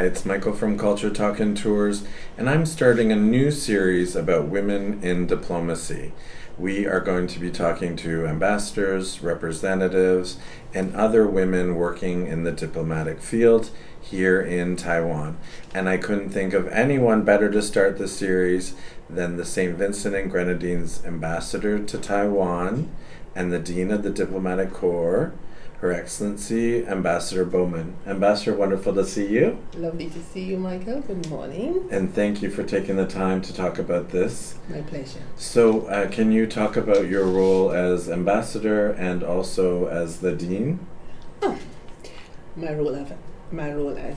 it's Michael from Culture Talk and Tours, and I'm starting a new series about women in diplomacy. We are going to be talking to ambassadors, representatives, and other women working in the diplomatic field here in Taiwan. And I couldn't think of anyone better to start the series than the St. Vincent and Grenadines Ambassador to Taiwan and the Dean of the Diplomatic Corps, Her Excellency Ambassador Bowman. Ambassador, wonderful to see you. Lovely to see you, Michael. Good morning. And thank you for taking the time to talk about this. My pleasure. So can you talk about your role as ambassador and also as the dean? My role as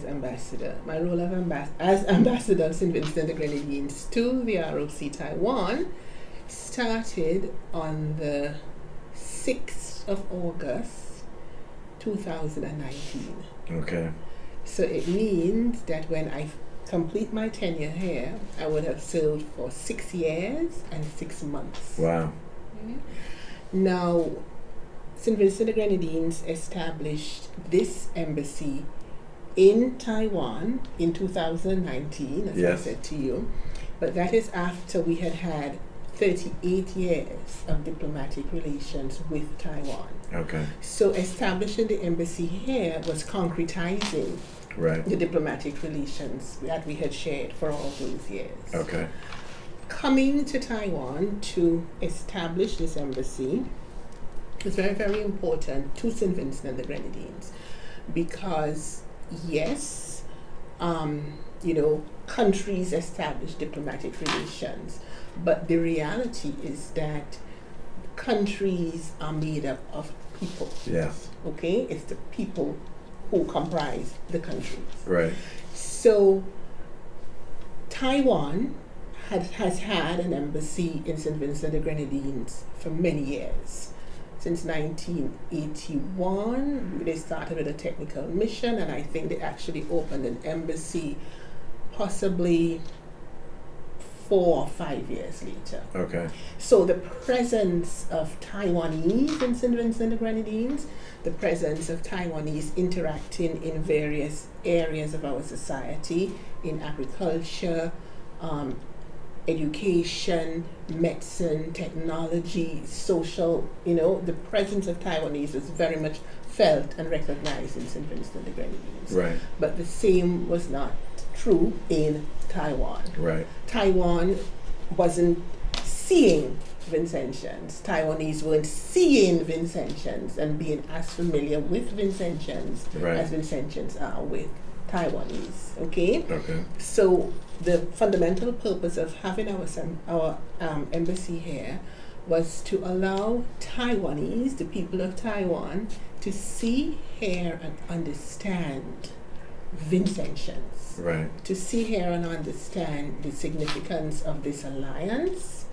ambassador. My role as ambassador of St. Vincent and the Grenadines to the ROC Taiwan started on the 6th of August 2019. Okay. So it means that when I complete my tenure here, I would have served for 6 years and 6 months. Wow. Okay. Now, St. Vincent and the Grenadines established this embassy in Taiwan in 2019, as Yes. I said to you, but that is after we had 38 years of diplomatic relations with Taiwan. Okay. So establishing the embassy here was concretizing Right. the diplomatic relations that we had shared for all those years. Okay. Coming to Taiwan to establish this embassy is very, very important to St. Vincent and the Grenadines because, yes, countries establish diplomatic relations, but the reality is that countries are made up of people. Yes. Okay? It's the people who comprise the countries. Right. So Taiwan has had an embassy in St. Vincent and the Grenadines for many years. Since 1981, they started with a technical mission, and I think they actually opened an embassy possibly 4 or 5 years later. Okay. So the presence of Taiwanese in St. Vincent and the Grenadines, the presence of Taiwanese interacting in various areas of our society, in agriculture, education, medicine, technology, social, the presence of Taiwanese is very much felt and recognized in St. Vincent and the Grenadines. Right. But the same was not true in Taiwan. Right. Taiwan wasn't seeing Vincentians. Taiwanese weren't seeing Vincentians and being as familiar with Vincentians Right. as Vincentians are with Taiwanese. Okay? Okay. So the fundamental purpose of having our embassy here was to allow Taiwanese, the people of Taiwan, to see, hear, and understand Vincentians. Right. To see, hear, and understand the significance of this alliance,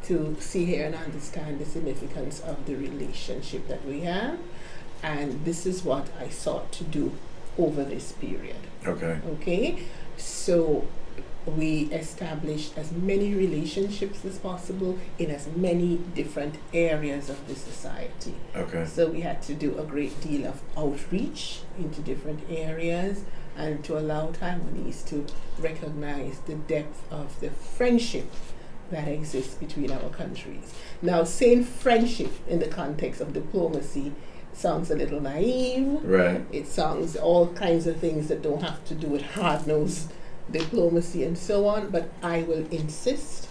to see, hear, and understand the significance of the relationship that we have. And this is what I sought to do over this period. Okay. Okay? So we established as many relationships as possible in as many different areas of the society. Okay. So we had to do a great deal of outreach into different areas and to allow Taiwanese to recognize the depth of the friendship that exists between our countries. Now, saying friendship in the context of diplomacy sounds a little naive. Right. It sounds all kinds of things that don't have to do with hard-nosed diplomacy and so on, but I will insist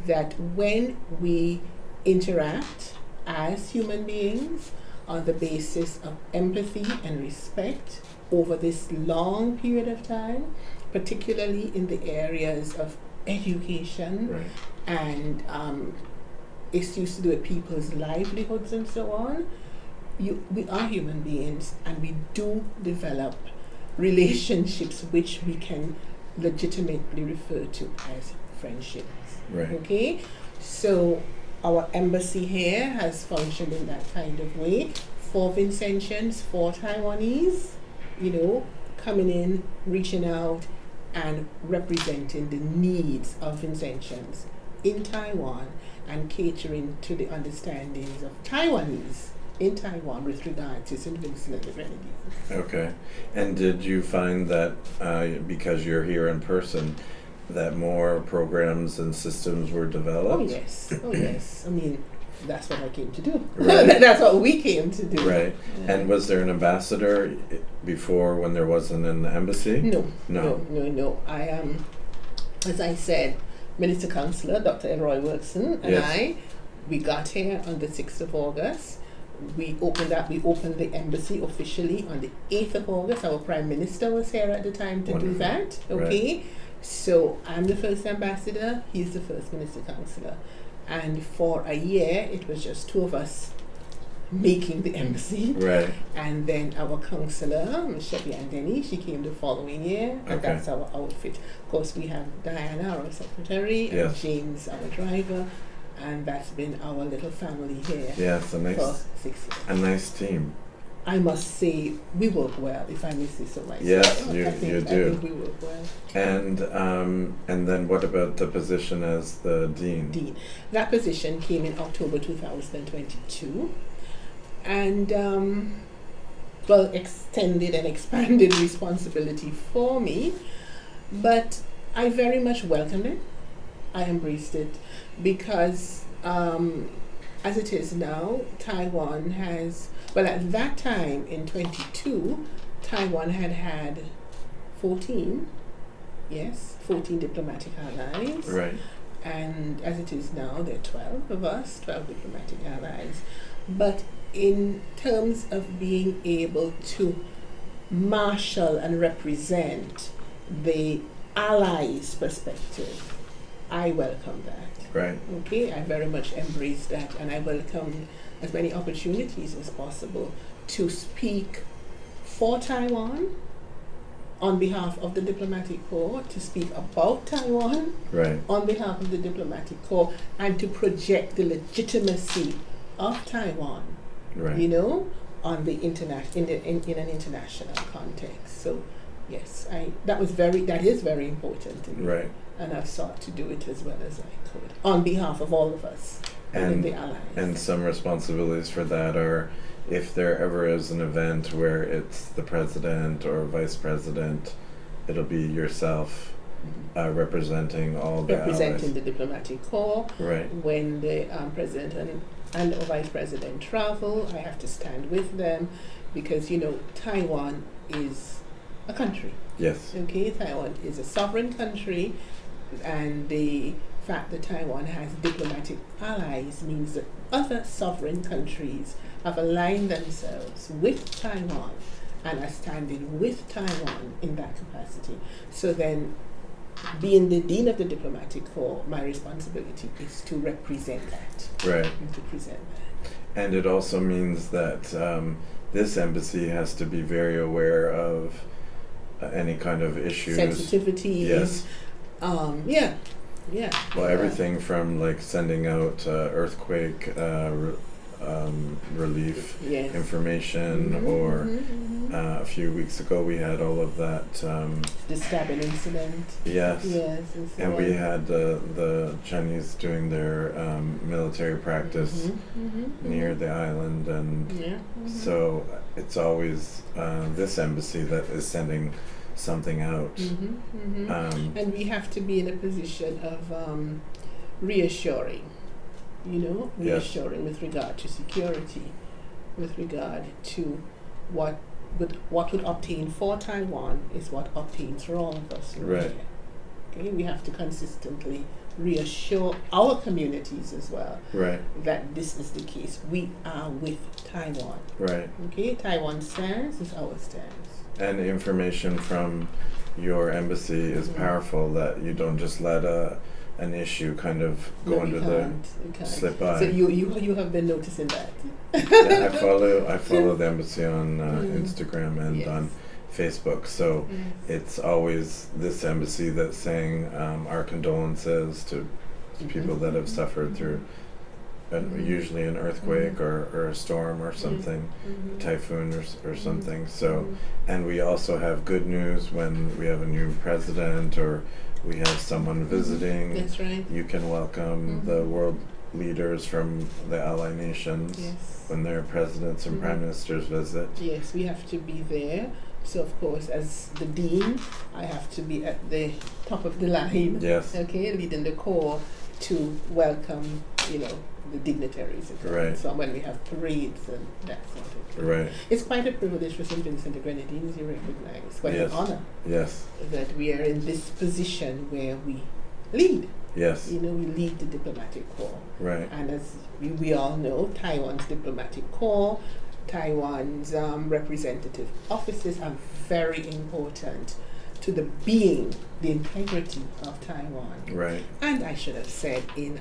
that when we interact as human beings on the basis of empathy and respect over this long period of time, particularly in the areas of education Right. and issues to do with people's livelihoods and so on, we are human beings and we do develop relationships which we can legitimately refer to as friendships. Right. Okay? So our embassy here has functioned in that kind of way for Vincentians, for Taiwanese, coming in, reaching out, and representing the needs of Vincentians in Taiwan and catering to the understandings of Taiwanese in Taiwan with regard to St. Vincent and the Grenadines. Okay. And did you find that because you're here in person, that more programs and systems were developed? Oh yes, oh yes. I mean, that's what I came to do. Right. That's what we came to do. Right. And was there an ambassador before when there wasn't an embassy? No. I am, as I said, Minister Councillor Dr. Elroy Wilson and we got here on the 6th of August. We opened the embassy officially on the 8th of August. Our Prime Minister was here at the time to do that. Okay. Right. So I'm the first ambassador, he's the first Minister Councillor. And for a year, it was just two of us making the embassy. Right. And then our councillor, Ms. Shebby-Ann Dennie, she came the following year, and that's our outfit. Of course, we have Diana, our secretary, and James, our driver, and that's been our little family here. Yes, for 6 years. A nice team. I must say, we work well, if I may say so myself. Yes, you do. I think we work well. And then what about the position as the dean? That position came in October 2022, and extended and expanded responsibility for me, but I very much welcomed it. I embraced it because as it is now, Taiwan has, at that time in 22, Taiwan had 14 diplomatic allies. Right. And as it is now, there are 12 of us, 12 diplomatic allies. But in terms of being able to marshal and represent the allies' perspective, I welcome that. Right. Okay, I very much embrace that, and I welcome as many opportunities as possible to speak for Taiwan on behalf of the diplomatic corps, to speak about Taiwan on behalf of the diplomatic corps, and to project the legitimacy of Taiwan, on the in an international context. So, yes, that is very important to me. Right. And I've sought to do it as well as I could on behalf of all of us and the allies. And some responsibilities for that are, if there ever is an event where it's the president or vice president, it'll be yourself representing all the the diplomatic corps. Right. When the president and or vice president travel, I have to stand with them because Taiwan is a country. Yes. Okay, Taiwan is a sovereign country, and the fact that Taiwan has diplomatic allies means that other sovereign countries have aligned themselves with Taiwan and are standing with Taiwan in that capacity. So then, being the dean of the diplomatic corps, my responsibility is to represent that. Right. And to present that. And it also means that this embassy has to be very aware of any kind of issues. Sensitivities. Yes. Yeah. Well, everything from like sending out earthquake relief information, or a few weeks ago we had all of that. The stabbing incident. Yes. Yes. And we had the Chinese doing their military practice near the island, and so it's always this embassy that is sending something out. And we have to be in a position of reassuring, with regard to security, with regard to what would obtain for Taiwan is what obtains for all of us. Right. Okay, we have to consistently reassure our communities as well that this is the case. We are with Taiwan. Right. Okay, Taiwan's stance is our stance. And information from your embassy is powerful, that you don't just let an issue kind of go under the slip by. So you have been noticing that. Yeah, I follow the embassy on Instagram and on Facebook. So it's always this embassy that's saying our condolences to people that have suffered through usually an earthquake or a storm or something, a typhoon or something. So, and we also have good news when we have a new president or we have someone visiting. That's right. You can welcome the world leaders from the ally nations Yes. when their presidents and prime ministers visit. Yes, we have to be there. So of course, as the dean, I have to be at the top of the line. Yes. Okay, leading the corps to welcome, the dignitaries. Right. So when we have parades and that sort of thing. Right. It's quite a privilege for St. Vincent the Grenadines, you recognize. Quite Yes. an honor Yes. that we are in this position where we lead. Yes. We lead the diplomatic corps. Right. And as we all know, Taiwan's diplomatic corps, Taiwan's representative offices are very important to the integrity of Taiwan. Right. And I should have said in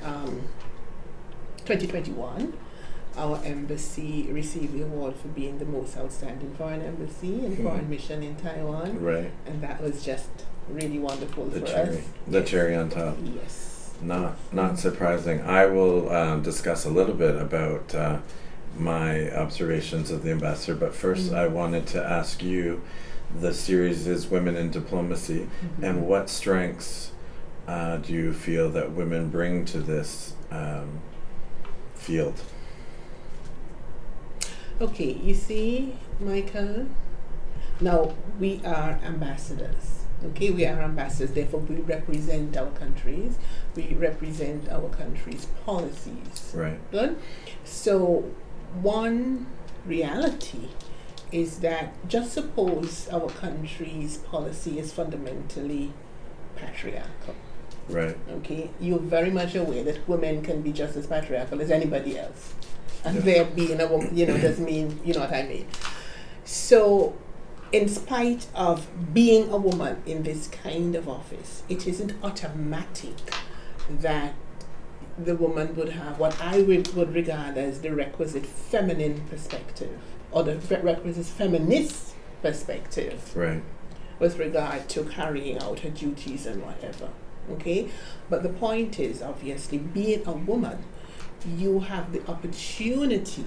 2021, our embassy received the award for being the most outstanding foreign embassy and foreign mission in Taiwan. Right. And that was just really wonderful The for cherry. us. The cherry on top. Yes. Not surprising. I will discuss a little bit about my observations of the ambassador, but first I wanted to ask you, the series is Women in Diplomacy, and what strengths do you feel that women bring to this field? Okay, you see, Michael, now we are ambassadors. Okay, we are ambassadors, therefore we represent our countries. We represent our country's policies. Right. Good? So one reality is that just suppose our country's policy is fundamentally patriarchal. Right. Okay, you're very much aware that women can be just as patriarchal as anybody else. And Yes. there being a woman, doesn't mean, you know what I mean. So, in spite of being a woman in this kind of office, it isn't automatic that the woman would have what I would regard as the requisite feminine perspective, or the requisite feminist perspective, Right. with regard to carrying out her duties and whatever. Okay? But the point is, obviously, being a woman, you have the opportunity,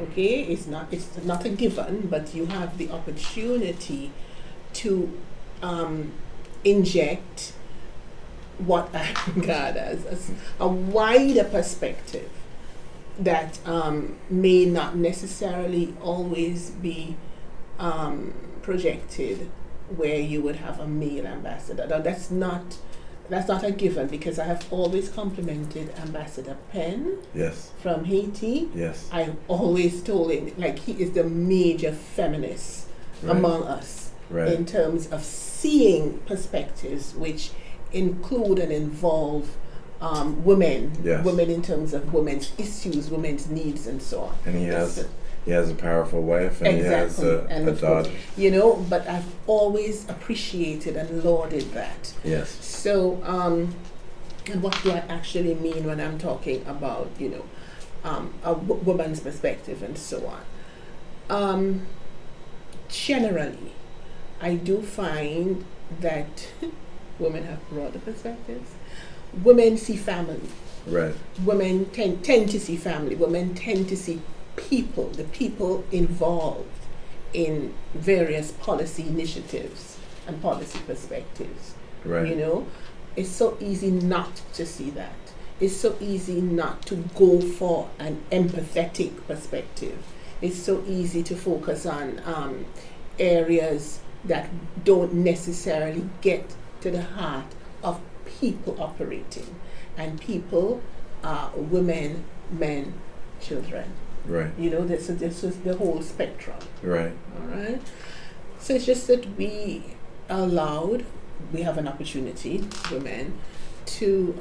okay? It's not a given, but you have the opportunity to inject what I regard as a wider perspective that may not necessarily always be projected where you would have a male ambassador. Now that's not a given, because I have always complimented Ambassador Penn Yes. from Haiti. Yes. I've always told him, like, he is the major feminist Right. among us Right. in terms of seeing perspectives which include and involve women, Yes. women in terms of women's issues, women's needs, and so on. And he It's- has a powerful wife, and Exactly. he has And a of course, daughter. but I've always appreciated and lauded that. Yes. So, and what do I actually mean when I'm talking about, a woman's perspective and so on? Generally, I do find that women have broader perspectives. Women see family. Right. Women tend to see family. Women tend to see people, the people involved in various policy initiatives and policy perspectives. Right. It's so easy not to see that. It's so easy not to go for an empathetic perspective. It's so easy to focus on areas that don't necessarily get to the heart of people operating. And people are women, men, children. Right. This is the whole spectrum. Right. All right. So it's just that we have an opportunity, women, to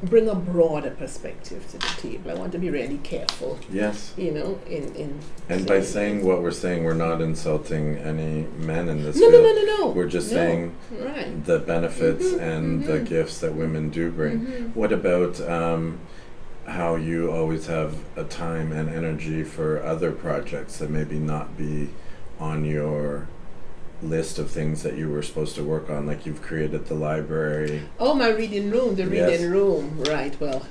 bring a broader perspective to the table. I want to be really careful, Yes. in And by saying what we're saying, we're not insulting any men in this no, field. no. We're just No. saying Right. the benefits Mhm, and the mhm. gifts that women do bring. Mhm. What about how you always have a time and energy for other projects that maybe not be on your list of things that you were supposed to work on, like you've created the library? Oh, my reading room, the Yes. reading room. Right. Well,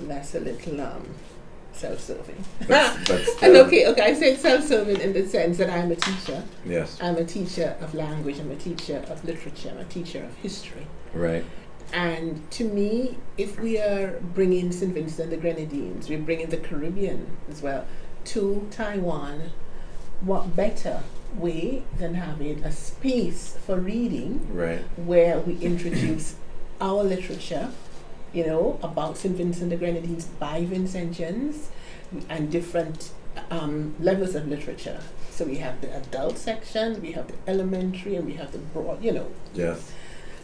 that's a little self-serving. But And still, okay, I say self-serving in the sense that I'm a teacher. yes, I'm a teacher of language. I'm a teacher of literature. I'm a teacher of history. right, And to me, if we are bringing St. Vincent and the Grenadines, we're bringing the Caribbean as well to Taiwan, what better way than having a space for reading, Right. where we introduce our literature, about St. Vincent and the Grenadines by Vincentians, and different levels of literature. So we have the adult section, we have the elementary, and we have the broad, Yes.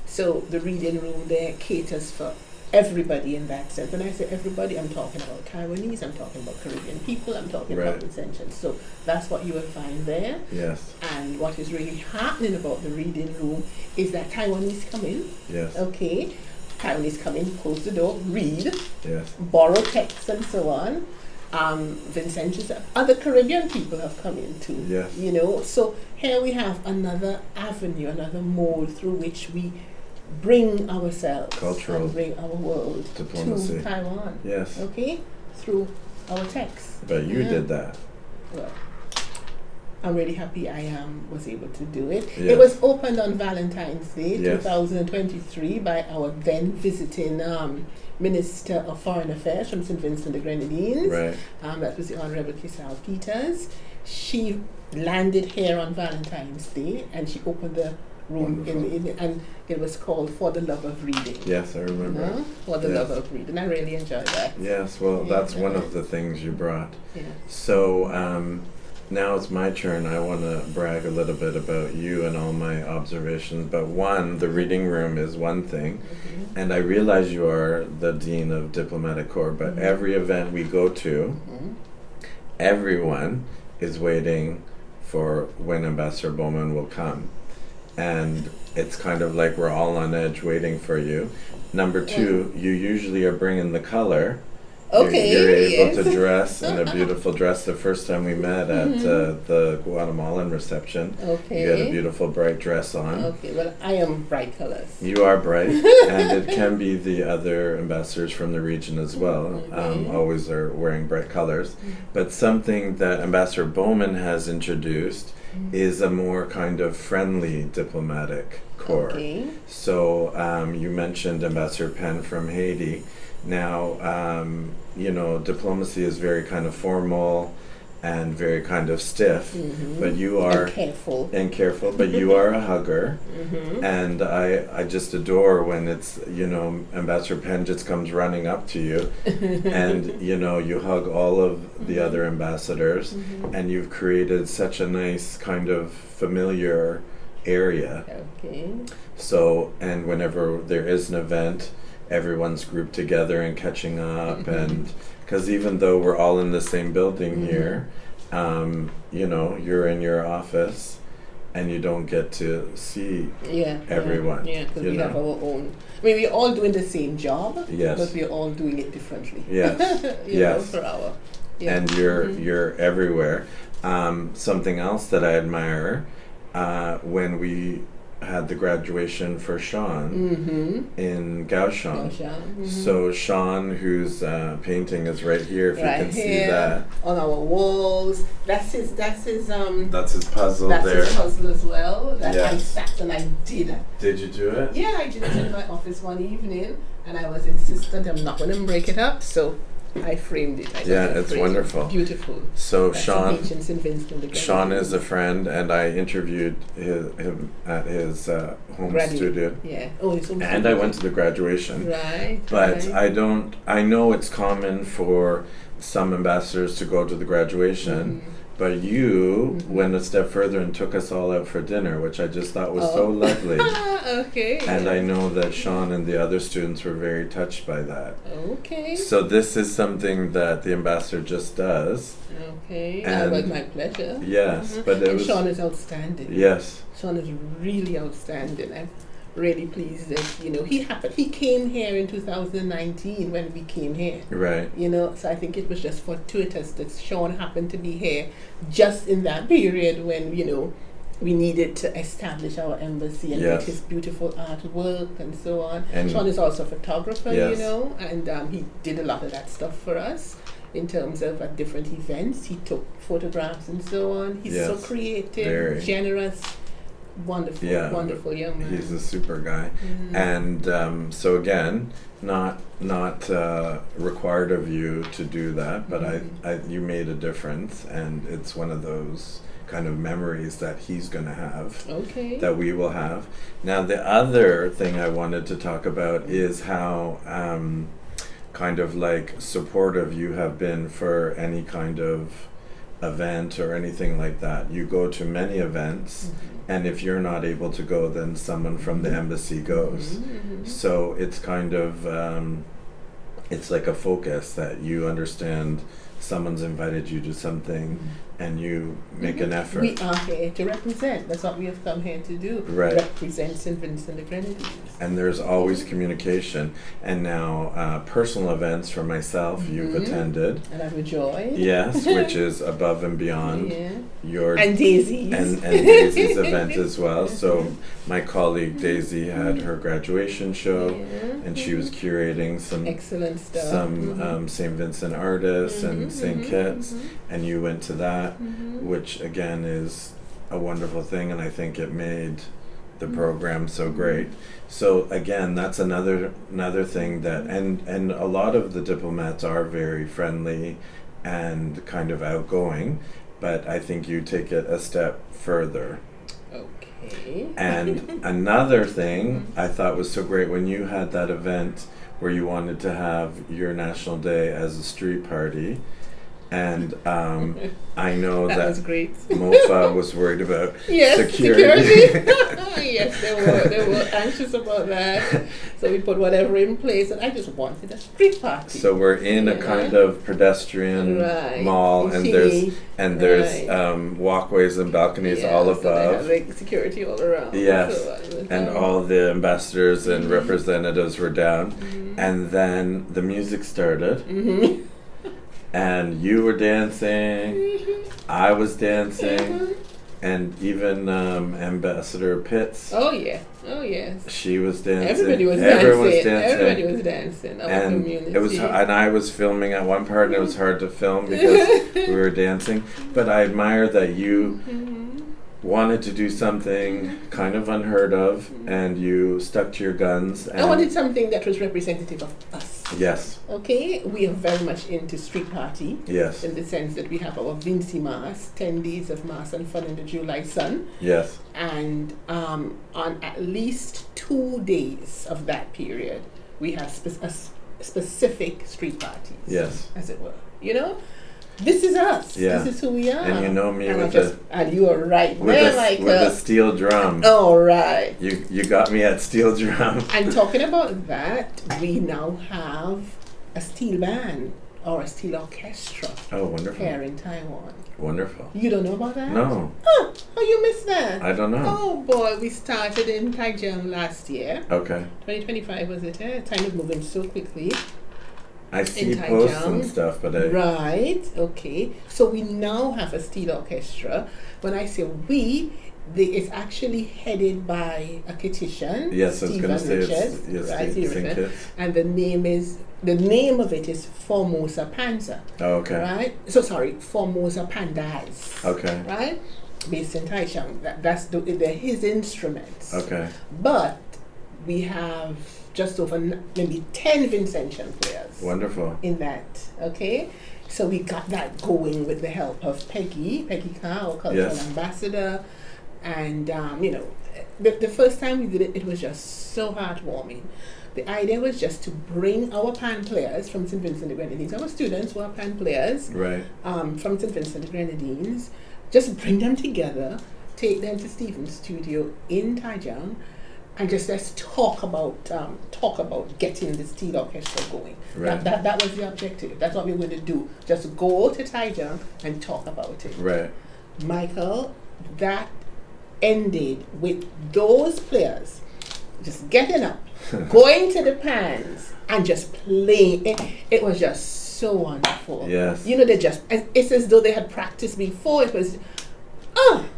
So the reading room there caters for everybody in that sense. When I say everybody, I'm talking about Taiwanese, I'm talking about Caribbean people, I'm talking about Vincentians. So that's what you will find there. Yes. And what is really happening about the reading room is that Taiwanese come in. Yes. Okay. Taiwanese come in, close the door, read, Yes. borrow texts and so on. Vincentians, other Caribbean people have come in too. Yes. So here we have another avenue, another mode through which we bring ourselves Cultural and bring our world diplomacy to Taiwan. Yes. Okay, through our texts. But you did that. Well, I'm really happy I was able to do it. Yes. It was opened on Valentine's Day, Yes. 2023, by our then visiting Minister of Foreign Affairs from St. Vincent and the Grenadines. Right. That was the Honorable Abbigail Pieterse. She landed here on Valentine's Day, and she opened the room and it was called For the Love of Reading. Yes, I remember. For the Yes. Love of Reading. I really enjoyed that. Yes, well, that's one of the things you brought. Yeah. So now it's my turn. I want to brag a little bit about you and all my observations. But one, the reading room is one thing. Mm-hmm. And I realize you are the Dean of Diplomatic Corps, but Mm-hmm. every event we go to, everyone is waiting for when Ambassador Bowman will come. And it's kind of like we're all on edge waiting for you. Number two, you usually are bringing the color. Okay, You're able yes. to dress in a beautiful dress. The first time we met at the Guatemalan reception, Okay. you had a beautiful bright dress on. Okay, well, I am bright colors. You are bright, and it can be the other ambassadors from the region as well. Always are wearing bright colors. But something that Ambassador Bowman has introduced is a more kind of friendly diplomatic corps. Okay. So you mentioned Ambassador Penn from Haiti. Now, diplomacy is very kind of formal and very kind of stiff, but you are and careful, but you are a hugger, and I just adore when it's, Ambassador Penn just comes running up to you, and, you hug all of the other ambassadors, and you've created such a nice kind of familiar area. Okay. So, and whenever there is an event, everyone's grouped together and catching up, and because even though we're all in the same building here, you're in your office and you don't get to see everyone. Yeah, because we have our own. I mean, we're all doing the same job, Yes. but we're all doing it differently. Yes. Yes. For our. And you're everywhere. Something else that I admire, when we had the graduation for Sean in Kaohsiung. So Sean, whose painting is right here, if you can see that on our walls. That's his puzzle that's there. his puzzle as well. That I Yes. sat and I did. Did you do it? Yeah, I did it in my office one evening, and I was insistent I'm not going to break it up, so I framed it. It's wonderful. Beautiful. So That's Sean is a friend, and I interviewed him at his home studio. Yeah. Oh, his home and studio. I went to the graduation. Right. But right. I know it's common for some ambassadors to go to the graduation, but you went a step further and took us all out for dinner, which I just thought was so lovely. Okay. And I know that Sean and the other students were very touched by that. Okay. So this is something that the ambassador just does. Okay. And that was my pleasure. Yes, but it was. Sean is outstanding. Yes. Sean is really outstanding. I'm really pleased that he came here in 2019 when we came here. Right. So I think it was just fortuitous that Sean happened to be here just in that period when we needed to establish our embassy and make his beautiful artwork and so on. And Sean is also a photographer, and he did a lot of that stuff for us in terms of at different events. He took photographs and so on. He's so creative, generous, Wonderful, Yeah, wonderful young man. He's a super guy. And so again, not required of you to do that, but you made a difference, and it's one of those kind of memories that he's going to have, that we will have. Now, the other thing I wanted to talk about is how kind of like supportive you have been for any kind of event or anything like that. You go to many events, and if you're not able to go, then someone from the embassy goes. So it's kind of it's like a focus that you understand someone's invited you to something, and you make an effort. We are here to represent. That's what we have come here to do. Right. Represent St. Vincent the Grenadines. And there's always communication. And now personal events for myself, you've attended. And I've enjoyed. Yes, which is above and beyond your... And Daisy's. And Daisy's event as well. So my colleague Daisy had her graduation show, and she was curating some... Excellent stuff. Some St. Vincent artists and St. Kitts, and you went to that, which again is a wonderful thing, and I think it made the program so great. So again, that's another thing that, and a lot of the diplomats are very friendly and kind of outgoing, but I think you take it a step further. Okay. And another thing I thought was so great when you had that event where you wanted to have your National Day as a street party. And I know that was great. Mofa was worried about security. Yes, they were anxious about that. So we put whatever in place, and I just wanted a street party. So we're in a kind of pedestrian mall, and there's walkways and balconies all above. So they have like security all around. Yes, So and all the ambassadors and representatives were down, and then the music started. And you were dancing, I was dancing, and even Ambassador Pitts. Oh yes. She was dancing. Everybody was dancing. Our community. It was, and I was filming at one part, and it was hard to film because we were dancing. But I admire that you wanted to do something kind of unheard of, and you stuck to your guns. And I wanted something that was representative of us. Yes. Okay, we are very much into street party. Yes. In the sense that we have our Vinci Mass, 10 days of mass and fun in the July sun. Yes. And on at least 2 days of that period, we have specific street parties. Yes. As it were. You know? This is us. Yeah. This is who we are. And you know me and you are right there, with the steel drum. Oh, right. You got me at steel drum. And talking about that, we now have a steel band or a steel orchestra. Oh, wonderful. Here in Taiwan. Wonderful. You don't know about that? No. Oh, you missed that? I don't know. Oh boy, we started in Taiwan last year. Okay. 2025 was it? Time is moving so quickly. I see posts and stuff, but Right, okay. So we now have a steel orchestra. When I say we, it's actually headed by a Kittitian. Yes, I was going to say it's and the name of it is Formosa Panza. Oh, okay. Right? So sorry, Formosa Pandas. Okay. Right? Based in Taichung. They're his instruments. Okay. But we have just over maybe 10 Vincentian players. Wonderful. In that, okay? So we got that going with the help of Peggy Ka, our cultural ambassador. And, the first time we did it, it was just so heartwarming. The idea was just to bring our pan players from St. Vincent the Grenadines, our students who are pan players from St. Vincent the Grenadines, just bring them together, take them to Stephen's studio in Taiwan, and just let's talk about getting the steel orchestra going. Right. That was the objective. That's what we were going to do. Just go to Taiwan and talk about it. Right. Michael, that ended with those players just getting up, going to the pans, and just playing. It was just so wonderful. Yes. It's as though they had practiced before. It was.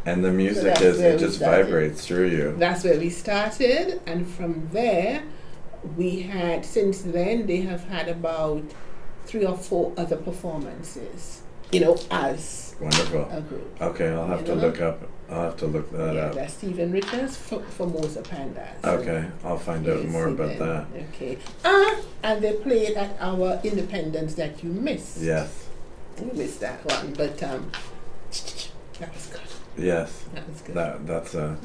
And the music just vibrates through you. That's where we started, and from there, since then they have had about 3 or 4 other performances as Wonderful. a group. Okay, I'll have to look that up. That's Stephen Richards for Formosa Pandas. Okay, I'll find out more about that. Okay. And they played at our Independence that you missed. Yes. You missed that one, but that was good. Yes. That was good.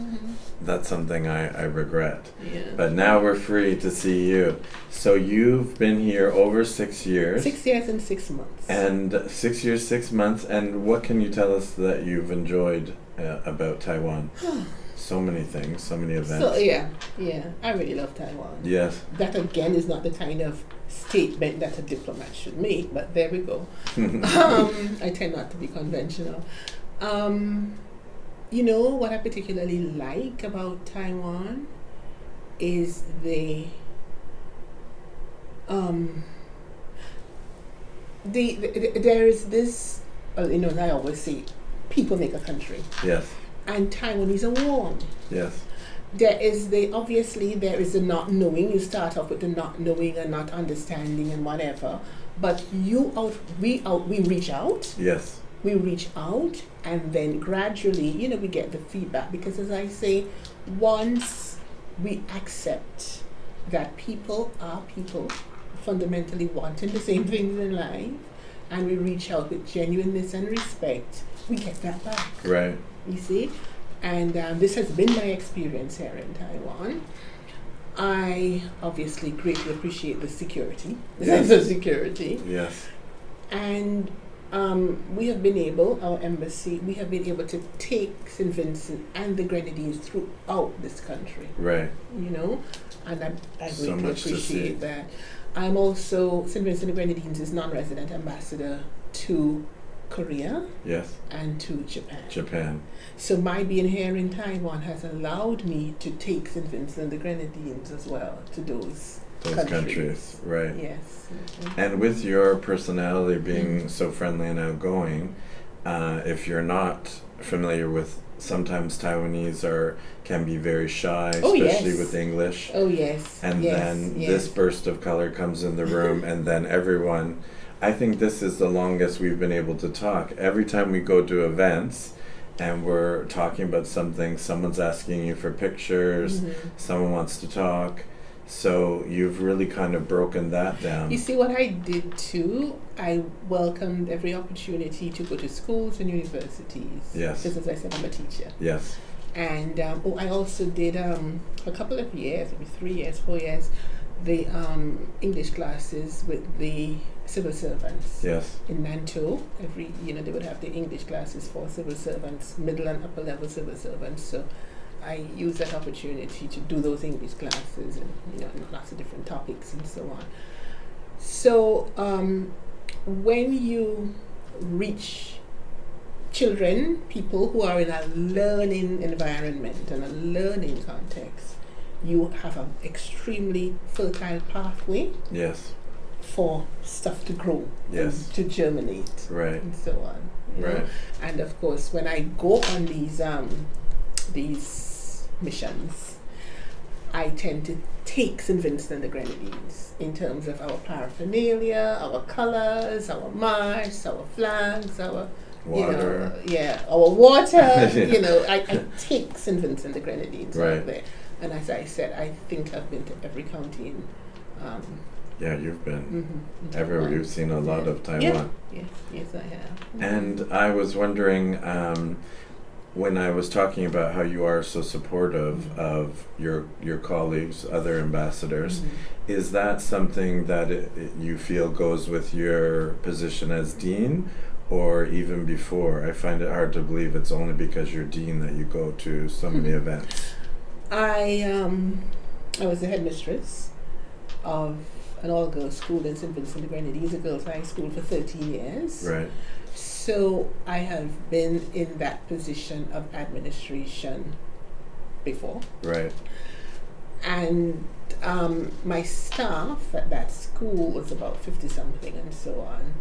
That's something I regret. Yeah. But now we're free to see you. So you've been here over 6 years. 6 years and 6 months. And 6 years, 6 months. And what can you tell us that you've enjoyed about Taiwan? So many things, so many events. So yeah, I really love Taiwan. Yes. That again is not the kind of statement that a diplomat should make, but there we go. I tend not to be conventional. What I particularly like about Taiwan is there is this, and I always say, people make a country. Yes. And Taiwanese are warm. Yes. There is the not knowing. You start off with the not knowing and not understanding and whatever. But we reach out. Yes. We reach out, and then gradually, we get the feedback. Because as I say, once we accept that people are people, fundamentally wanting the same things in life, and we reach out with genuineness and respect, we get that back. Right. You see? And this has been my experience here in Taiwan. I obviously greatly appreciate the security, the sense of security. Yes. And we have been able, our embassy, to take St. Vincent and the Grenadines throughout this country. Right. And I So greatly appreciate that. I'm also, St. Vincent and the Grenadines is non-resident ambassador to Korea. Yes. And to Japan. So my being here in Taiwan has allowed me to take St. Vincent and the Grenadines as well to those countries. Right. Yes. Mm-hmm. And with your personality being so friendly and outgoing, if you're not familiar with, sometimes Taiwanese can be very shy, especially with English. Oh yes. And then this burst of color comes in the room, and then everyone. I think this is the longest we've been able to talk. Every time we go to events and we're talking about something, someone's asking you for pictures, someone wants to talk. So you've really kind of broken that down. You see, what I did too, I welcomed every opportunity to go to schools and universities. Yes. Just as I said, I'm a teacher. Yes. And I also did a couple of years, maybe 3 years, 4 years, the English classes with the civil servants. Yes. In Nantou, they would have the English classes for civil servants, middle and upper level civil servants. So I used that opportunity to do those English classes and lots of different topics and so on. So when you reach children, people who are in a learning environment and a learning context, you have an extremely fertile pathway. Yes. For stuff to grow. Yes. And to germinate. Right. And so on. Right. And of course, when I go on these missions, I tend to take St. Vincent and the Grenadines in terms of our paraphernalia, our colors, our march, our flags, our water. Our water. I take St. Vincent and the Grenadines out there. And as I said, I think I've been to every county in yeah, you've been everywhere. You've seen a lot of Taiwan. Yes, I have. And I was wondering, when I was talking about how you are so supportive of your colleagues, other ambassadors, is that something that you feel goes with your position as dean, or even before? I find it hard to believe it's only because you're dean that you go to so many events. I was the headmistress of an all-girls school in St. Vincent and the Grenadines, a girls' high school, for 13 years. Right. So I have been in that position of administration before. Right. And my staff at that school was about 50-something and so on.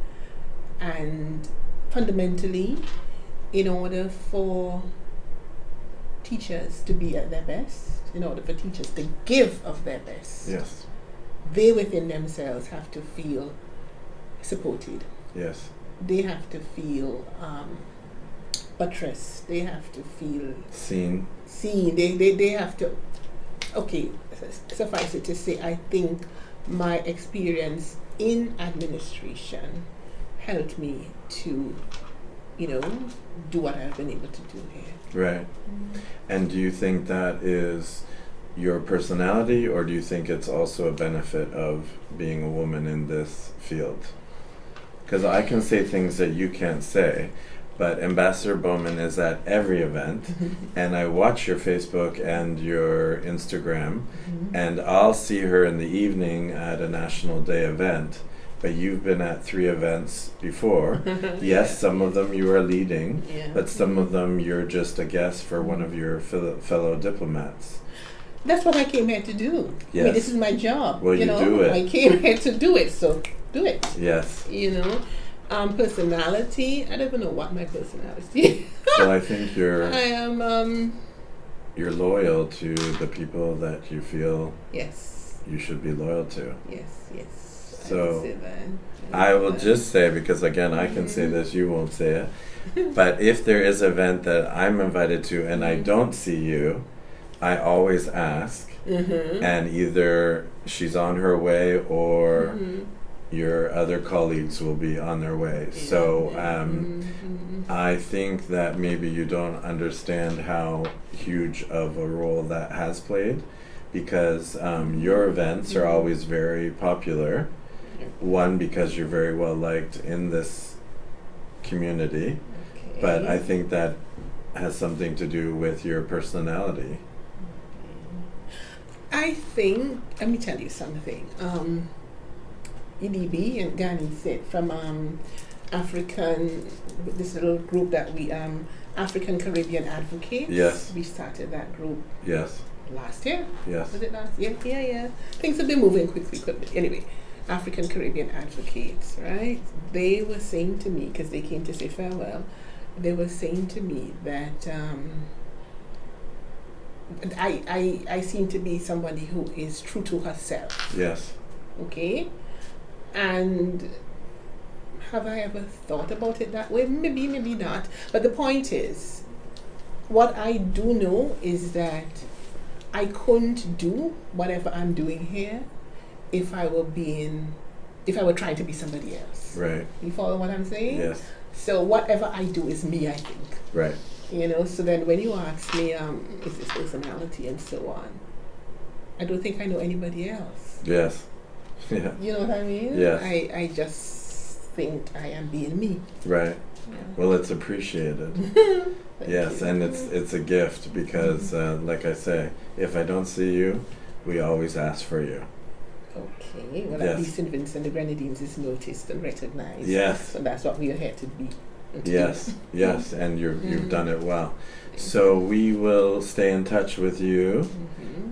And fundamentally, in order for teachers to be at their best, in order for teachers to give of their best, yes, they within themselves have to feel supported. Yes. they have to feel buttressed. They have to feel Seen. They have to. Okay, suffice it to say, I think my experience in administration helped me to, do what I've been able to do here. Right. And do you think that is your personality, or do you think it's also a benefit of being a woman in this field? Because I can say things that you can't say, but Ambassador Bowman is at every event, and I watch your Facebook and your Instagram, and I'll see her in the evening at a National Day event, but you've been at 3 events before. Yes, some of them you are leading, but some of them you're just a guest for one of your fellow diplomats. That's what I came here to do. Yes. I mean, this is my job. Well, you do it. I came here to do it, so do it. Yes. Personality, I don't even know what my personality is. Well, I think I am, you're loyal to the people that you feel yes. you should be loyal to. Yes. So, I say that. I will just say, because again, I can say this, you won't say it, but if there is an event that I'm invited to and I don't see you, I always ask, and either she's on her way or your other colleagues will be on their way. So I think that maybe you don't understand how huge of a role that has played, because your events are always very popular. One, because you're very well liked in this community, but I think that has something to do with your personality. I think, let me tell you something. EDB and Ghani said from this little group that we, African Caribbean Advocates. Yes. We started that group. Yes. Last year. Yes. Was it last year? Yeah. Things have been moving quickly. Anyway, African Caribbean Advocates, right? They were saying to me, because they came to say farewell, they were saying to me that I seem to be somebody who is true to herself. Yes. Okay? And have I ever thought about it that way? Maybe not. But the point is, what I do know is that I couldn't do whatever I'm doing here if I were trying to be somebody else. Right. You follow what I'm saying? Yes. So whatever I do is me, I think. Right. So then when you ask me, is this personality and so on, I don't think I know anybody else. Yes. Yeah. You know what I mean? Yes. I just think I am being me. Right. Yeah. Well, it's appreciated. Yes, you. and it's a gift, because like I say, if I don't see you, we always ask for you. Okay. Well, Yes. at least in Vincent, the Grenadines is noticed and recognized. Yes. So that's what we are here to be. Yes, and you've done it well. So we will stay in touch with you.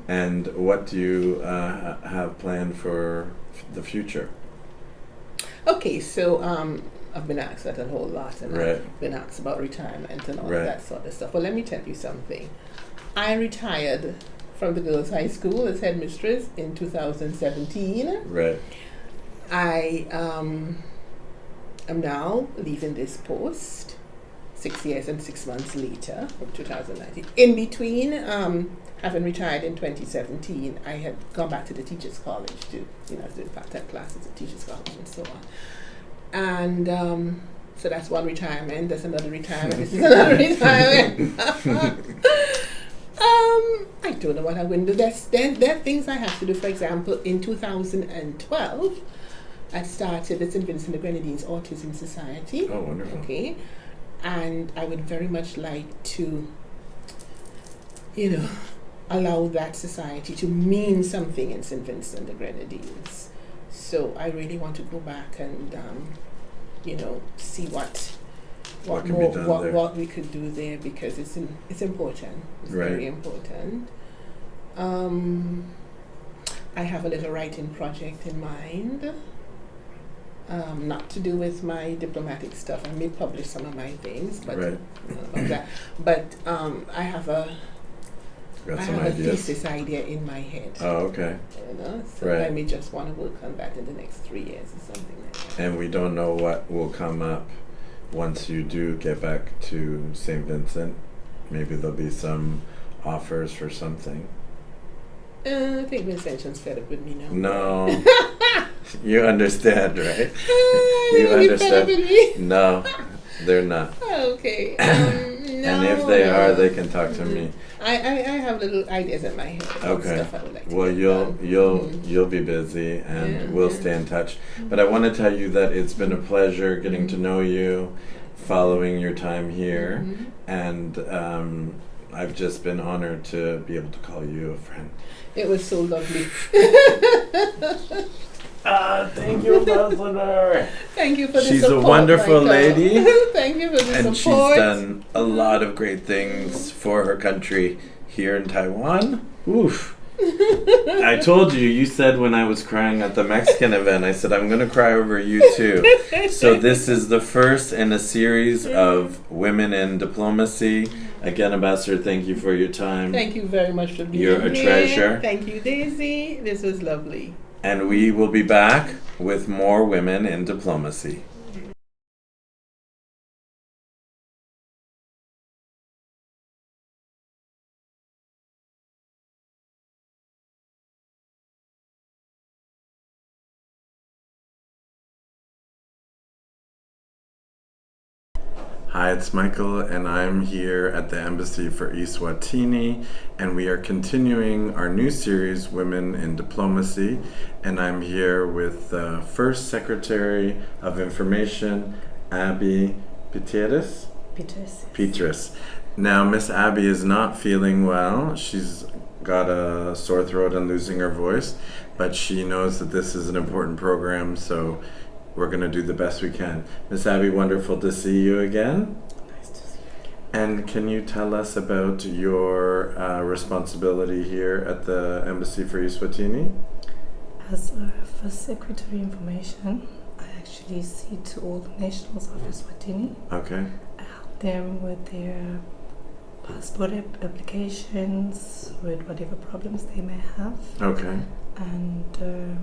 And what do you have planned for the future? Okay, so I've been asked that a whole lot, and Right. I've been asked about retirement and all Right. of that sort of stuff. Well, let me tell you something. I retired from the girls' high school as headmistress in 2017. Right. I am now leaving this post 6 years and 6 months later, from 2019. In between, having retired in 2017, I had gone back to the Teachers College to, do part-time classes at Teachers College and so on. And so that's one retirement. That's another retirement. This is another retirement. I don't know what I'm going to do. There are things I have to do. For example, in 2012, I started the St. Vincent the Grenadines Autism Society. Oh, wonderful. Okay. And I would very much like to, allow that society to mean something in St. Vincent the Grenadines. So I really want to go back and, see what can be done there. what we could do there, because it's important. It's Right. very important. I have a little writing project in mind. Not to do with my diplomatic stuff. I may publish some of my things, but Right. about that. But I have a Got some ideas. thesis idea in my head. Oh, okay. So Right. I may just want to work on that in the next 3 years or something like that. And we don't know what will come up once you do get back to St. Vincent, maybe there'll be some offers for something. I think Vincent's fed up with me now. No. You understand, right? You understand. fed up with me? No, they're not. Okay. No. And if they are, they can talk to me. I have little ideas in my head about Okay. stuff I would like to Well, get you'll be busy, and Yeah, we'll yeah. stay in touch. But I want to tell you that it's been a pleasure getting to know you, following your time here, Mhm. and I've just been honored to be able to call you a friend. It was so lovely. Thank you, Ambassador. Thank you for the She's support. a wonderful Michael. lady. Thank you for the And she's support. done a lot of great things for her country here in Taiwan. Oof. I told you, you said when I was crying at the Mexican event, I said, I'm going to cry over you too. So this is the first in a series of women in diplomacy. Again, Ambassador, thank you for your time. Thank you very much for being You're a here. treasure. Thank you, Daisy. This was lovely. And we will be back with more women in diplomacy. Hi, it's Michael, and I'm here at the Embassy for Eswatini, and we are continuing our new series, Women in Diplomacy, and I'm here with the first Secretary of Information, Abby Pieterse. Pieterse. Now, Miss Abby is not feeling well. She's got a sore throat and losing her voice, but she knows that this is an important program, so we're going to do the best we can. Miss Abby, wonderful to see you again. Nice to see you again. And can you tell us about your responsibility here at the Embassy for Eswatini? As first Secretary Information, I actually see to all the nationals of Eswatini. Okay. I help them with their passport applications, with whatever problems they may have, Okay. and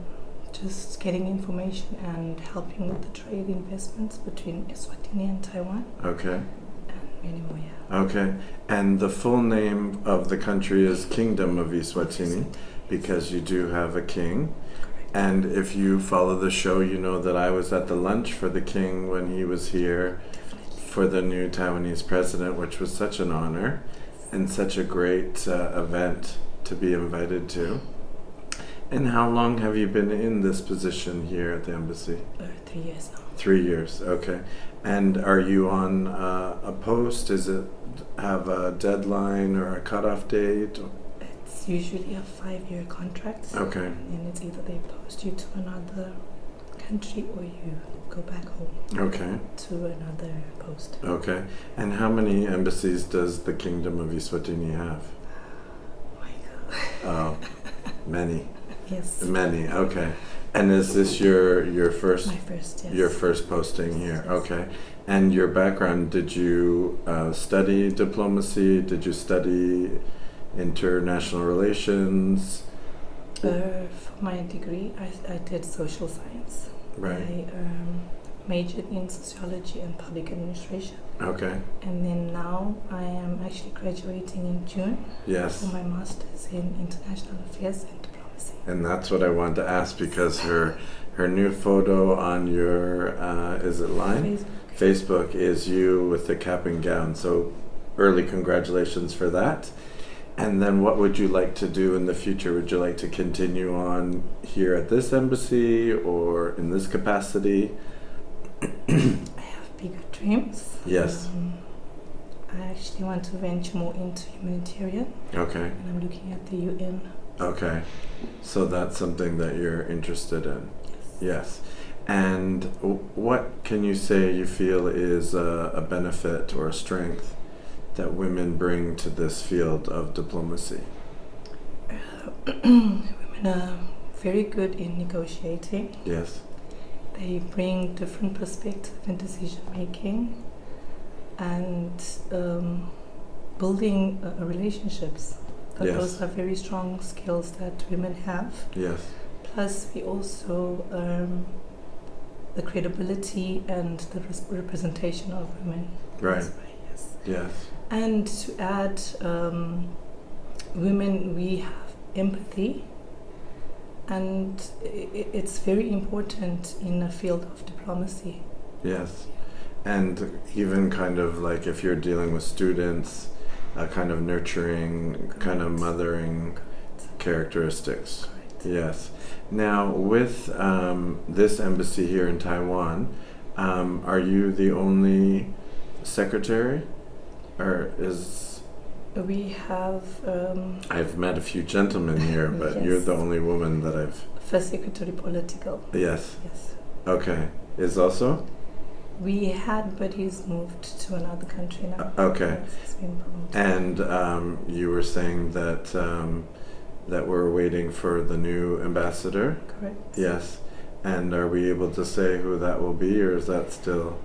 just getting information and helping with the trade investments between Eswatini and Taiwan, Okay. and many more. Yeah. Okay. And the full name of the country is Kingdom of Eswatini, because you do have a king. Correct. And if you follow the show, you know that I was at the lunch for the king when he was here Definitely. for the new Taiwanese president, which was such an honor and such a great event to be invited to. And how long have you been in this position here at the embassy? 3 years now. 3 years, okay. And are you on a post? Does it have a deadline or a cutoff date? It's usually a 5-year contract. Okay, And it's either they post you to another country or you go back home okay, to another post. okay. And how many embassies does the Kingdom of Eswatini have? Michael. Oh, many, Yes. many, okay. And is this your first My first, yes. your first posting here? Yes. Okay. And your background, did you study diplomacy? Did you study international relations? For my degree, I did social science. Right. I majored in sociology and public administration. Okay. And then now I am actually graduating in June Yes. for my master's in international affairs and diplomacy. And that's what I wanted to ask, because her new photo on your is it Line? Facebook is you with the cap and gown. So early congratulations for that. And then what would you like to do in the future? Would you like to continue on here at this embassy or in this capacity? I have bigger dreams. Yes. I actually want to venture more into humanitarian, Okay. and I'm looking at the UN. Okay. So that's something that you're interested in. Yes. Yes. And what can you say you feel is a benefit or a strength that women bring to this field of diplomacy? Women are very good in negotiating. Yes. They bring different perspective in decision making and building relationships. Yes. Those are very strong skills that women have. Yes. Plus, we also the credibility and the representation of women. Right. That's right, yes. Yes. And to add, women, we have empathy, and it's very important in a field of diplomacy. Yes. And even kind of like if you're dealing with students, kind of nurturing, kind of mothering characteristics. Correct. Yes. Now, with this embassy here in Taiwan, are you the only secretary? Or is... We have... I've met a few gentlemen here, but Yes. you're the only woman that I've... First Secretary Political. Yes. Yes. Okay. Is also? We had, but he's moved to another country now. Okay. Yes, it's been promoted. And you were saying that that we're waiting for the new ambassador? Correct. Yes. And are we able to say who that will be, or is that still...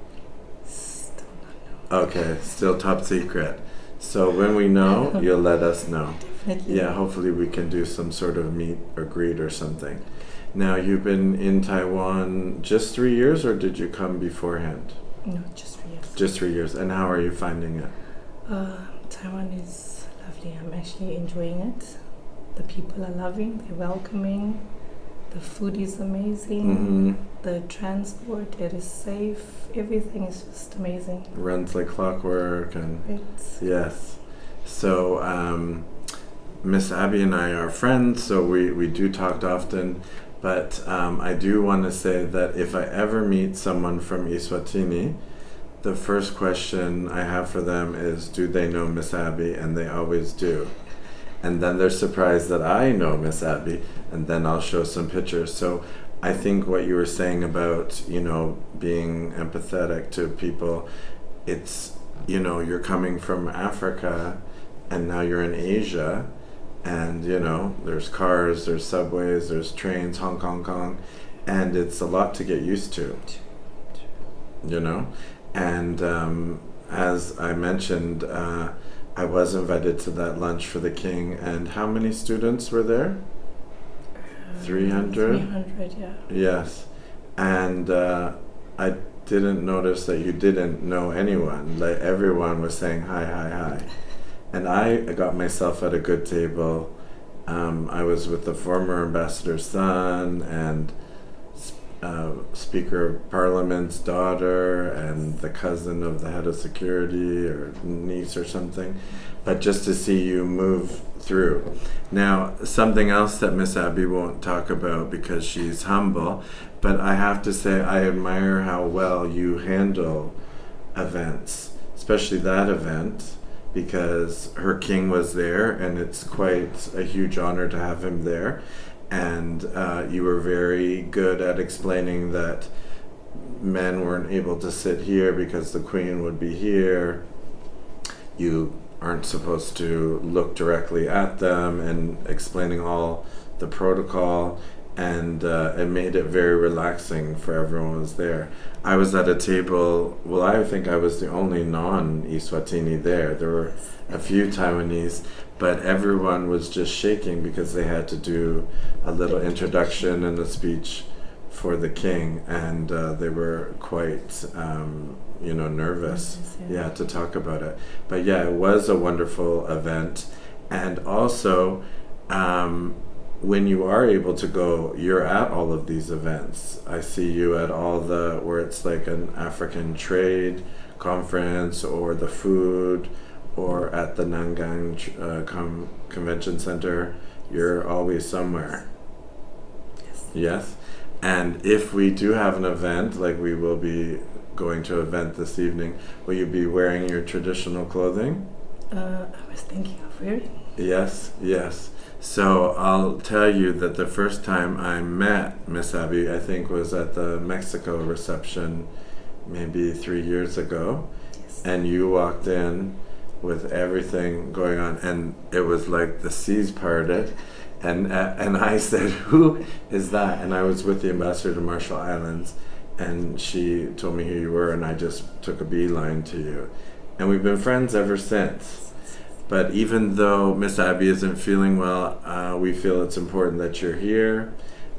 Still not known. Okay, still top secret. So when we know, you'll let us know. Definitely. Yeah, hopefully we can do some sort of meet or greet or something. Now, you've been in Taiwan just 3 years, or did you come beforehand? No, just 3 years. Just 3 years. And how are you finding it? Taiwan is lovely. I'm actually enjoying it. The people are loving, they're welcoming. The food is amazing. Mm-hmm. The transport, it is safe. Everything is just amazing. Runs like clockwork and... Right. Yes. So, Miss Abby and I are friends, so we do talk often. But I do want to say that if I ever meet someone from Eswatini, the first question I have for them is, do they know Miss Abby? And they always do. And then they're surprised that I know Miss Abby, and then I'll show some pictures. So I think what you were saying about, being empathetic to people, it's, you're coming from Africa, and now you're in Asia, and, there's cars, there's subways, there's trains, Hong Kong, and it's a lot to get used to, And as I mentioned, I was invited to that lunch for the king, and how many students were there? 300? 300, yeah. Yes. And I didn't notice that you didn't know anyone. Like, everyone was saying hi, hi, hi. And I got myself at a good table. I was with the former ambassador's son and Speaker of Parliament's daughter and the cousin of the head of security or niece or something. But just to see you move through. Now, something else that Miss Abby won't talk about because she's humble, but I have to say I admire how well you handle events, especially that event, because her king was there and it's quite a huge honor to have him there. And you were very good at explaining that men weren't able to sit here because the queen would be here. You aren't supposed to look directly at them, and explaining all the protocol. And it made it very relaxing for everyone who was there. I was at a table, well, I think I was the only non-Eswatini there. There were a few Taiwanese, but everyone was just shaking because they had to do a little introduction and a speech for the king, and they were quite, nervous, to talk about it. But yeah, it was a wonderful event. And also, when you are able to go, you're at all of these events. I see you at all where it's like an African trade conference, or the food, or at the Nangang Convention Center. You're always somewhere. Yes. Yes? And if we do have an event, like we will be going to an event this evening, will you be wearing your traditional clothing? I was thinking of wearing. Yes, yes. So I'll tell you that the first time I met Miss Abby, I think was at the Mexico reception maybe 3 years ago. Yes. And you walked in with everything going on, and it was like the seas parted. And I said, who is that? And I was with the ambassador to Marshall Islands, and she told me who you were, and I just took a beeline to you. And we've been friends ever since. But even though Miss Abby isn't feeling well, we feel it's important that you're here.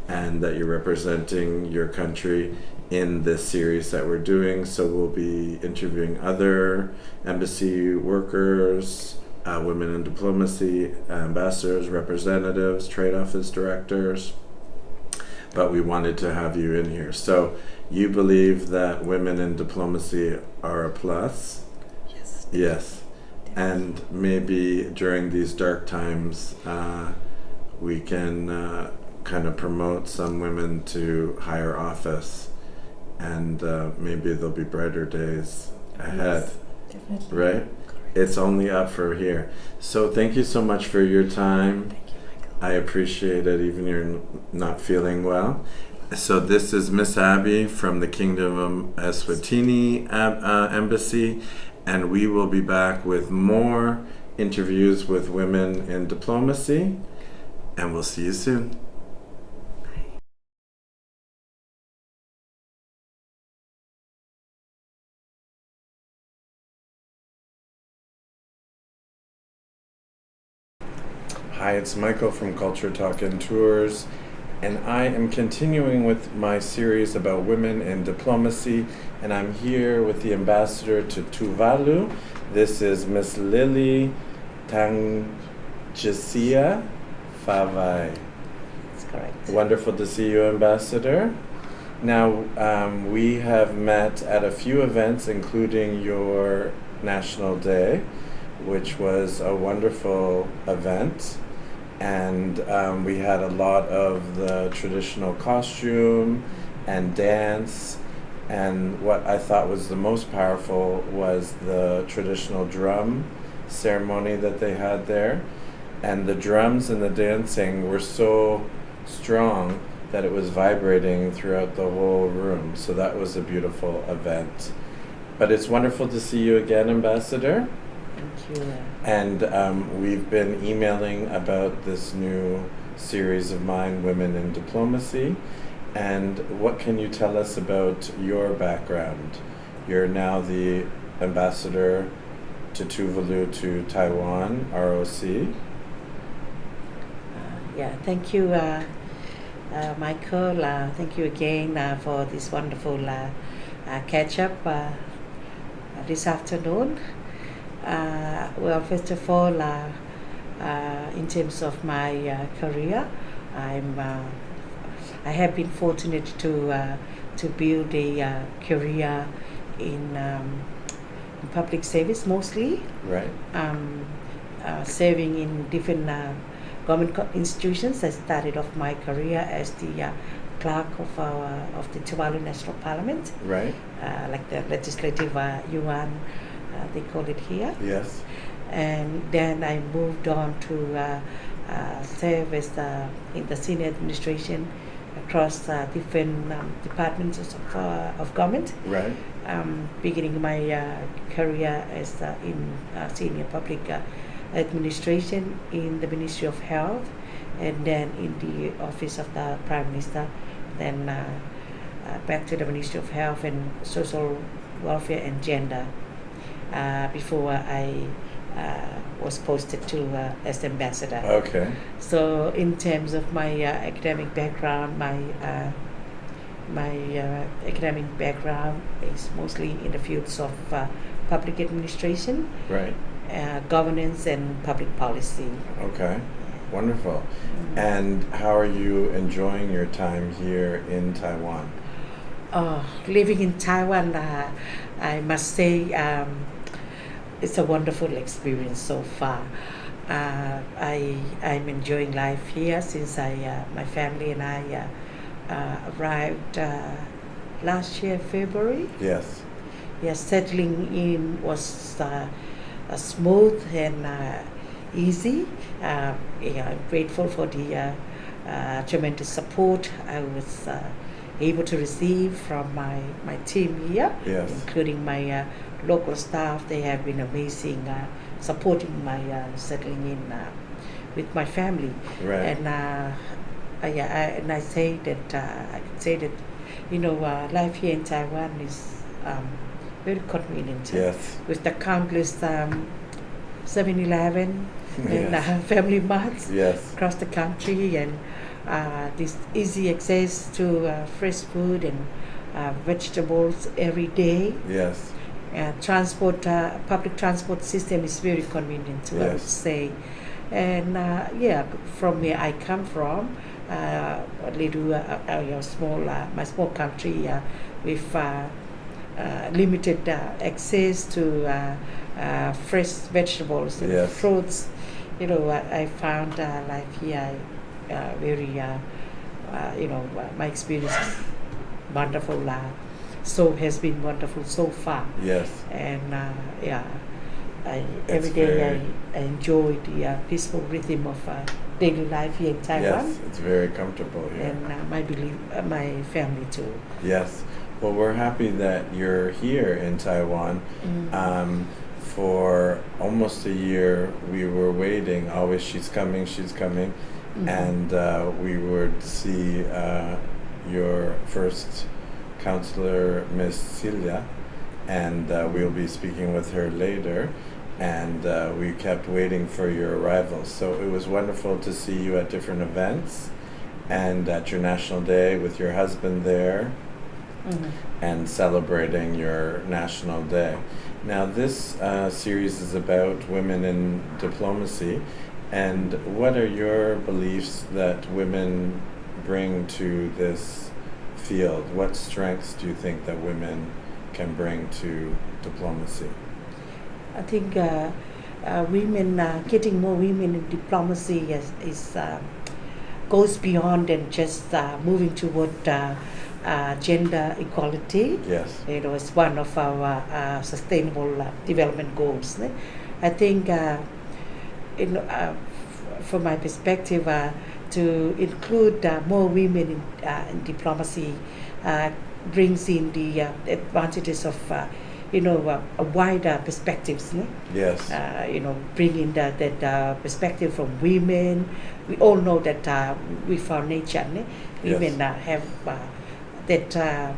and that you're representing your country in this series that we're doing. So we'll be interviewing other embassy workers, women in diplomacy, ambassadors, representatives, trade office directors. But we wanted to have you in here. So you believe that women in diplomacy are a plus? Yes. Yes. And maybe during these dark times, we can kind of promote some women to higher office, and maybe there'll be brighter days ahead. Yes, definitely. Right? Correct. It's only up for here. So thank you so much for your time. Thank you, Michael. I appreciate it, even you're not feeling well. So this is Miss Abby from the Kingdom of Eswatini Embassy, and we will be back with more interviews with women in diplomacy, and we'll see you soon. Hi, it's Michael from Culture Talk and Tours, and I am continuing with my series about women in diplomacy, and I'm here with the ambassador to Tuvalu. This is Miss Lily Tangisia Faavae. That's correct. Wonderful to see you, Ambassador. Now, we have met at a few events, including your National Day, which was a wonderful event. And we had a lot of the traditional costume and dance. And what I thought was the most powerful was the traditional drum ceremony that they had there. And the drums and the dancing were so strong that it was vibrating throughout the whole room. So that was a beautiful event. But it's wonderful to see you again, Ambassador. Thank you. And we've been emailing about this new series of mine, Women in Diplomacy. And what can you tell us about your background? You're now the ambassador to Tuvalu to Taiwan, ROC. Thank you, Michael. Thank you again for this wonderful catch-up this afternoon. Well, first of all, in terms of my career, I have been fortunate to build a career in public service mostly. Right. Serving in different government institutions. I started off my career as the clerk of the Tuvalu National Parliament, Right. like the legislative yuan, they call it here. Yes. And then I moved on to serve as in the senior administration across different departments of government. Right. Beginning my career as in senior public administration in the Ministry of Health, and then in the office of the Prime Minister, then back to the Ministry of Health and Social Welfare and Gender, before I was posted to as ambassador. Okay. So in terms of my academic background, my academic background is mostly in the fields of public administration, Right. Governance and public policy. Okay. Wonderful. And how are you enjoying your time here in Taiwan? Living in Taiwan, I must say, it's a wonderful experience so far. I'm enjoying life here since my family and I arrived last year, February. Yes. Yes, settling in was smooth and easy. I'm grateful for the tremendous support I was able to receive from my team here, Yes. including my local staff. They have been amazing, supporting my settling in with my family. Right. And I say that I could say that life here in Taiwan is very convenient. Yes. With the countless 7-Eleven and Yes. Family Marts Yes. across the country, and this easy access to fresh food and vegetables every day. Yes. Public transport system is very convenient, I would Yes. say. And from where I come from, my small country with limited access to fresh vegetables and Yes. fruits. I found life here very, my experience is wonderful. Has been wonderful so far. Yes. And It's every day I enjoy the peaceful rhythm of daily life here in Taiwan. Yes, it's very comfortable here. And my family too. Yes. Well, we're happy that you're here in Taiwan. For almost a year, we were waiting. Always, she's coming. Mhm. And we would see your first counselor, Miss Sila, and we'll be speaking with her later. And we kept waiting for your arrival. So it was wonderful to see you at different events and at your National Day with your husband there Mhm. and celebrating your National Day. Now, this series is about women in diplomacy. And what are your beliefs that women bring to this field? What strengths do you think that women can bring to diplomacy? I think women, getting more women in diplomacy is goes beyond than just moving toward gender equality. Yes. It's one of our sustainable development goals. I think, from my perspective, to include more women in diplomacy brings in the advantages of a wider perspectives. Yes. Bringing that perspective from women. We all know that with our nature, women have that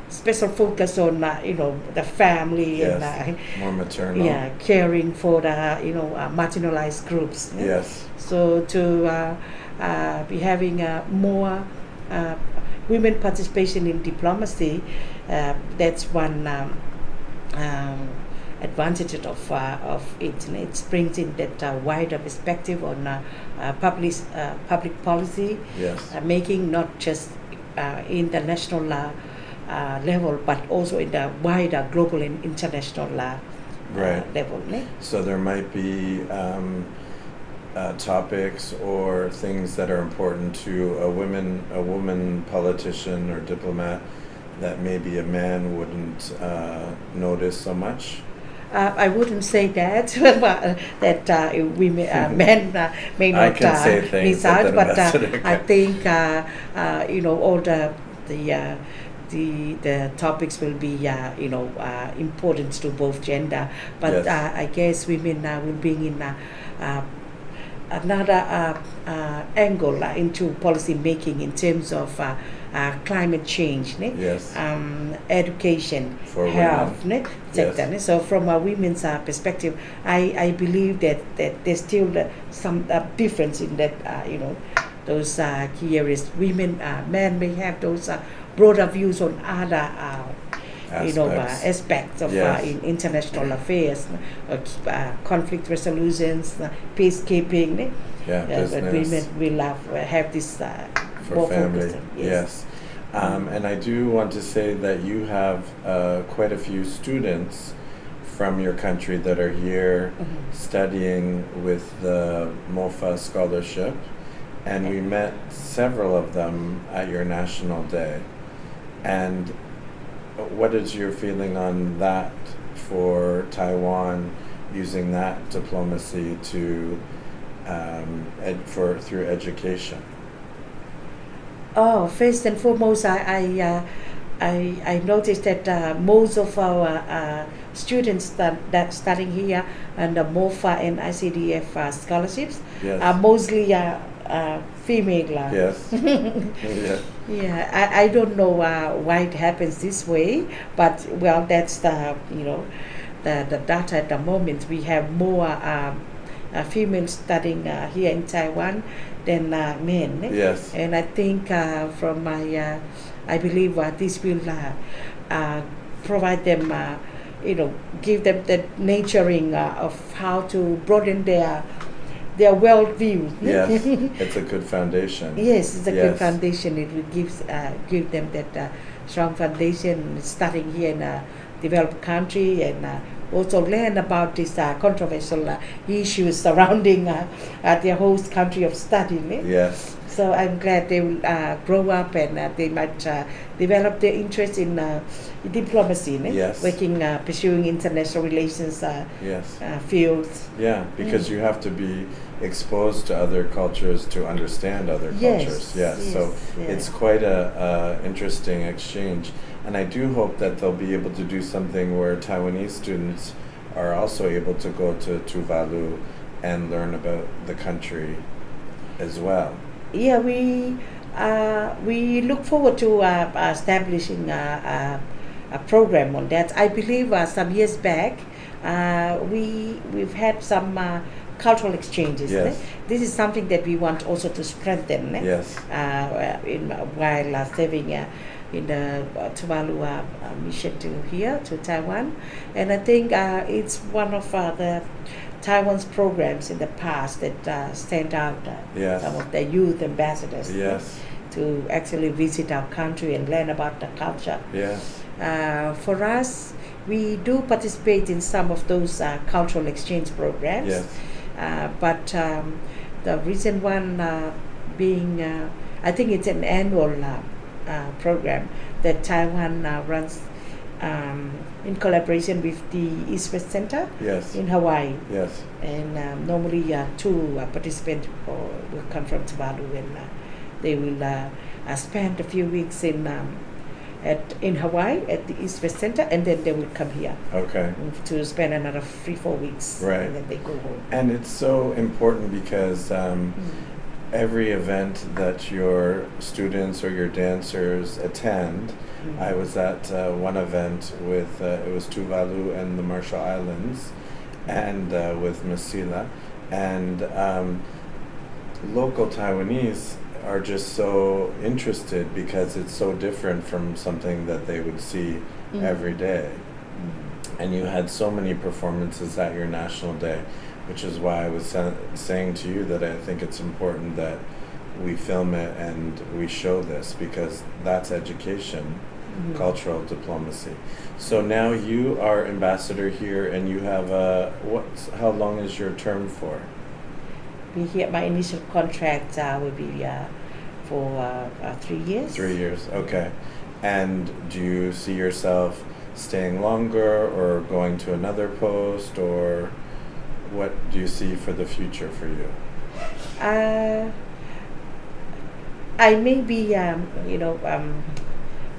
special focus on the family. Yes. And More maternal. caring for the marginalized groups. Yes. So to be having more women participation in diplomacy, that's one advantage of it. And it brings in that wider perspective on public policy Yes. making, not just in the national level, but also in the wider global and international Right. level. So there might be topics or things that are important to a woman politician or diplomat that maybe a man wouldn't notice so much. I wouldn't say that, but that men may I not can say things miss that out. the But ambassador I can. think all the topics will be important to both gender. But Yes. I guess women will bring in another angle into policy making in terms of climate change, Yes. education, For health, women. sector. Yes. So from a women's perspective, I believe that there's still some difference in that, those key areas. Men may have those broader views on other aspects of Yes. in international affairs, conflict resolutions, peacekeeping. But Business. women will have this For more family. focus on, Yes. And I do want to say that you have quite a few students from your country that are here Mhm. studying with the MOFA scholarship, and we met several of them at your National Day. And what is your feeling on that for Taiwan, using that diplomacy to through education? Oh, first and foremost, I noticed that most of our students that studying here under MOFA and ICDF scholarships Yes. are mostly female. Yes. Yeah. Yeah, I don't know why it happens this way, but well, that's the the data at the moment. We have more females studying here in Taiwan than men. Yes. And I think from my, I believe this will provide them, give them the nurturing of how to broaden their worldview. Yes, it's a good foundation. Yes, it's a good Yes. foundation. It will give them that strong foundation starting here in a developed country, and also learn about these controversial issues surrounding their host country of study. Yes. So I'm glad they will grow up, and they might develop their interest in diplomacy, Yes. working, pursuing international relations Yes. fields. Yeah, because you have to be exposed to other cultures to understand other cultures. Yes. So yeah. it's quite a interesting exchange, and I do hope that they'll be able to do something where Taiwanese students are also able to go to Tuvalu and learn about the country as well. Yeah, we look forward to establishing a program on that. I believe some years back we've had some cultural exchanges. Yes. This is something that we want also to strengthen. Yes. While serving in the Tuvalu mission to Taiwan, and I think it's one of the Taiwan's programs in the past that stand out. Yes. Some of the youth ambassadors. Yes. To actually visit our country and learn about the culture. Yes. For us, we do participate in some of those cultural exchange programs. Yes. But the recent one being, I think it's an annual program that Taiwan runs in collaboration with the East-West Center Yes. in Hawaii. Yes. And normally 2 participants will come from Tuvalu, and they will spend a few weeks in Hawaii at the East-West Center, and then they will come here Okay. to spend another 3-4 weeks. Right. And then they go home. And it's so important because every event that your students or your dancers attend, I was at one event with, it was Tuvalu and the Marshall Islands, and with Miss Sila, and local Taiwanese are just so interested because it's so different from something that they would see every day. And you had so many performances at your National Day, which is why I was saying to you that I think it's important that we film it and we show this, because that's education, cultural diplomacy. So now you are ambassador here, and you have how long is your term for? My initial contract will be for 3 years. 3 years, okay. And do you see yourself staying longer or going to another post, or what do you see for the future for you? I may be,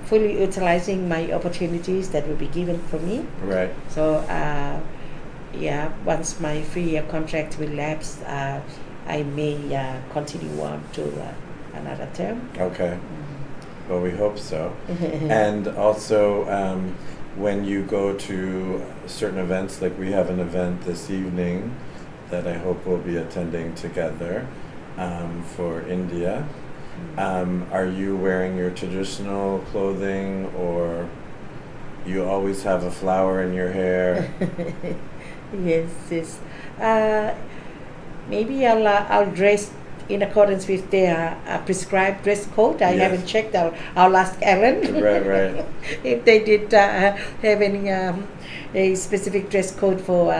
fully utilizing my opportunities that will be given for me. Right. So, once my 3-year contract will lapse, I may continue on to another term. Okay. Well, we hope so. And also, when you go to certain events, like we have an event this evening that I hope we'll be attending together for India. Are you wearing your traditional clothing, or you always have a flower in your hair? Yes. Maybe I'll dress in accordance with their prescribed dress code. I Yes. haven't checked. I'll ask Ellen. Right. If they did have any a specific dress code for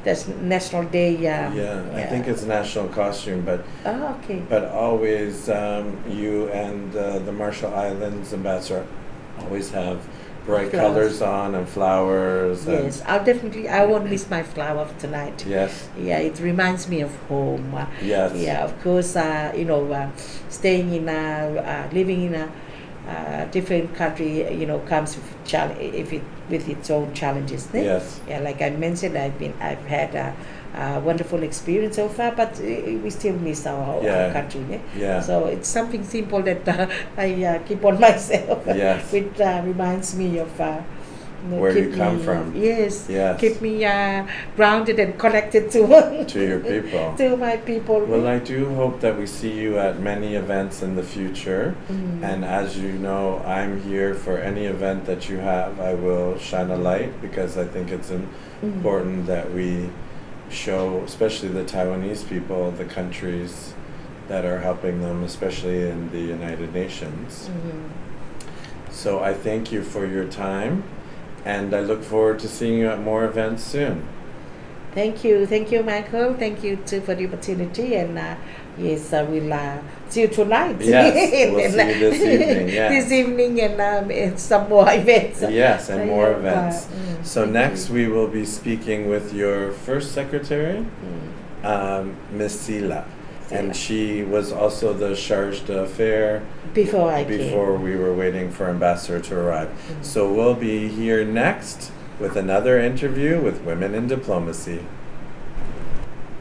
this National Day. I think it's national costume, but okay. But always, you and the Marshall Islands ambassador always have bright Flowers. colors on and flowers. Yes, I won't miss my flower tonight. Yes. Yeah, it reminds me of home. Yes. Yeah, of course, staying in living in a different country, comes with with its own challenges. Yes. Yeah, like I mentioned, I've had a wonderful experience so far, but we still miss our country. Yeah. So it's something simple that I keep on myself. Yes. Which reminds me of where you come from. Yes. Yes. Keep me grounded and connected to To your people. to my people. Well, I do hope that we see you at many events in the future. Mm. And as you know, I'm here for any event that you have. I will shine a light because I think it's important that we show, especially the Taiwanese people, the countries that are helping them, especially in the United Nations. So I thank you for your time, and I look forward to seeing you at more events soon. Thank you, Michael. Thank you too for the opportunity, and yes, we'll see you tonight. Yes, we'll see you this evening. Yeah. This evening, and some more events. Yes, and So, more yeah, events. So thank next you. we will be speaking with your first secretary, Ms. Sila. And she was also the charge d'affaires Before I came. before we were waiting for Ambassador to arrive. So we'll be here next with another interview with Women in Diplomacy.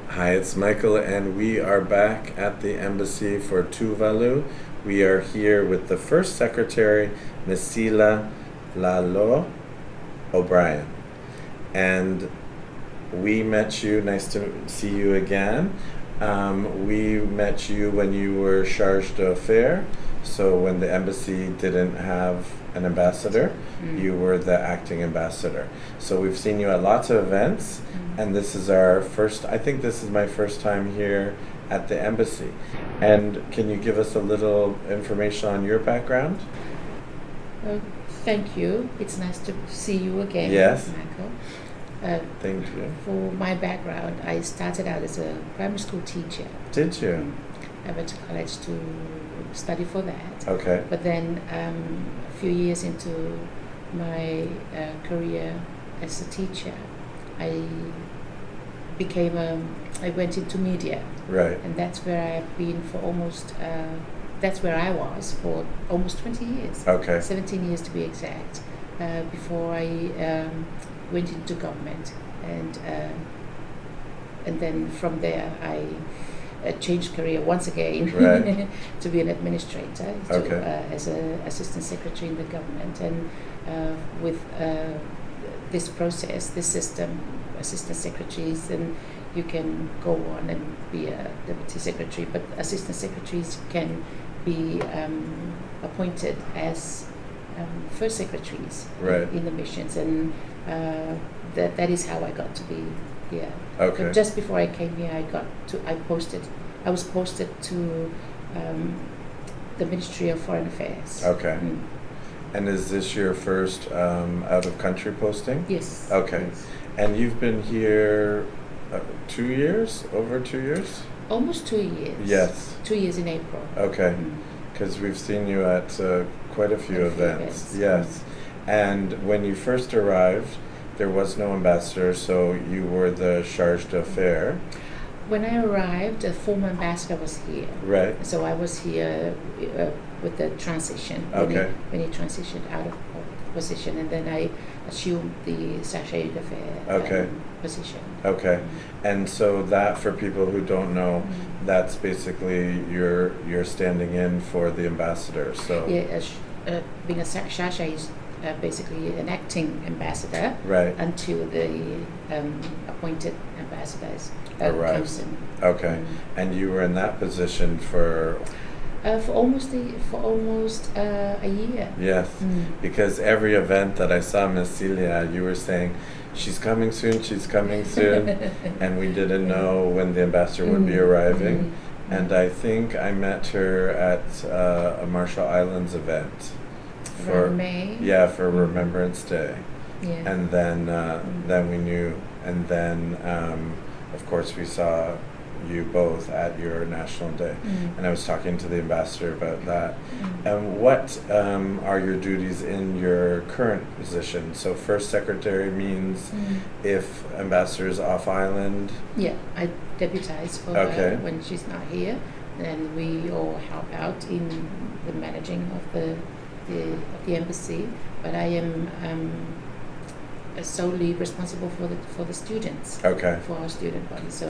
Hi, it's Michael, and we are back at the Embassy for Tuvalu. We are here with the first secretary, Ms. Sila Lalua O'Brien. And we met you, nice to see you again. We met you when you were charge d'affaires. So when the embassy didn't have an ambassador, you were the acting ambassador. So we've seen you at lots of events, and this is our first, I think this is my first time here at the embassy. And can you give us a little information on your background? Thank you. It's nice to see you again, Yes. Michael. Thank you. For my background, I started out as a primary school teacher. Did you? I went to college to study for that. Okay. But then a few years into my career as a teacher, I went into media. Right. And that's where I've been for that's where I was for almost 20 years. Okay. 17 years to be exact, before I went into government, and then from there I changed career once again Right. to be an administrator, Okay. as an assistant secretary in the government, and with this process, this system, assistant secretaries, and you can go on and be a deputy secretary, but assistant secretaries can be appointed as first secretaries Right. in the missions, and that is how I got to be here. Okay. But just before I came here, I was posted to the Ministry of Foreign Affairs. Okay. Mm. And is this your first out-of-country posting? Yes. Okay. Yes. And you've been here 2 years? Over 2 years? Almost 2 years. Yes. 2 years in April. Okay. Mm. Because we've seen you at quite a few Quite a few events. events. Yes. And when you first arrived, there was no ambassador, so you were the charge d'affaires. When I arrived, a former ambassador was here. Right. So I was here with the transition. Okay. When he transitioned out of position, and then I assumed the charge d'affaires Okay. position. Okay. And so that, for people who don't know, that's basically you're standing in for the ambassador. So Yeah, being a charge is basically an acting ambassador right. until the appointed ambassadors Arrives. comes in. Okay. And you were in that position for For almost a year. yes, because every event that I saw Miss Celia, you were saying, she's coming soon, and we didn't know when the ambassador would be arriving. And I think I met her at a Marshall Islands event Around May. Yeah, for Remembrance Day. Yeah. And then we knew, and then of course we saw you both at your National Day, and I was talking to the ambassador about that. What are your duties in your current position? So first secretary means if ambassador is off island. Yeah, I deputize for Okay. her when she's not here, and we all help out in the managing of the embassy. But I am solely responsible for the students, Okay. for our student body. So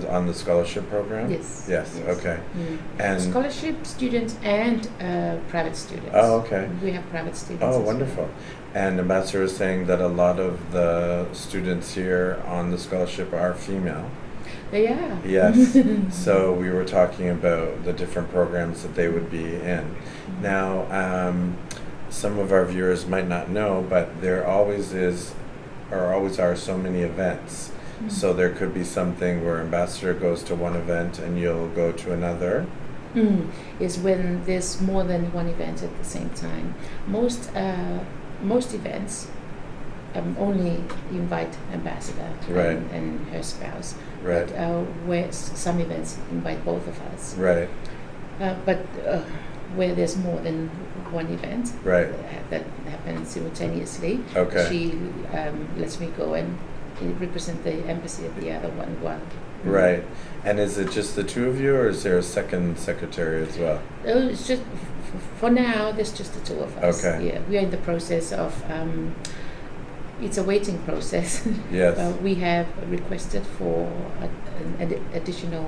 On the scholarship program? yes. Yes. Okay. And Scholarship students and private students. oh, okay. We have private students. Oh, as wonderful. well. And Ambassador is saying that a lot of the students here on the scholarship are female. They are. Yes. So we were talking about the different programs that they would be in. Now, some of our viewers might not know, but there always are so many events. So there could be something where Ambassador goes to one event and you'll go to another. Is when there's more than one event at the same time. Most events only invite ambassador Right. and her spouse. Right. But where some events invite both of us. Right. But where there's more than one event Right. that happens simultaneously, Okay. she lets me go and represent the embassy at the other one. Right. And is it just the two of you, or is there a second secretary as well? Oh, it's just for now. There's just the two of us. Okay. Yeah, we are in the process of. It's a waiting process. Yes. We have requested for an additional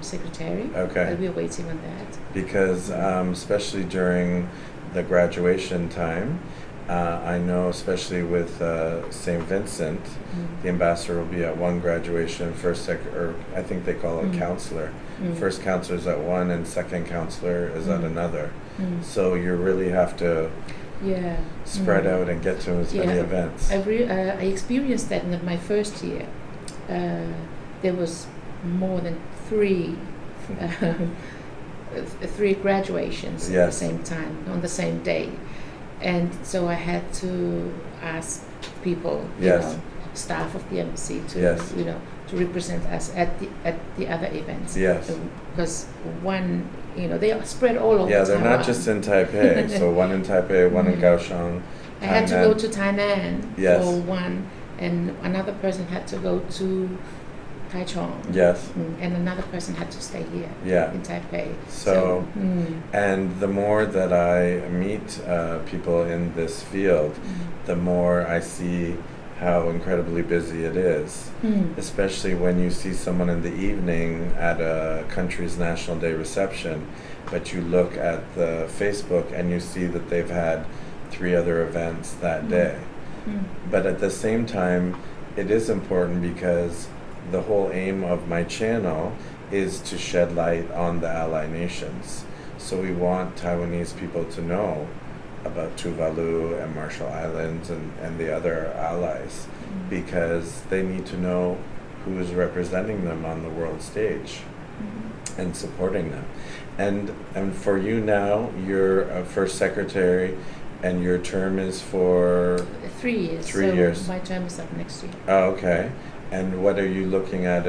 secretary. Okay. We are waiting on that. Because especially during the graduation time, I know especially with St. Vincent, the ambassador will be at one graduation, or I think they call it counselor. First counselor is at one and second counselor is at another. So you really have to spread out and get to as many events. I experienced that in my first year. There was more than three graduations at the same time, on the same day. And so I had to ask people, staff of the embassy to represent us at the other events. Yes. Because one, they are spread all over Yeah, they're Taiwan. not just in Taipei. So one in Taipei, one in Kaohsiung. I had to go to Tainan Yes. for one, and another person had to go to Taichung. Yes. And another person had to stay here in Taipei. So and the more that I meet people in this field, the more I see how incredibly busy it is, especially when you see someone in the evening at a country's National Day reception, but you look at the Facebook and you see that they've had 3 other events that day. But at the same time, it is important because the whole aim of my channel is to shed light on the ally nations. So we want Taiwanese people to know about Tuvalu and Marshall Islands and the other allies, because they need to know who is representing them on the world stage and supporting them. And for you now, you're a first secretary, and your term is for 3 years. 3 years. My term is up next year. Oh, okay. And what are you looking at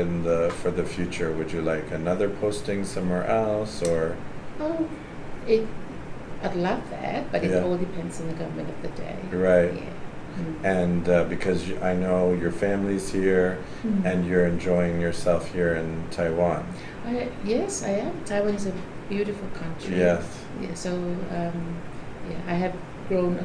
for the future? Would you like another posting somewhere else, or? Oh, I'd love that, but it all depends on the government of the day. Right. Yeah. And because I know your family's here, and you're enjoying yourself here in Taiwan. Yes, I am. Taiwan is a beautiful country. Yes. Yeah. So I have grown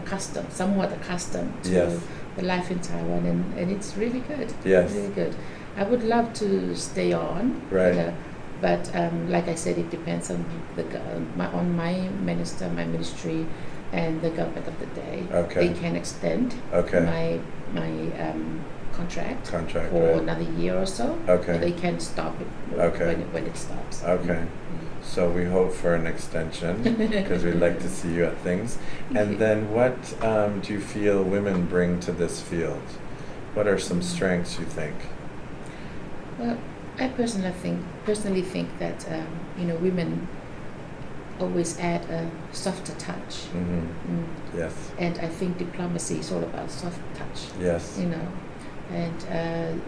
somewhat accustomed to the life in Taiwan, and it's really good. Yes. Really good. I would love to stay on. Right. But like I said, it depends on my ministry, and the government of the day. Okay. They can extend my contract for another year or so. Okay. Or they can stop it when it stops. Okay. So we hope for an extension because we'd like to see you at things. And then what do you feel women bring to this field? What are some strengths you think? Well, I personally think that women always add a softer touch. Yes. And I think diplomacy is all about soft touch. Yes. And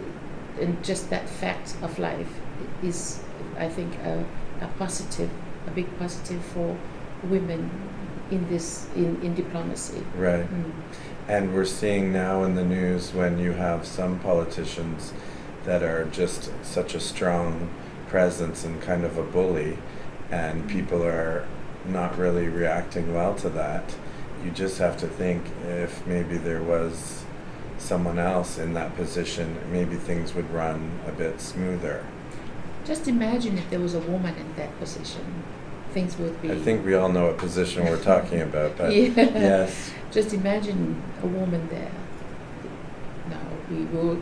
just that fact of life is, I think, a big positive for women in diplomacy. Right. And we're seeing now in the news when you have some politicians that are just such a strong presence and kind of a bully, and people are not really reacting well to that. you just have to think if maybe there was someone else in that position, maybe things would run a bit smoother. Just imagine if there was a woman in that position, things would be. I think we all know what position we're talking about, but Yeah. yes, Just imagine a woman there. No, we will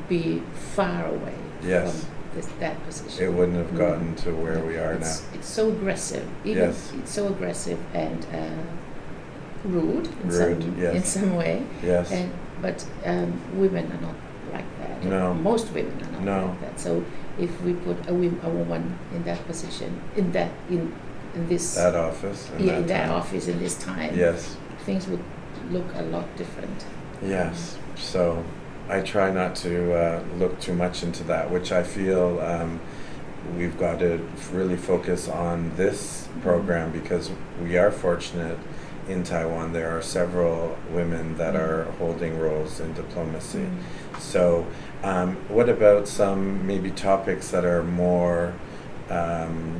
be far away yes, from that position. it wouldn't have gotten to where we are now. It's so aggressive. Even Yes. It's so aggressive and rude in Rude, yes. in some way. Yes, But women are not like that. No. Most women are not No. like that. So if we put a woman in that position, in this that office. and in that time. office in this time, Yes, things would look a lot different. yes. So I try not to look too much into that, which I feel we've got to really focus on this program because we are fortunate in Taiwan. There are several women that are holding roles in diplomacy. So what about some maybe topics that are more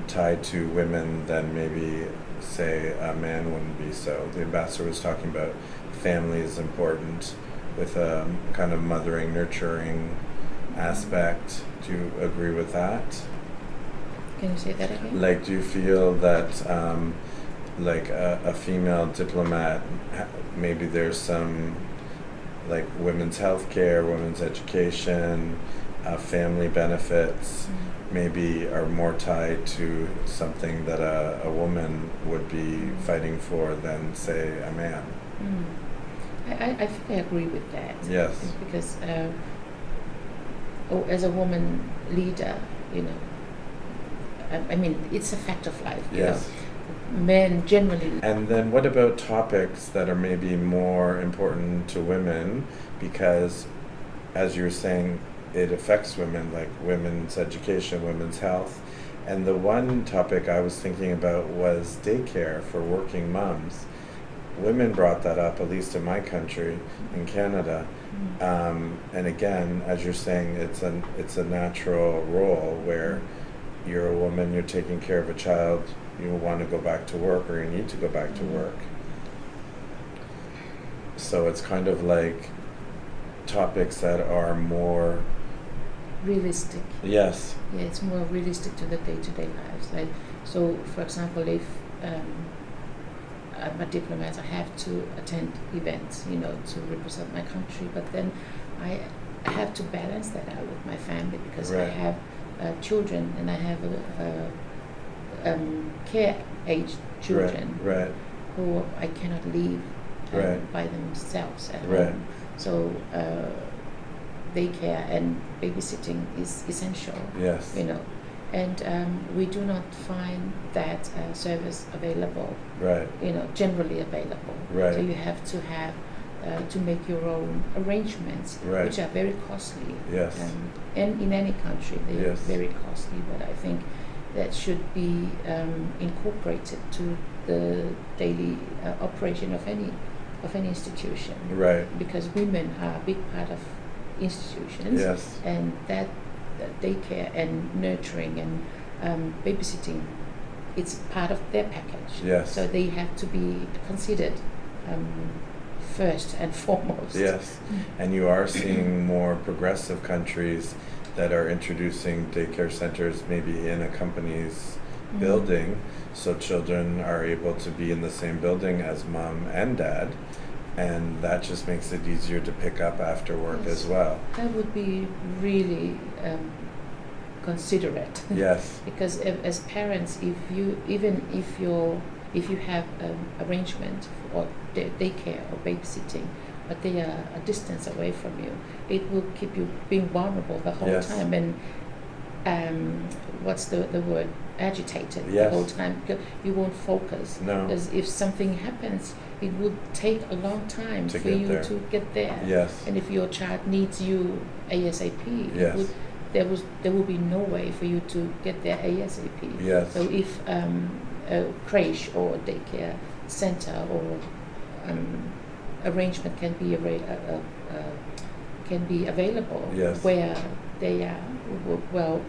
tied to women than maybe, say, a man wouldn't be so? The ambassador was talking about family is important with a kind of mothering, nurturing aspect. Do you agree with that? Can you say that again? Like, do you feel that like a female diplomat, maybe there's some like women's health care, women's education, family benefits, maybe are more tied to something that a woman would be fighting for than, say, a man? I think I agree with that. Yes. Because as a woman leader, I mean, it's a fact of life. Yes. Men generally. And then what about topics that are maybe more important to women because, as you were saying, it affects women, like women's education, women's health. And the one topic I was thinking about was daycare for working moms. Women brought that up, at least in my country, in Canada. And again, as you're saying, it's a natural role where you're a woman, you're taking care of a child, you want to go back to work or you need to go back to work. So it's kind of like topics that are more realistic. Yes. Yeah, it's more realistic to the day-to-day lives. Like, so, for example, if I'm a diplomat, I have to attend events, to represent my country, but then I have to balance that out with my family because I Right. have children and I have care-age children Right. who I cannot leave Right. by themselves at Right. home. So daycare and babysitting is essential. Yes. And we do not find that service available, Right. generally available. Right. So you have to make your own arrangements, Right. which are very costly. Yes. And in any country, they Yes. are very costly. But I think that should be incorporated to the daily operation of any institution. Right. Because women are a big part of institutions. Yes. And that daycare and nurturing and babysitting, it's part of their package. Yes. So they have to be considered first and foremost. Yes. And you are seeing more progressive countries that are introducing daycare centers maybe in a company's building, so children are able to be in the same building as mom and dad, and that just makes it easier to pick up after work Yes. as well. That would be really considerate. Yes. Because as parents, if you have arrangement for daycare or babysitting, but they are a distance away from you, it will keep you being vulnerable the whole Yes. time and what's the word? Agitated Yes. the whole time. Because you won't focus. No. Because if something happens, it would take a long time To for get you there. to get there. Yes. And if your child needs you ASAP, Yes. there will be no way for you to get there ASAP. Yes. So if a creche or daycare center or arrangement can be available Yes. where they are,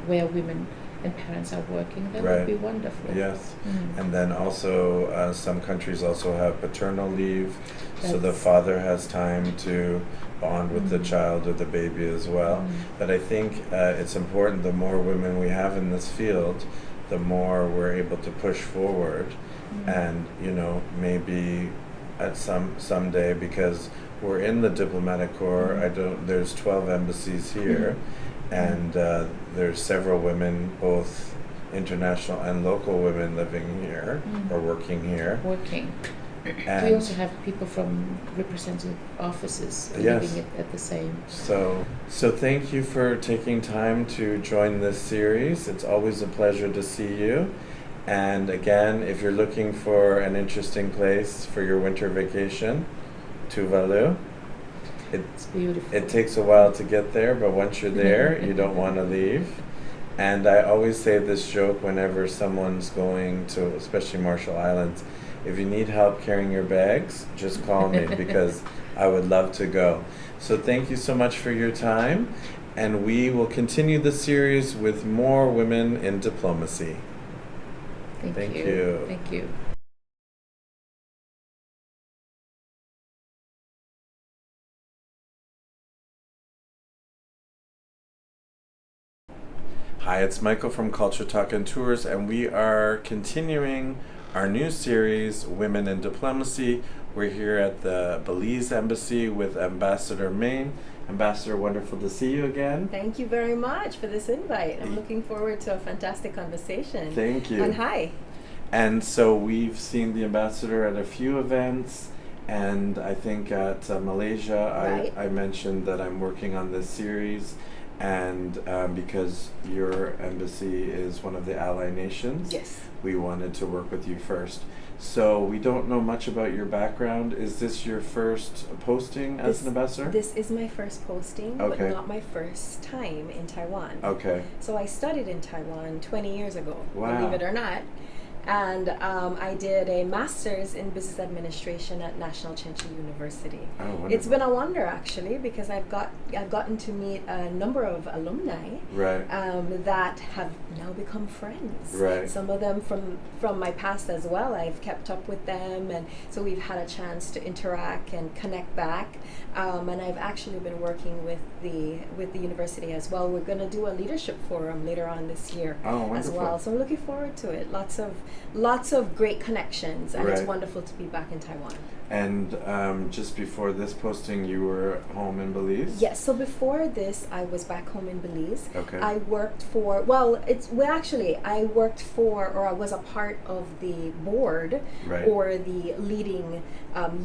where women and parents are working, that Right. would be wonderful. Yes. Mm. And then also, some countries also have paternal leave, so the That's- father has time to bond with the Mm. child or the baby as well. Mm. But I think it's important, the more women we have in this field, the more we're able to push forward. Mm. And, you know, maybe at someday, because we're in the diplomatic corps, there's 12 embassies here, and there's several women, both international and local women living here or working here. Working. And We also have people from representative offices Yes. living at the same. So thank you for taking time to join this series. It's always a pleasure to see you. And again, if you're looking for an interesting place for your winter vacation, Tuvalu. It's beautiful. It takes a while to get there, but once you're there, you don't want to leave. And I always say this joke whenever someone's going to, especially Marshall Islands, if you need help carrying your bags, just call me because I would love to go. So thank you so much for your time, and we will continue the series with more women in diplomacy. Thank you. Thank you. Hi, it's Michael from Culture Talk and Tours, and we are continuing our new series, Women in Diplomacy. We're here at the Belize Embassy with Ambassador Meighan. Ambassador, wonderful to see you again. Thank you very much for this invite. I'm looking forward to a fantastic conversation. Thank you. And hi. And so we've seen the ambassador at a few events, and I think at Malaysia, Right. I mentioned that I'm working on this series, and because your embassy is one of the ally nations, Yes. we wanted to work with you first. So we don't know much about your background. Is this your first posting as an ambassador? This is my first posting, Okay. but not my first time in Taiwan. Okay. So I studied in Taiwan 20 years ago, Wow. believe it or not. And I did a master's in business administration at National Chenchi University. Oh, wonderful. It's been a wonder actually, because I've gotten to meet a number of alumni Right. that have now become friends. Right. Some of them from my past as well. I've kept up with them, and so we've had a chance to interact and connect back. And I've actually been working with the university as well. We're going to do a leadership forum later on this year Oh, as wonderful. well. So I'm looking forward to it. Lots of great connections, and it's Right. wonderful to be back in Taiwan. And just before this posting, you were home in Belize? Yes, so before this, I was back home in Belize. Okay. I worked for, I worked for, or I was a part of the board, Right. or the leading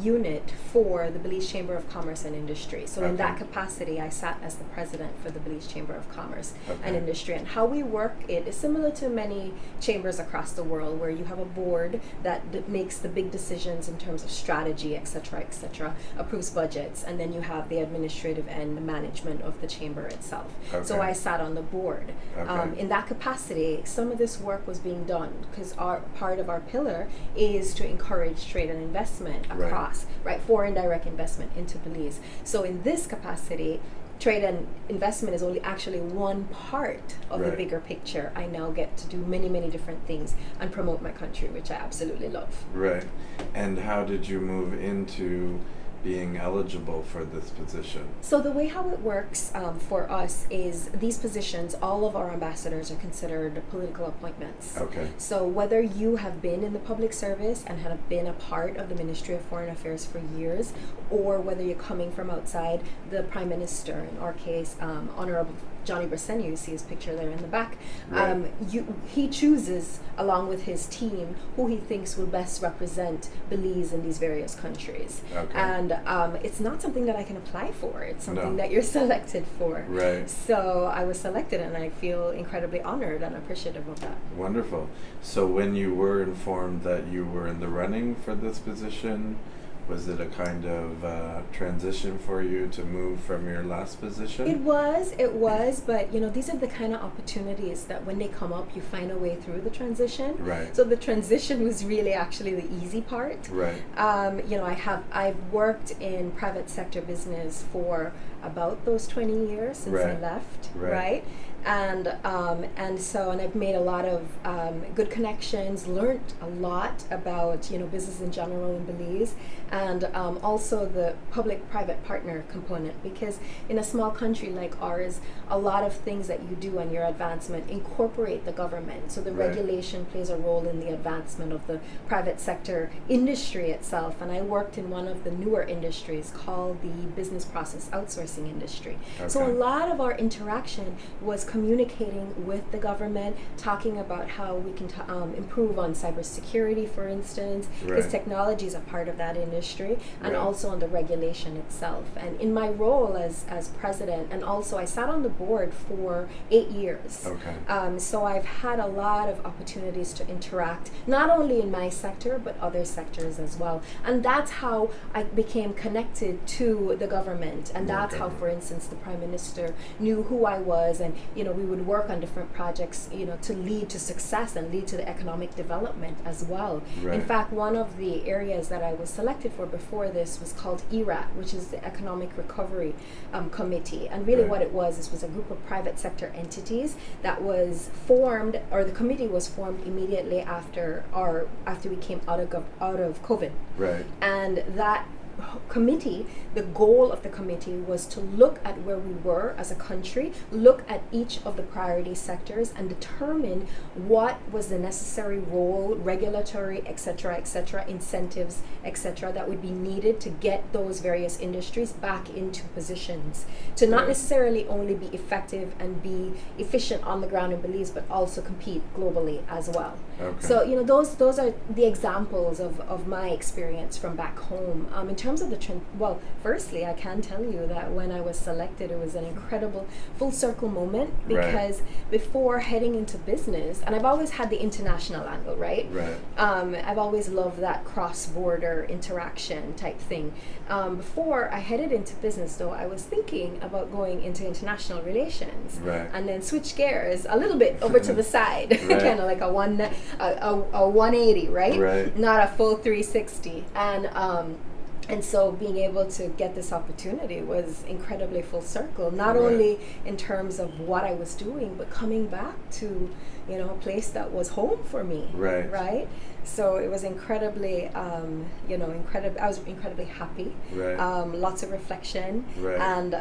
unit for the Belize Chamber of Commerce and Industry. So in that Okay. capacity, I sat as the president for the Belize Chamber of Commerce and Okay. Industry. And how we work it is similar to many chambers across the world, where you have a board that makes the big decisions in terms of strategy, et cetera, approves budgets, and then you have the administrative and the management of the chamber itself. So Okay. I sat on the board. Okay. In that capacity, some of this work was being done because part of our pillar is to encourage trade and investment Right. across, foreign direct investment into Belize. So in this capacity, trade and investment is only actually one part of the Right. bigger picture. I now get to do many, many different things and promote my country, which I absolutely love. Right. And how did you move into being eligible for this position? So the way how it works for us is these positions, all of our ambassadors are considered political appointments. Okay. So whether you have been in the public service and have been a part of the Ministry of Foreign Affairs for years, or whether you're coming from outside, the Prime Minister, in our case, Honorable Johnny Bersenio, you see his picture there in the back, Right. he chooses, along with his team, who he thinks will best represent Belize in these various countries. Okay. And it's not something that I can apply for. It's something No. that you're selected for. Right. So I was selected, and I feel incredibly honored and appreciative of that. Wonderful. So when you were informed that you were in the running for this position, was it a kind of transition for you to move from your last position? It was, but these are the kind of opportunities that when they come up, you find a way through the transition. Right. So the transition was really actually the easy part. Right. I've worked in private sector business for about those 20 years since I Right. left, Right. and I've made a lot of good connections, learned a lot about business in general in Belize, and also the public-private partner component, because in a small country like ours, a lot of things that you do on your advancement incorporate the government. So the Right. regulation plays a role in the advancement of the private sector industry itself. And I worked in one of the newer industries called the business process outsourcing industry. So a Okay. lot of our interaction was communicating with the government, talking about how we can improve on cybersecurity, for instance, because Right. technology is a part of that industry, and Right. also on the regulation itself. And in my role as president, and also I sat on the board for 8 years. Okay. So I've had a lot of opportunities to interact, not only in my sector, but other sectors as well. And that's how I became connected to the government. And that's how, for instance, the Prime Minister knew who I was, and we would work on different projects, to lead to success and lead to the economic development as well. Right. In fact, one of the areas that I was selected for before this was called ERAT, which is the Economic Recovery Committee. And really Right. what it was a group of private sector entities that was formed, or the committee was formed immediately after we came out of COVID. Right. And that committee, the goal of the committee was to look at where we were as a country, look at each of the priority sectors, and determine what was the necessary role, regulatory, etc., incentives, etc., that would be needed to get those various industries back into positions to not Right. necessarily only be effective and be efficient on the ground in Belize, but also compete globally as well. Okay. So those are the examples of my experience from back home. In terms of the firstly, I can tell you that when I was selected, it was an incredible full circle moment, because before heading into business, and I've always had the international angle, right? Right. I've always loved that cross-border interaction type thing. Before I headed into business, though, I was thinking about going into international relations, Right. and then switch gears a little bit over to the side, Right. kind of like a 180, right? Right. Not a full 360, and so being able to get this opportunity was incredibly full circle, not Right. only in terms of what I was doing, but coming back to, a place that was home for me. Right. Right? So it was incredibly, incredible. I was incredibly happy. Right. Lots of reflection. Right. And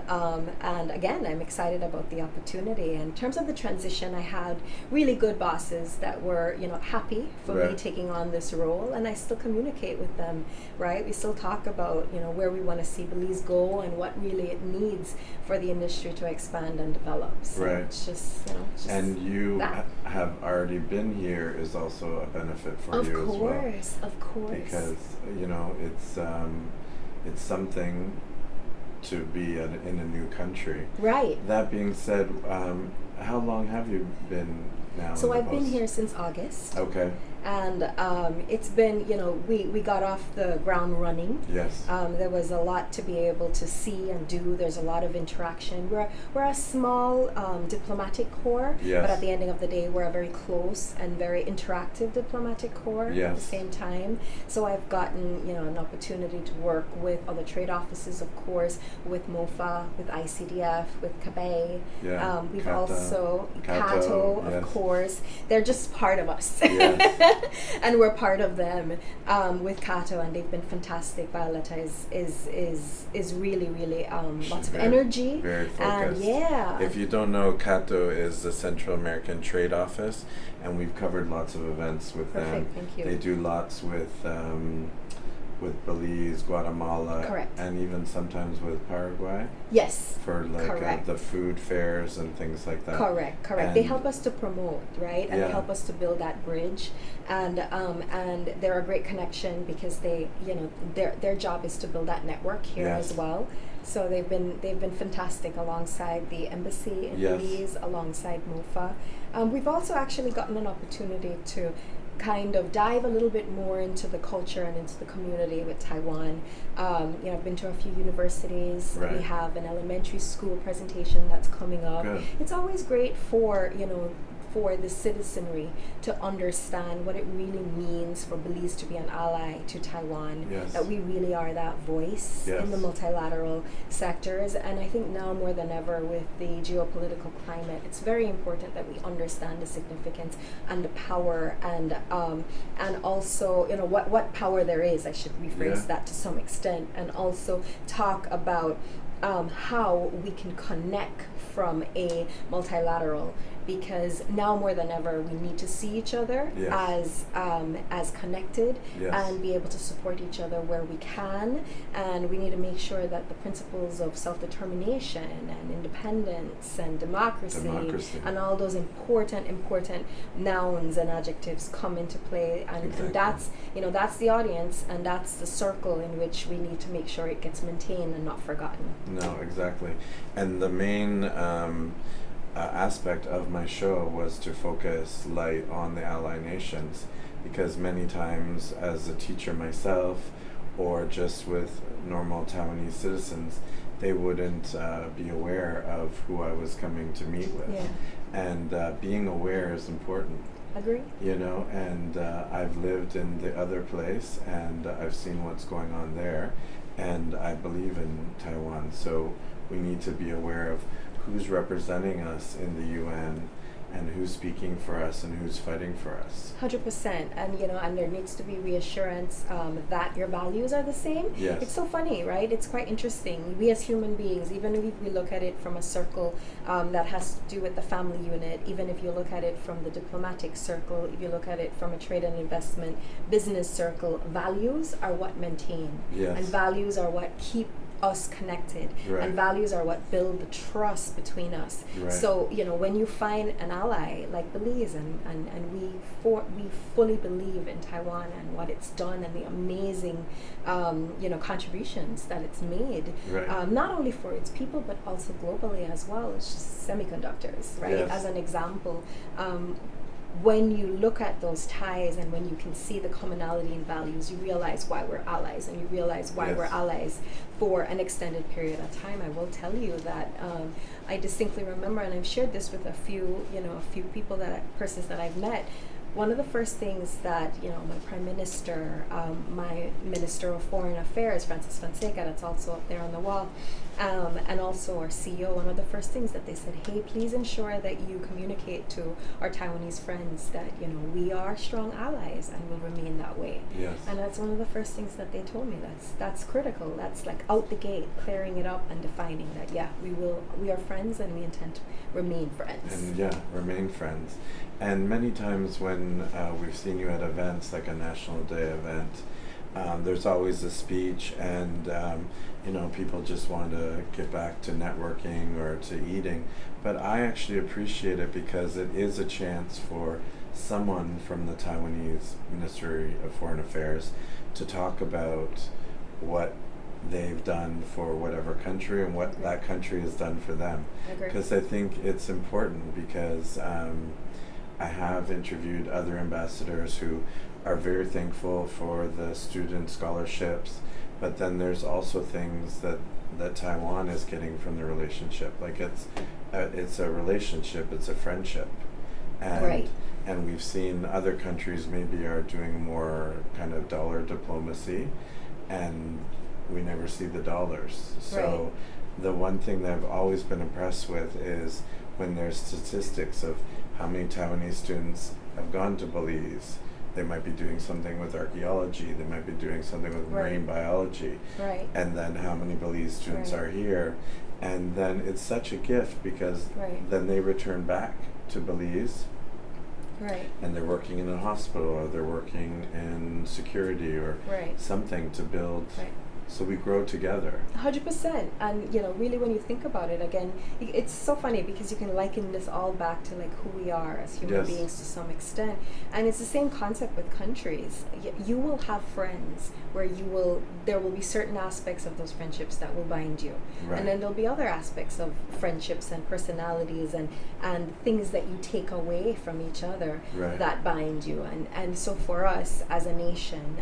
again, I'm excited about the opportunity. And in terms of the transition, I had really good bosses that were, happy for me Right. taking on this role, and I still communicate with them. Right? We still talk about, where we want to see Belize go and what really it needs for the industry to expand and develop. So Right. it's just, it's just And you that. have already been here is also a benefit for Of you as well. course. Because it's something to be in a new country. Right. That being said, how long have you been now? So in the I've been post? here since August. Okay. And it's been, we got off the ground running. Yes. There was a lot to be able to see and do. There's a lot of interaction. We're a small diplomatic corps, Yes. but at the ending of the day, we're a very close and very interactive diplomatic corps at the Yes. same time. So I've gotten, an opportunity to work with other trade offices, of course, with MOFA, with ICDF, with CABE. Yeah. We've Kata. also, Kato, Kato, of yes. course. They're just part of us. Yes. And we're part of them with Kato, and they've been fantastic. Violetta is really, really She's lots of very- energy. Very And focused. yeah. If you don't know, Kato is the Central American Trade Office, and we've covered lots of events with them. Perfect, thank you. They do lots with Belize, Guatemala, Correct. and even sometimes with Paraguay Yes. for Correct. the food fairs and things like that. Correct. And They help us to promote, right, and Yeah. help us to build that bridge, and they're a great connection because they, their job is to build that network here Yes. as well. So they've been fantastic alongside the embassy in Yes. Belize, alongside MOFA. We've also actually gotten an opportunity to kind of dive a little bit more into the culture and into the community with Taiwan. I've been to a few universities. Right. We have an elementary school presentation that's coming up. Good. It's always great for for the citizenry to understand what it really means for Belize to be an ally to Taiwan, Yes. that we really are that voice Yes. in the multilateral sectors. And I think now more than ever with the geopolitical climate, it's very important that we understand the significance and the power and also, you know, what power there is. I should rephrase that to some extent, and also talk about how we can connect from a multilateral, because now more than ever we need to see each other as connected and be able to support each other where we can, and we need to make sure that the principles of self-determination and independence and democracy and all those important nouns and adjectives come into play, and that's, you know, that's the audience and that's the circle in which we need to make sure it gets maintained and not forgotten. No, exactly. And the main aspect of my show was to focus light on the ally nations, because many times as a teacher myself or just with normal Taiwanese citizens, they wouldn't be aware of who I was coming to meet with. And being aware is important. Agree. You know, and I've lived in the other place and I've seen what's going on there, and I believe in Taiwan, so we need to be aware of who's representing us in the UN and who's speaking for us and who's fighting for us. 100%. And you know, and there needs to be reassurance that your values are the same. Yes. It's so funny, right? It's quite interesting. We as human beings, even if we look at it from a circle that has to do with the family unit, even if you look at it from the diplomatic circle, if you look at it from a trade and investment business circle, values are what maintain. Yes. And values are what keep us connected, and values are what build the trust between us. So, you know, when you find an ally like Belize, and we fully believe in Taiwan and what it's done and the amazing you know, contributions that it's made, not only for its people but also globally as well. It's just semiconductors, right? As an example, when you look at those ties and when you can see the commonality in values, you realize why we're allies, and you realize why we're allies for an extended period of time. I will tell you that I distinctly remember, and I've shared this with a few people persons that I've met. One of the first things that, you know, my Prime Minister, my Minister of Foreign Affairs, Francis Fonseca, that's also up there on the wall, and also our CEO, one of the first things that they said, hey, please ensure that you communicate to our Taiwanese friends that, you know, we are strong allies and will remain that way. Yes. And that's one of the first things that they told me. That's critical. That's like out the gate, clearing it up and defining that, we are friends and we intend to remain friends. And remain friends. And many times when we've seen you at events like a National Day event, there's always a speech, and you know, people just want to get back to networking or to eating. But I actually appreciate it because it is a chance for someone from the Taiwanese Ministry of Foreign Affairs to talk about what they've done for whatever country and what that country has done for them. Because I think it's important, because I have interviewed other ambassadors who are very thankful for the student scholarships, but then there's also things that Taiwan is getting from the relationship. Like it's a relationship, it's a friendship, and we've seen other countries maybe are doing more kind of dollar diplomacy, and we never see the dollars. So the one thing that I've always been impressed with is when there's statistics of how many Taiwanese students have gone to Belize. They might be doing something with archaeology, they might be doing something with marine biology, and then how many Belize students are here. And then it's such a gift, because then they return back to Belize, and they're working in a hospital, or they're working in security or something to build. So we grow together. 100%. And, you know, really when you think about it, again, it's so funny because you can liken this all back to like who we are as human beings to some extent. And it's the same concept with countries. You will have friends where there will be certain aspects of those friendships that will bind you. And then there'll be other aspects of friendships and personalities and things that you take away from each other that bind you. And so for us as a nation,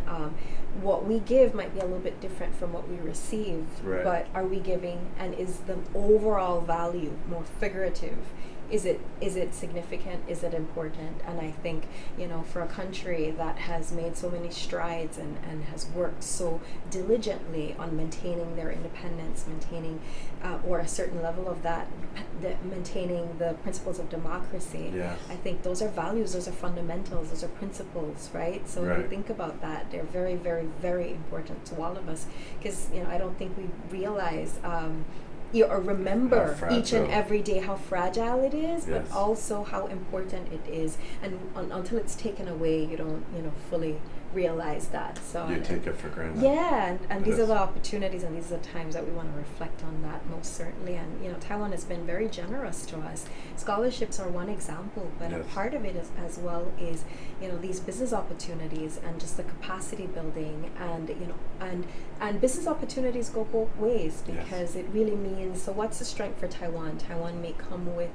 what we give might be a little bit different from what we receive, but are we giving, and is the overall value more figurative is it significant? Is it important? And I think, for a country that has made so many strides and has worked so diligently on maintaining their independence, maintaining or a certain level of that, maintaining the principles of democracy. Yes. I think those are values, those are fundamentals, those are principles, right? So when you Right. think about that, they're very, very, very important to all of us, because I don't think we realize or remember How each and fragile. every day how fragile it is, Yes. but also how important it is. And until it's taken away, you don't fully realize that. So You take it for granted. yeah, and these are Yes. the opportunities, and these are the times that we want to reflect on that most certainly. And Taiwan has been very generous to us. Scholarships are one example, but Yes. a part of it is, as well, is these business opportunities and just the capacity building, and business opportunities go both ways, Yes. because it really means, so what's the strength for Taiwan? Taiwan may come with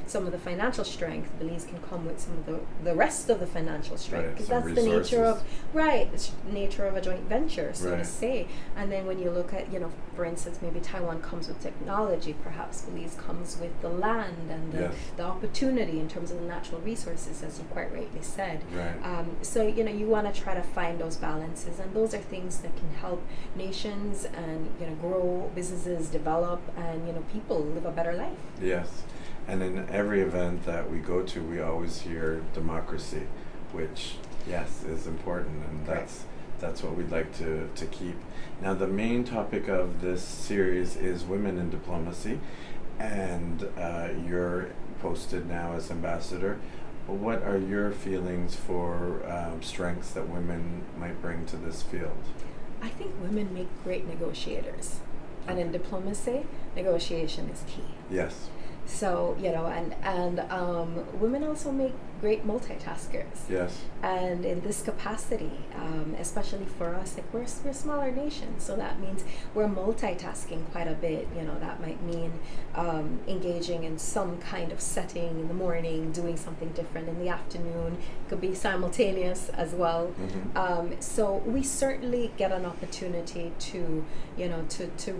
some of the financial strength. Belize can come with some of the rest of the financial strength, Right, because some that's the nature of resources. the nature of a joint venture, so to Right. say. And then when you look at, for instance, maybe Taiwan comes with technology, perhaps Belize comes with the land and Yes. the opportunity in terms of the natural resources, as you quite rightly said. Right. So you want to try to find those balances, and those are things that can help nations and grow businesses, develop, and people live a better life. Yes. And in every event that we go to, we always hear democracy, which, yes, is important, and that's what we'd like to keep. Now, the main topic of this series is women in diplomacy, and you're posted now as ambassador. What are your feelings for strengths that women might bring to this field? I think women make great negotiators, and in diplomacy, negotiation is key. Yes. So and women also make great multitaskers. Yes. And in this capacity, especially for us, like we're a smaller nation, so that means we're multitasking quite a bit. That might mean engaging in some kind of setting in the morning, doing something different in the afternoon. It could be simultaneous as well. Mm-hmm. So we certainly get an opportunity to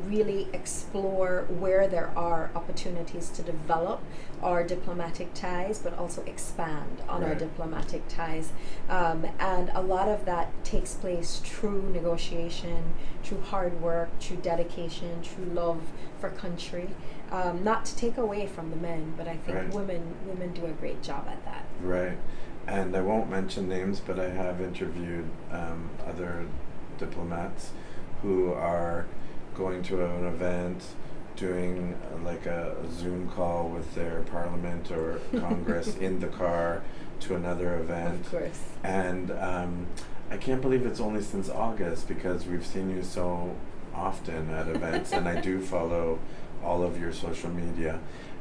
really explore where there are opportunities to develop our diplomatic ties, but also expand on our Right. diplomatic ties. And a lot of that takes place through negotiation, through hard work, through dedication, through love for country. Not to take away from the men, but I think Right. women do a great job at that. Right. And I won't mention names, but I have interviewed other diplomats who are going to an event, doing like a Zoom call with their parliament or Congress in the car to another event. Of course. And I can't believe it's only since August, because we've seen you so often at events, and I do follow all of your social media.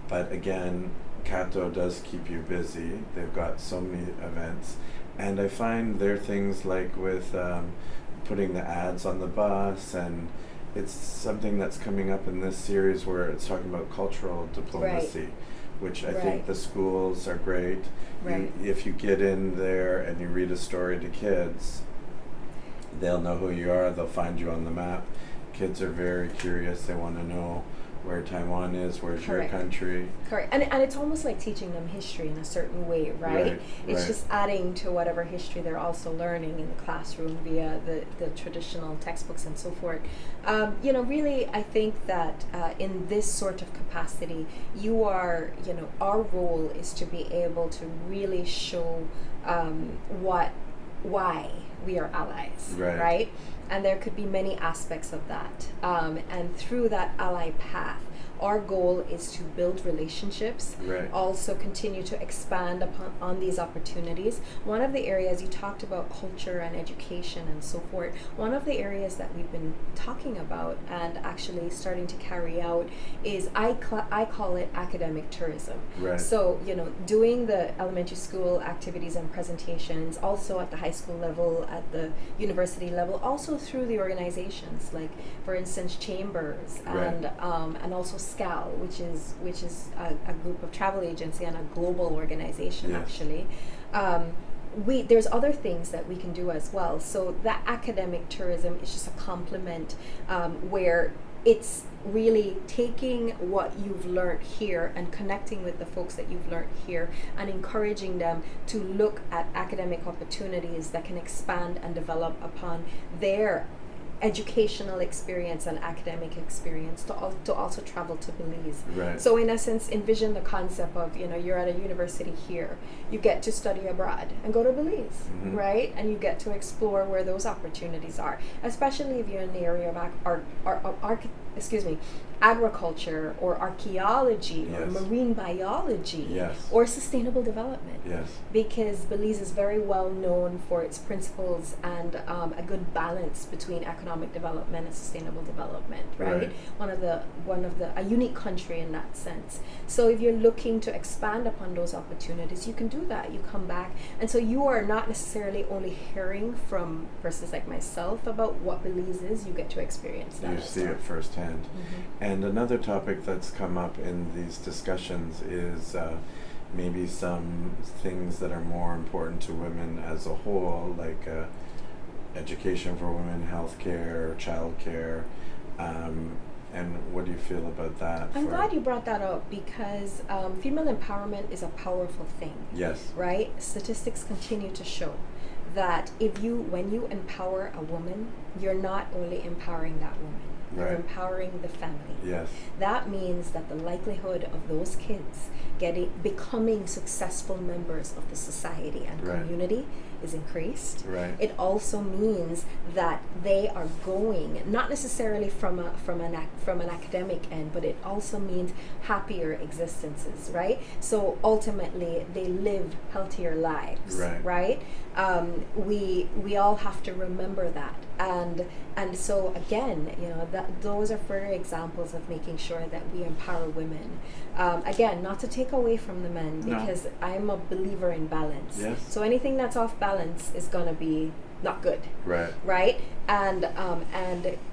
But again, Kato does keep you busy. They've got so many events. And I find there are things like with putting the ads on the bus, and it's something that's coming up in this series where it's talking about cultural diplomacy, which I think Right. the schools are great. Right. If you get in there and you read a story to kids, they'll know who you are, they'll find you on the map. Kids are very curious, they want to know where Taiwan is, where's Correct. your country. Correct. And it's almost like teaching them history in a certain way, right? Right, It's right. just adding to whatever history they're also learning in the classroom via the traditional textbooks and so forth. Really, I think that in this sort of capacity, our role is to be able to really show why we are allies, Right. And there could be many aspects of that. And through that ally path, our goal is to build relationships, Right. also continue to expand on these opportunities. One of the areas you talked about, culture and education and so forth, one of the areas that we've been talking about and actually starting to carry out is I call it academic tourism. Right. So, doing the elementary school activities and presentations, also at the high school level, at the university level, also through the organizations, like, for instance, Chambers, Right. and also SCAL, which is a group of travel agency and a global organization, Yes. actually. There's other things that we can do as well. So that academic tourism is just a complement where it's really taking what you've learned here and connecting with the folks that you've learned here and encouraging them to look at academic opportunities that can expand and develop upon their educational experience and academic experience to also travel to Belize. Right. So in essence, envision the concept of, you're at a university here, you get to study abroad and go to Belize, right? And you get to explore where those opportunities are, especially if you're in the area of agriculture or archaeology or marine biology or sustainable development. Yes. Because Belize is very well known for its principles and a good balance between economic development and sustainable development, right? A unique country in that sense. So if you're looking to expand upon those opportunities, you can do that. You come back, and so you are not necessarily only hearing from persons like myself about what Belize is. You get to experience that. You see it firsthand. And another topic that's come up in these discussions is maybe some things that are more important to women as a whole, like education for women, healthcare, childcare. And what do you feel about that? I'm glad you brought that up because female empowerment is a powerful thing. Yes. Right? Statistics continue to show that when you empower a woman, you're not only empowering that woman, you're empowering the family. Yes. That means that the likelihood of those kids becoming successful members of the society and community is increased. Right. It also means that they are going not necessarily from an academic end, but it also means happier existences, right? So ultimately, they live healthier lives, right? We all have to remember that, and so again, those are further examples of making sure that we empower women. Again, not to take away from the men, because I'm a believer in balance. Yes. So anything that's off balance is going to be not good. Right? And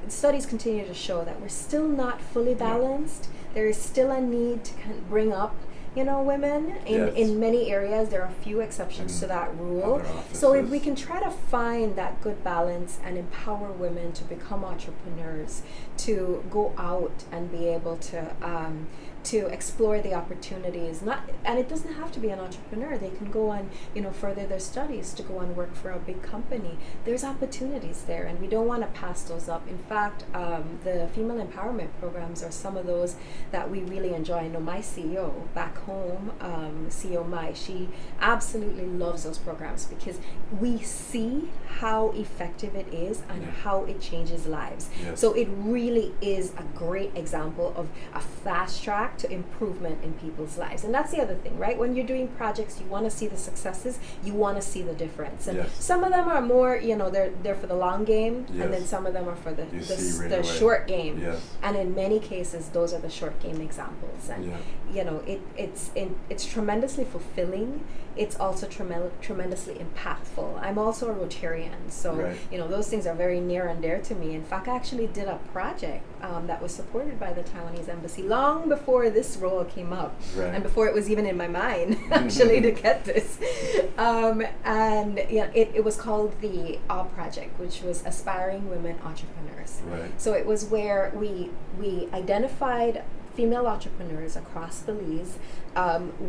studies continue to show that we're still not fully balanced. There is still a need to kind of bring up women in many areas. There are a few exceptions to that rule. So if we can try to find that good balance and empower women to become entrepreneurs, to go out and be able to explore the opportunities, and it doesn't have to be an entrepreneur. They can go on, further their studies to go and work for a big company. There's opportunities there, and we don't want to pass those up. In fact, the female empowerment programs are some of those that we really enjoy. I know my CEO back home, CEO Mai, she absolutely loves those programs because we see how effective it is and how it changes lives. So it really is a great example of a fast track to improvement in people's lives. And that's the other thing, right? When you're doing projects, you want to see the successes, you want to see the difference. And some of them are more, they're for the long game, and then some of them are for the short game. And in many cases, those are the short game examples. And it's tremendously fulfilling. It's also tremendously impactful. I'm also a Rotarian, so those things are very near and dear to me. In fact, I actually did a project that was supported by the Taiwanese embassy long before this role came up, and before it was even in my mind actually to get this. It was called the A Project, which was Aspiring Women Entrepreneurs. So it was where we identified female entrepreneurs across Belize.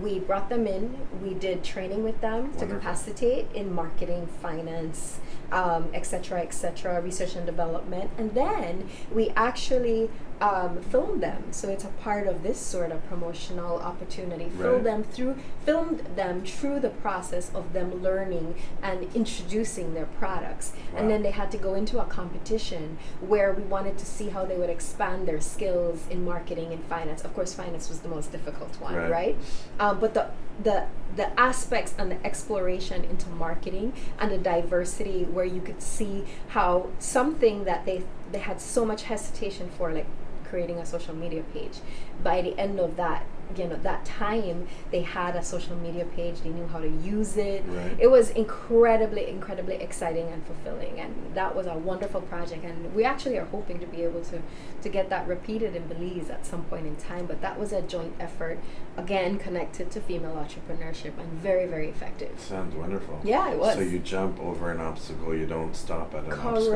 We brought them in, we did training with them to capacitate in marketing, finance, et cetera, research and development. And then we actually filmed them. So it's a part of this sort of promotional opportunity. Filmed them through the process of them learning and introducing their products. And then they had to go into a competition where we wanted to see how they would expand their skills in marketing and finance. Of course, finance was the most difficult one, right? But the aspects and the exploration into marketing and the diversity, where you could see how something that they had so much hesitation for, like creating a social media page, by the end of that that time they had a social media page, they knew how to use it. Right. It was incredibly exciting and fulfilling, and that was a wonderful project, and we actually are hoping to be able to get that repeated in Belize at some point in time. But that was a joint effort, again connected to female entrepreneurship, and very effective. Sounds wonderful. Yeah, it was. So you jump over an obstacle, you don't stop at an obstacle.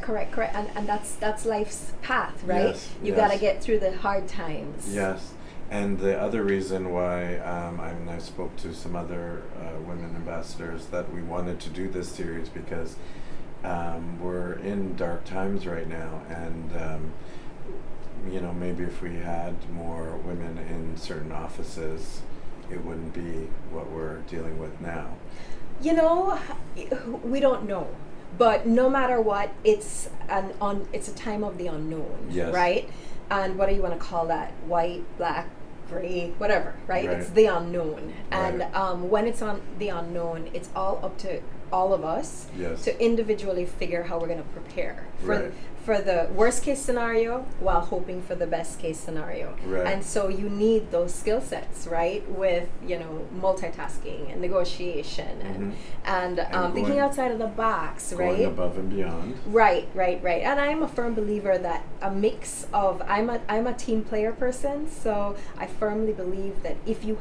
Correct. And that's life's path, right? Yes, You yes. got to get through the hard times. Yes. And the other reason why I spoke to some other women ambassadors that we wanted to do this series because we're in dark times right now, and maybe if we had more women in certain offices, it wouldn't be what we're dealing with now. We don't know. But no matter what, it's a time of the unknown, yes. right? And what do you want to call that? White, black, gray, whatever, right? Right. It's the unknown. Right. And when it's on the unknown, it's all up to all of us Yes. to individually figure how we're going to prepare Right. for the worst case scenario while hoping for the best case scenario. Right. And so you need those skill sets, right? With multitasking and negotiation and thinking going- outside of the box, right? Going above and beyond. Right. And I'm a firm believer that a mix of I'm a team player person, so I firmly believe that if you're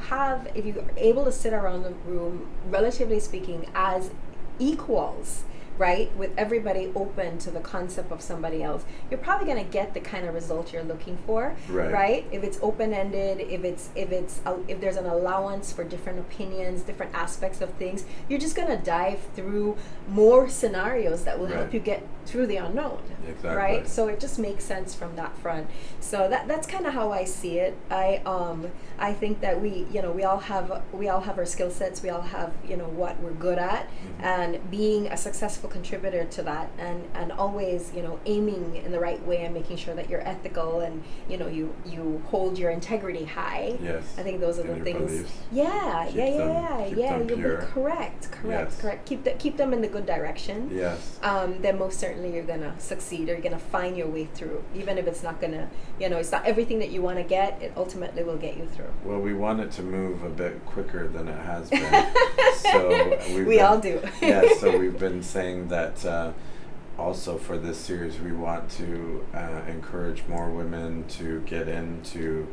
able to sit around the room, relatively speaking, as equals, right, with everybody open to the concept of somebody else, you're probably going to get the kind of result you're looking for, Right. If it's open-ended, if there's an allowance for different opinions, different aspects of things, you're just going to dive through more scenarios that will help Right. you get through the unknown. Exactly. Right? So it just makes sense from that front. So that's kind of how I see it. I think that we all have our skill sets. We all have what we're good at, and being a successful contributor to that, and always aiming in the right way and making sure that you're ethical and you hold your integrity high. Yes. I think those are And the your things. beliefs. Yeah. Keep them pure. Correct. Yes. Keep them in the good direction. Yes. Then most certainly you're gonna succeed, or you're gonna find your way through, even if it's not gonna, it's not everything that you want to get. It ultimately will get you through. Well, we want it to move a bit quicker than it has been. So we all do. Yeah. So we've been saying that also for this series, we want to encourage more women to get into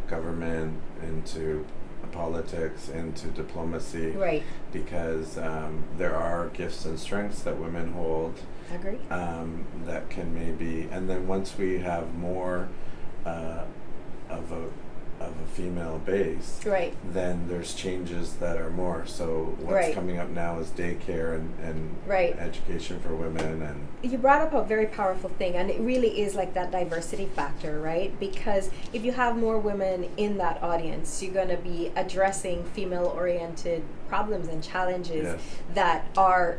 government, into politics, into diplomacy. Right. Because there are gifts and strengths that women hold. Agree. That can maybe, and then once we have more of a female base, Right. then there's changes that are more. So what's Right. coming up now is daycare and Right. education for women. And You brought up a very powerful thing, and it really is like that diversity factor, right? Because if you have more women in that audience, you're going to be addressing female-oriented problems and challenges Yes. that are,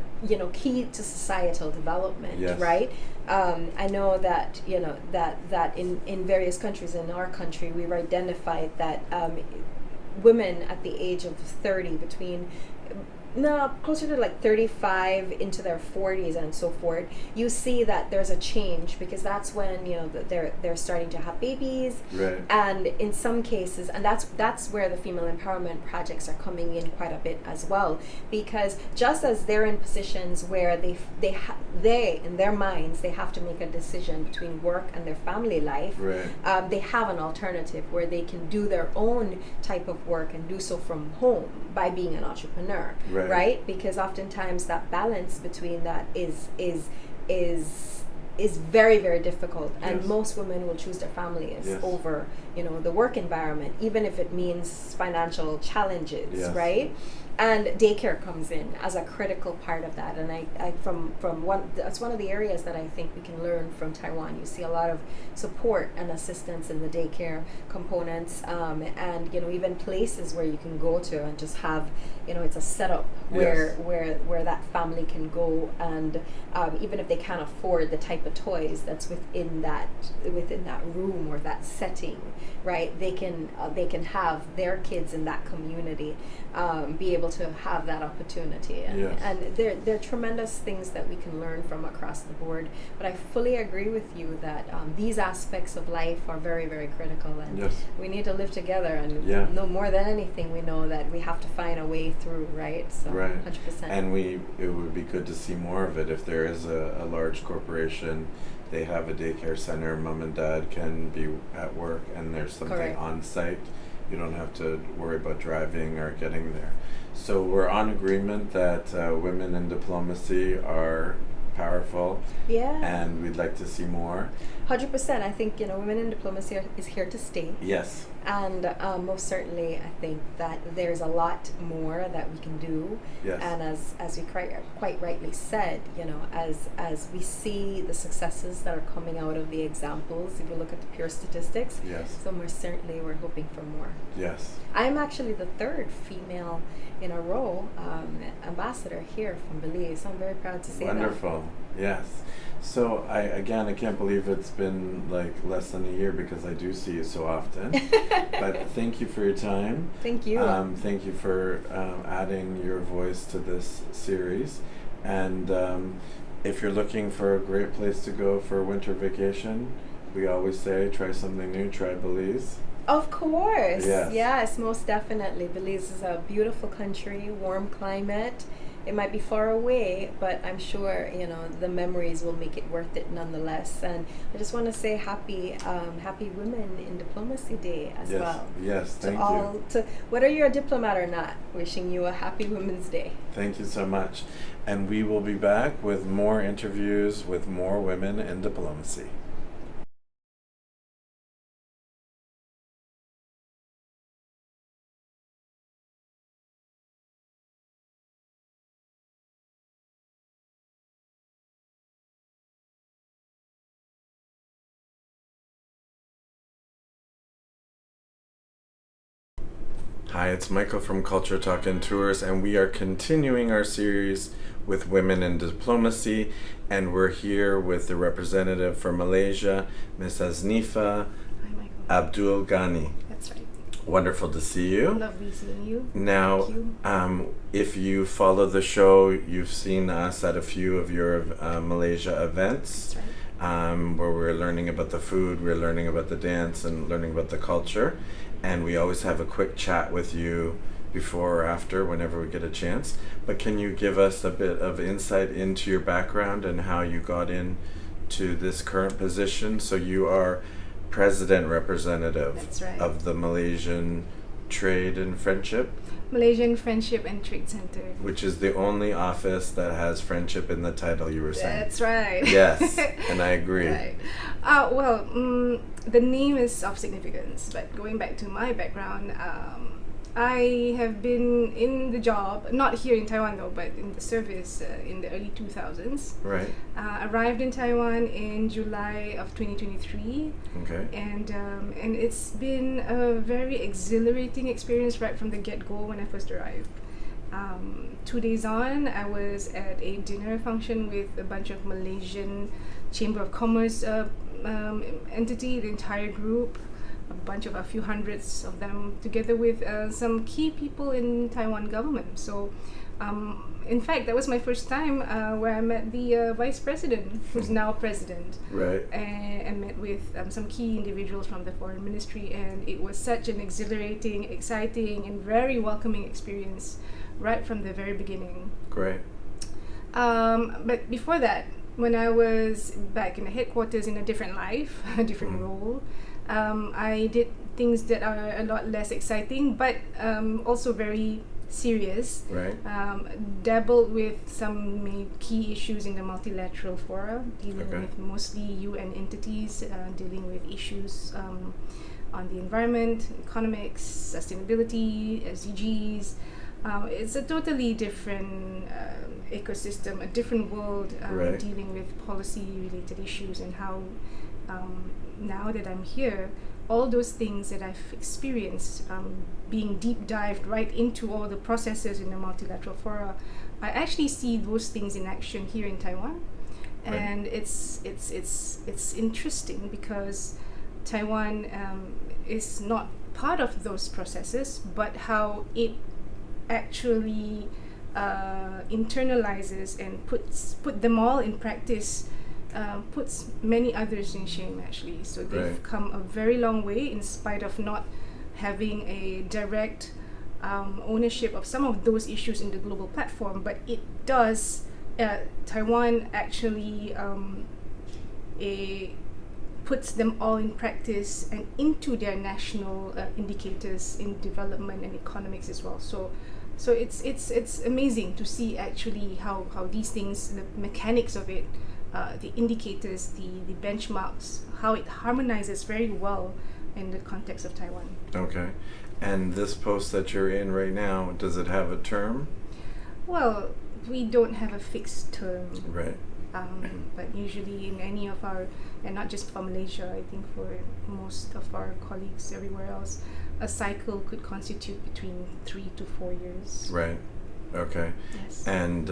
key to societal development, Yes. right? I know that that in various countries, in our country, we've identified that women at the age of 30, closer to like 35 into their 40s and so forth, you see that there's a change, because that's when they're starting to have babies, right. and in some cases, and that's where the female empowerment projects are coming in quite a bit as well, because just as they're in positions where they in their minds they have to make a decision between work and their family life, Right. they have an alternative where they can do their own type of work and do so from home by being an entrepreneur. Right? Because oftentimes that balance between that is very, very difficult, and Yes. most women will choose their families Yes. over the work environment, even if it means financial challenges. Yes. Right? And daycare comes in as a critical part of that, and that's one of the areas that I think we can learn from Taiwan. You see a lot of support and assistance in the daycare components, and even places where you can go to and just have it's a setup where that family can go, and even if they can't afford the type of toys that's within that room or that setting, right? They can have their kids in that community be able to have that opportunity, and there are tremendous things that we can learn from across the board. But I fully agree with you that these aspects of life are very, very critical, and we need to live together, and no more than anything we know that we have to find a way through, right? So 100%. And it would be good to see more of it. If there is a large corporation, they have a daycare center, mom and dad can be at work, and there's something on site. You don't have to worry about driving or getting there. So we're on agreement that women in diplomacy are powerful, and we'd like to see more. 100%. I think women in diplomacy is here to stay. Yes. And most certainly, I think that there's a lot more that we can do. Yes. And as you quite rightly said, as we see the successes that are coming out of the examples, if you look at the pure statistics, so most certainly we're hoping for more. Yes. I'm actually the third female in a row ambassador here from Belize. I'm very proud to say that. Wonderful. Yes. So I can't believe it's been like less than a year, because I do see you so often. But thank you for your time. Thank you. Thank you for adding your voice to this series. And if you're looking for a great place to go for a winter vacation, we always say try something new, try Belize. Of course. Yes, most definitely. Belize is a beautiful country, warm climate. It might be far away, but I'm sure the memories will make it worth it nonetheless. And I just want to say happy Women in Diplomacy Day as well. Yes, thank you. To whether you're a diplomat or not, wishing you a happy Women's Day. Thank you so much. And we will be back with more interviews with more women in diplomacy. Hi, it's Michael from Culture Talk and Tours, and we are continuing our series with women in diplomacy, and we're here with the representative for Malaysia, Ms. Aznifa Abdul Ghani. That's right. Wonderful to see you. Lovely seeing you. Now, if you follow the show, you've seen us at a few of your Malaysia events. That's right. Where we're learning about the food, we're learning about the dance, and learning about the culture. And we always have a quick chat with you before or after, whenever we get a chance. But can you give us a bit of insight into your background and how you got into this current position? So you are President Representative of the Malaysian Trade and Friendship? Malaysian Friendship and Trade Center. Which is the only office that has friendship in the title, you were saying. That's right. Yes, and I agree. Right. The name is of significance, but going back to my background, I have been in the job, not here in Taiwan though, but in the service in the early 2000s. Right. Arrived in Taiwan in July of 2023. Okay. And it's been a very exhilarating experience right from the get-go when I first arrived. 2 days on, I was at a dinner function with a bunch of Malaysian Chamber of Commerce entity, the entire group, a few hundreds of them, together with some key people in Taiwan government. So, in fact, that was my first time where I met the vice president, who's now president. Right. And met with some key individuals from the foreign ministry, and it was such an exhilarating, exciting, and very welcoming experience right from the very beginning. Great. But before that, when I was back in the headquarters in a different life, a different role, I did things that are a lot less exciting, but also very serious. Right. Dabbled with some key issues in the multilateral fora, dealing with mostly UN entities, dealing with issues on the environment, economics, sustainability, SDGs, It's a totally different ecosystem, a different world Right. dealing with policy-related issues, and how now that I'm here, all those things that I've experienced, being deep dived right into all the processes in the multilateral fora, I actually see those things in action here in Taiwan, Right. and it's interesting because Taiwan is not part of those processes, but how it actually internalizes and put them all in practice, puts many others in shame actually. So they've Right. come a very long way in spite of not having a direct ownership of some of those issues in the global platform, but it does. Taiwan actually puts them all in practice and into their national indicators in development and economics as well. So it's amazing to see actually how these things, the mechanics of it, the indicators, the benchmarks, how it harmonizes very well in the context of Taiwan. Okay. And this post that you're in right now, does it have a term? Well, we don't have a fixed term. Right. But usually in any of our, and not just for Malaysia, I think for most of our colleagues everywhere else, a cycle could constitute between 3 to 4 years. Right. Okay. Yes. And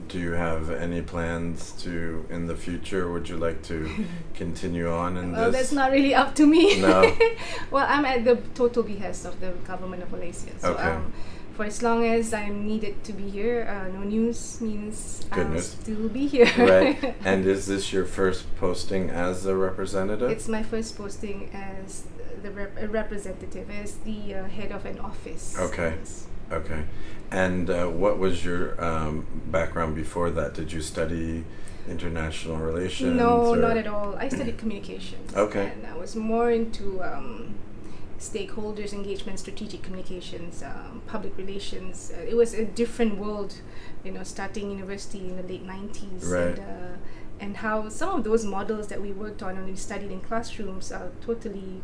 do you have any plans to, in the future, would you like to continue on in Well, this? that's not really up to me. No. Well, I'm at the total behest of the government of Malaysia. So Okay. for as long as I'm needed to be here, no news means Good I'll news. still be here. Right. And is this your first posting as a representative? It's my first posting as a representative, as the head of an office. Okay. Yes. Okay. And what was your background before that? Did you study international relations? No, or- not at all. I studied communications. Okay. And I was more into stakeholders engagement, strategic communications, public relations. It was a different world, starting university in the late 90s. Right. And how some of those models that we worked on and we studied in classrooms are totally,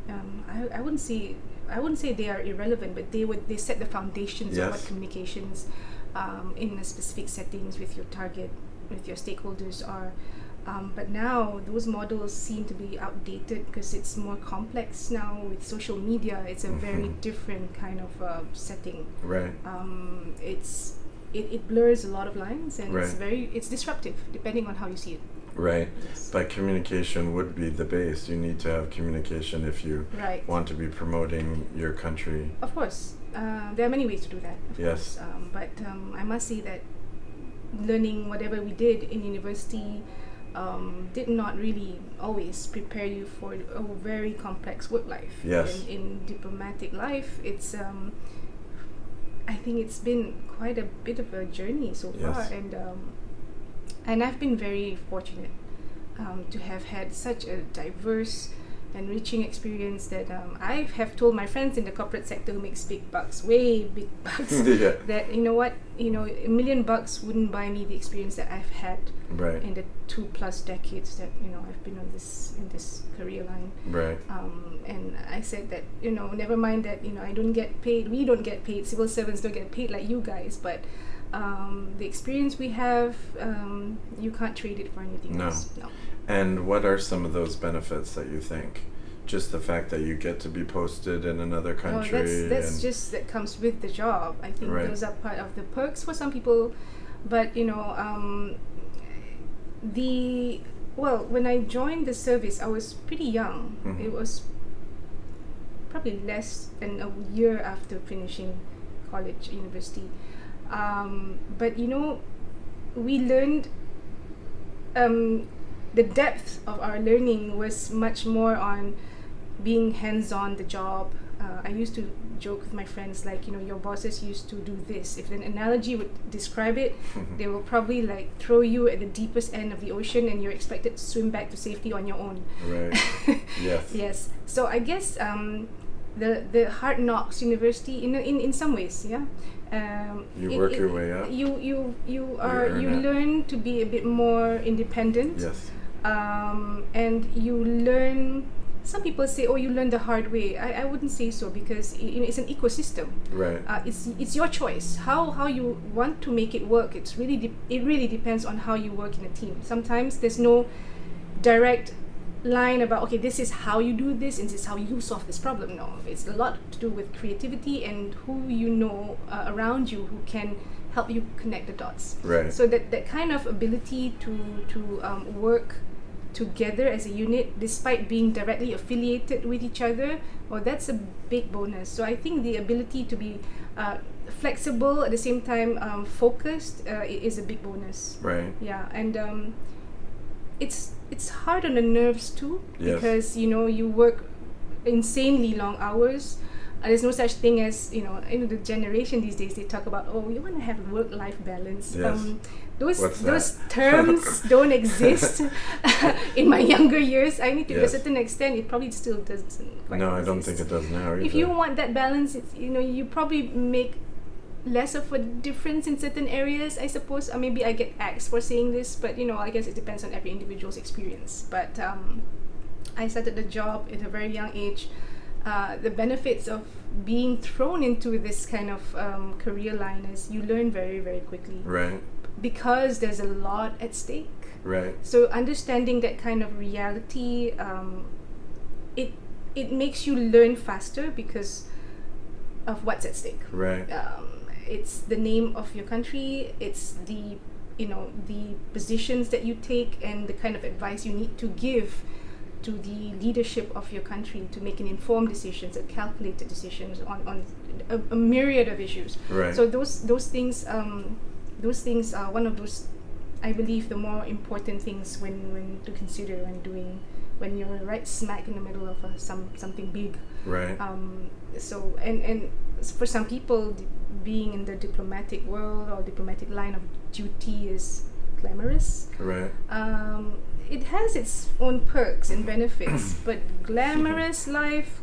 I wouldn't say they are irrelevant, but they set the foundations of what Yes. communications in a specific settings with your target, with your stakeholders are. But now those models seem to be outdated because it's more complex now with social media. It's a very different kind of setting. Right. It blurs a lot of lines, and Right. it's disruptive depending on how you see it. Right. Yes. But communication would be the base. You need to have communication if you Right. want to be promoting your country. Of course, there are many ways to do that. Of Yes. course. But I must say that learning whatever we did in university did not really always prepare you for a very complex work life. Yes. In diplomatic life, it's I think it's been quite a bit of a journey so far, Yes. and I've been very fortunate to have had such a diverse, enriching experience that I have told my friends in the corporate sector who makes big bucks, way big bucks, Yeah. that $1 million wouldn't buy me the experience that I've had Right. in the 2+ decades that I've been in this career line. Right. And I said that never mind that I don't get paid, we don't get paid, civil servants don't get paid like you guys, but the experience we have, you can't trade it for anything No. else. No. And what are some of those benefits that you think? Just the fact that you get to be posted in another country. Oh, that's and just that comes with the job. I think Right. those are part of the perks for some people, but when I joined the service, I was pretty young. Mhm. It was probably less than a year after finishing college, university. But we learned. The depth of our learning was much more on being hands-on the job. I used to joke with my friends your bosses used to do this. If an analogy would describe it, they will probably throw you at the deepest end of the ocean and you're expected to swim back to safety on your own. Right. Yes. Yes. So I guess the hard knocks university in some ways, yeah. You work your way up. You earn it. learn to be a bit more independent. Yes. And you learn some people say, oh, you learn the hard way. I wouldn't say so, because it's an ecosystem. Right. It's your choice how you want to make it work. It really depends on how you work in a team. Sometimes there's no direct line about, okay, this is how you do this and this is how you solve this problem. No, it's a lot to do with creativity and who you know around you who can help you connect the dots. Right. So that kind of ability to work together as a unit despite being directly affiliated with each other, well, that's a big bonus. So I think the ability to be flexible at the same time focused is a big bonus. Right. Yeah, and it's hard on the nerves too, Yes. because you work insanely long hours. There's no such thing as the generation these days, they talk about, oh, you want to have work-life balance. Yes. What's Those that? terms don't exist in my younger years. I need to, to a Yes. certain extent, it probably still doesn't quite No, I don't exist. think it does now either. If you want that balance, it's, you probably make less of a difference in certain areas, I suppose. Or maybe I get axed for saying this, but I guess it depends on every individual's experience. But I started the job at a very young age. The benefits of being thrown into this kind of career line is you learn very, very quickly. Right. Because there's a lot at stake. Right. So understanding that kind of reality, it makes you learn faster because of what's at stake. Right. It's the name of your country. It's the positions that you take and the kind of advice you need to give to the leadership of your country to make an informed decisions and calculated decisions on a myriad of issues. Right. So those things are one of those, I believe, the more important things when to consider when you're right smack in the middle of something big. Right. So and for some people, being in the diplomatic world or diplomatic line of duty is glamorous. Right. It has its own perks and benefits, but glamorous life,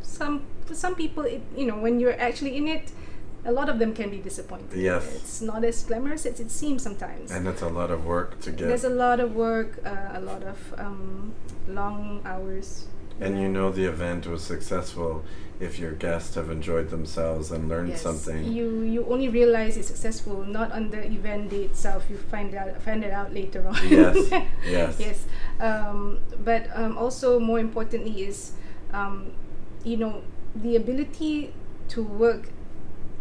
for some people, when you're actually in it, a lot of them can be disappointed. Yes. It's not as glamorous as it seems sometimes. And it's a lot of work to get. There's a lot of work, a lot of long hours. And the event was successful if your guests have enjoyed themselves and learned Yes. something. You only realize it's successful not on the event day itself. You find it out later on. Yes. Yes. Yes. But also more importantly is, the ability to work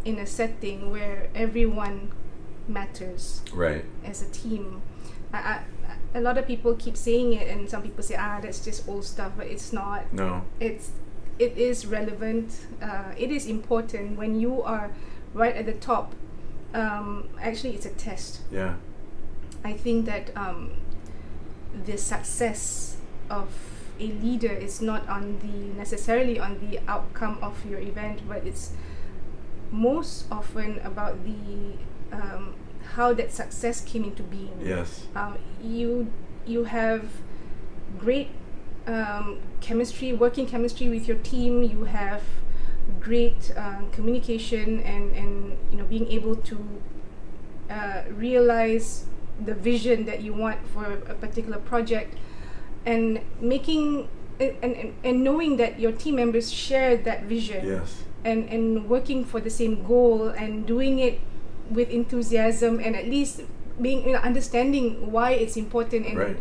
in a setting where everyone matters Right. as a team. A lot of people keep saying it, and some people say, that's just old stuff, but it's not. No. It is relevant. It is important when you are right at the top. Actually, it's a test. Yeah. I think that the success of a leader is not necessarily on the outcome of your event, but it's most often about the how that success came into being. Yes. You have great working chemistry with your team. You have great communication and being able to realize the vision that you want for a particular project, and making and knowing that your team members share that vision. Yes. And working for the same goal and doing it with enthusiasm, and at least being understanding why it's important. And Right.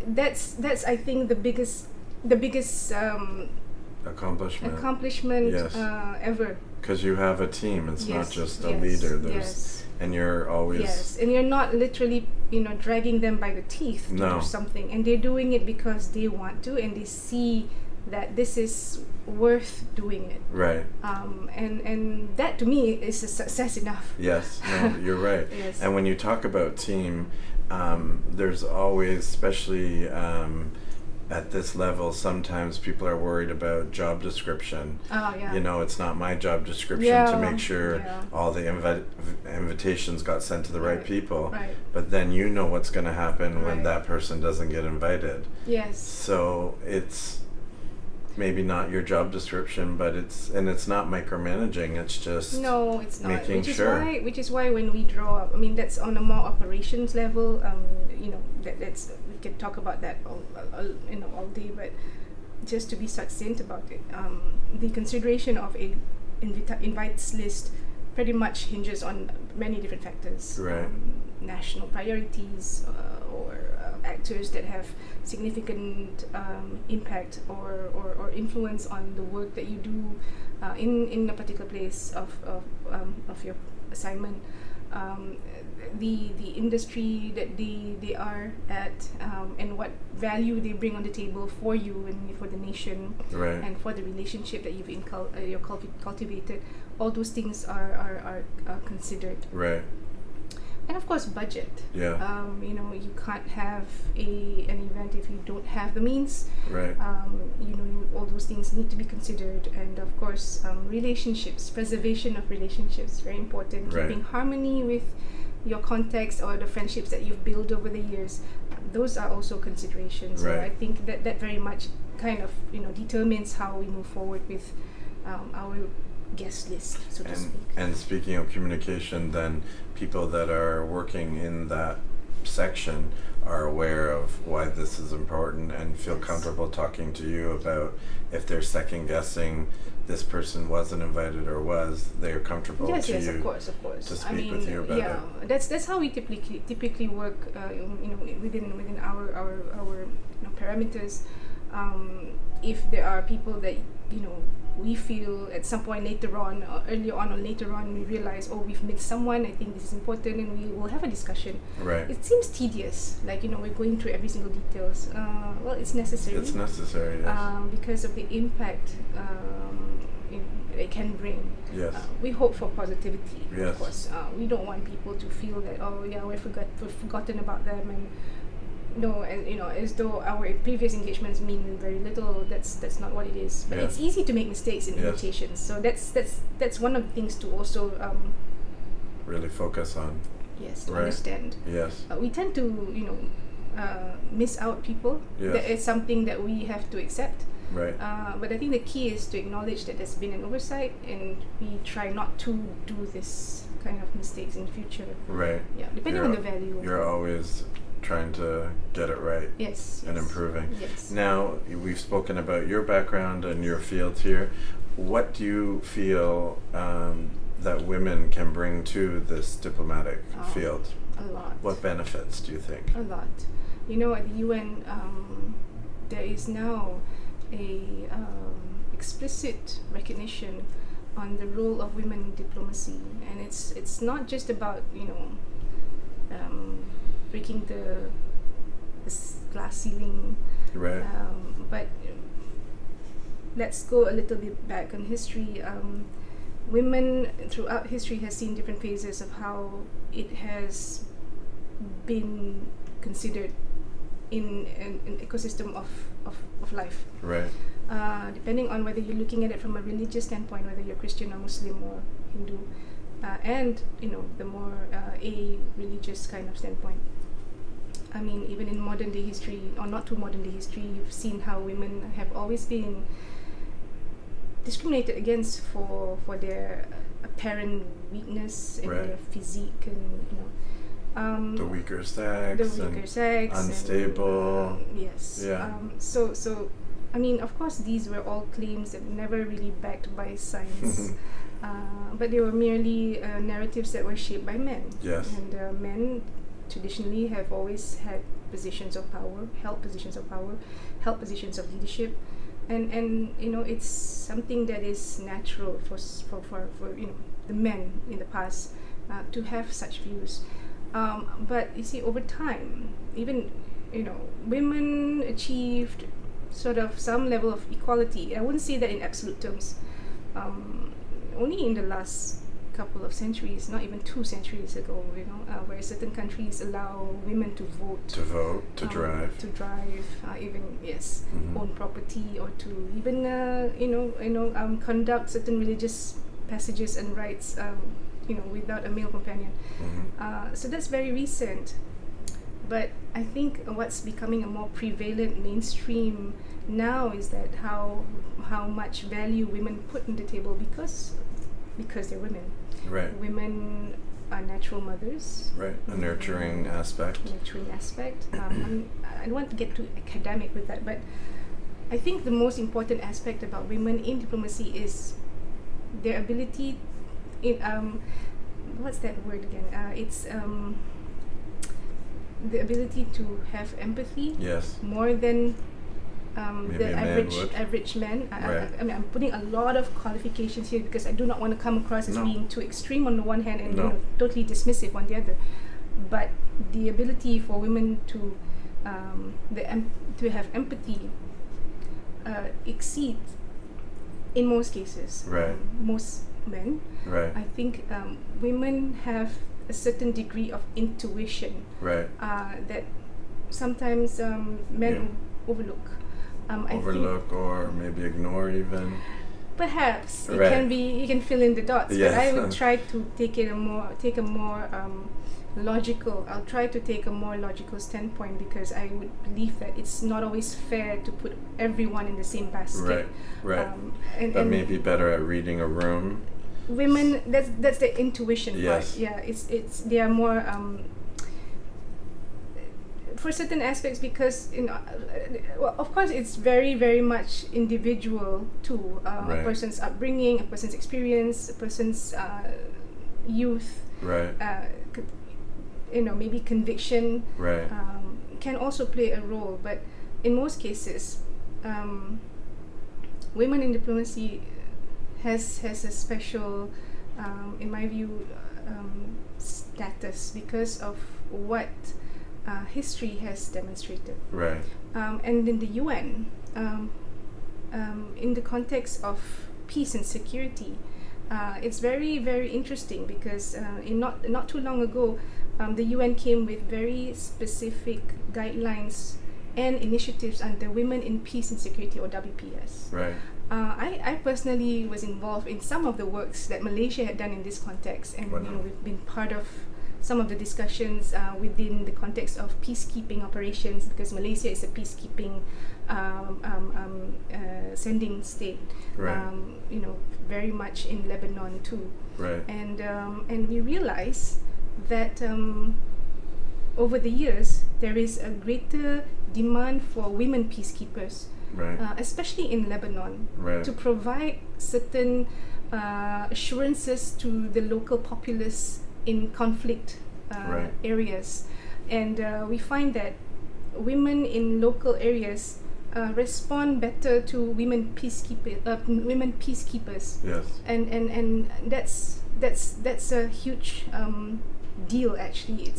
that's I think the biggest accomplishment Yes. ever. Because you have a team. It's not Yes, just a yes, leader. yes. And you're always. Yes, and you're not literally dragging them by the teeth to No. do something, and they're doing it because they want to, and they see that this is worth doing it. Right. And that to me is a success enough. Yes. No, you're right. Yes. And when you talk about team, there's always, especially at this level, sometimes people are worried about job description. Oh yeah. It's not my job description to make sure Yeah. all the invitations got sent to the right people. Right. But then what's going to happen when Right. that person doesn't get invited. Yes. So it's maybe not your job description, but it's not micromanaging. It's just No, it's not. making which sure. Which is why when we draw up, that's on a more operations level. That's we can talk about that all day. But just to be succinct about it, the consideration of a invites list pretty much hinges on many different factors. Right. National priorities or actors that have significant impact or influence on the work that you do in a particular place of your assignment. The industry that they are at, and what value they bring on the table for you and for the nation, Right. and for the relationship that you've cultivated. All those things are considered. Right. And of course, budget. Yeah. You can't have an event if you don't have the means. Right. All those things need to be considered, and of course, relationships, preservation of relationships, very important. Right. Keeping harmony with your context or the friendships that you've built over the years. Those are also considerations. So Right. I think that very much kind of determines how we move forward with our guest list, so to speak. And speaking of communication, then people that are working in that section are aware of why this is important and feel Yes. comfortable talking to you about if they're second guessing this person wasn't invited or was, they're comfortable Yes, to yes, you of course. to speak with you about yeah, that's how we typically work. Within our parameters. If there are people that we feel at some point later on, or earlier on or later on, we realize, we've missed someone. I think this is important, and we will have a discussion. Right. It seems tedious, we're going through every single details. Well, it's necessary. It's necessary, yes. Because of the impact it can bring. Yes. We hope for positivity, Yes. of course. We don't want people to feel that we've forgotten about them, and as though our previous engagements mean very little. That's not what it is. But Yeah. it's easy to make mistakes in Yes. invitations. So that's one of the things to also Really focus on. to Right. understand. Yes. We tend to miss out people. Yes. That is something that we have to accept. Right. But I think the key is to acknowledge that there's been an oversight, and we try not to do this kind of mistakes in future. Right. Yeah, depending on the value. You're always trying to get it right. Yes. And improving. Yes. Now, we've spoken about your background and your field here. What do you feel that women can bring to this diplomatic field? A lot. What benefits do you think? A lot. At the UN, there is now a explicit recognition on the role of women in diplomacy, and it's not just about breaking the glass ceiling, Right. but let's go a little bit back in history. Women throughout history has seen different phases of how it has been considered in an ecosystem of life. Right. Depending on whether you're looking at it from a religious standpoint, whether you're Christian or Muslim or Hindu, and the more a religious kind of standpoint. I mean, even in modern day history, or not too modern day history, you've seen how women have always been discriminated against for their apparent weakness and Right. their physique, and The weaker sex. and unstable. yes. Yeah. So I mean, of course, these were all claims that were never really backed by science. But they were merely narratives that were shaped by men. Yes. And men traditionally have always had positions of power, held positions of power, held positions of leadership, and it's something that is natural for the men in the past to have such views. But you see, over time, even women achieved sort of some level of equality. I wouldn't say that in absolute terms. Only in the last couple of centuries, not even 2 centuries ago, where certain countries allow women to vote, To drive. even own property, or to even conduct certain religious passages and rites, without a male companion. So that's very recent. But I think what's becoming a more prevalent mainstream now is that how much value women put on the table because they're women. Right. Women are natural mothers. Right. A nurturing aspect. I don't want to get too academic with that, but I think the most important aspect about women in diplomacy is their ability in what's that word again? It's the ability to have empathy. Yes. More than Maybe the a man would. average man. Right. I mean, I'm putting a lot of qualifications here because I do not want to come across as No. being too extreme on the one hand and No. totally dismissive on the other. But the ability for women to to have empathy exceeds, in most cases, Right. most men. Right. I think women have a certain degree of intuition Right. that sometimes men overlook. I think Overlook or maybe ignore even. perhaps it Right. can be, you can fill in the dots, Yes. but I would try to take a more logical. I'll try to take a more logical standpoint because I would believe that it's not always fair to put everyone in the same basket. Right. Right. And But maybe better at reading a room. women, that's the intuition Yes. part. Yeah, it's they are more for certain aspects because well, of course it's very very much individual too. Right. A person's upbringing, a person's experience, a person's youth. Right. Maybe conviction Right. can also play a role, but in most cases, women in diplomacy has a special, in my view, status because of what history has demonstrated. Right. And in the UN, in the context of peace and security, it's very very interesting because in not too long ago, the UN came with very specific guidelines and initiatives under Women in Peace and Security, or WPS. Right. I personally was involved in some of the works that Malaysia had done in this context, and Wow. we've been part of some of the discussions within the context of peacekeeping operations because Malaysia is a peacekeeping sending state. Right. Very much in Lebanon too. Right. And we realize that over the years there is a greater demand for women peacekeepers, Right. especially in Lebanon, Right. to provide certain assurances to the local populace in conflict Right. areas. And we find that women in local areas respond better to women peacekeepers. Yes. And that's a huge deal actually.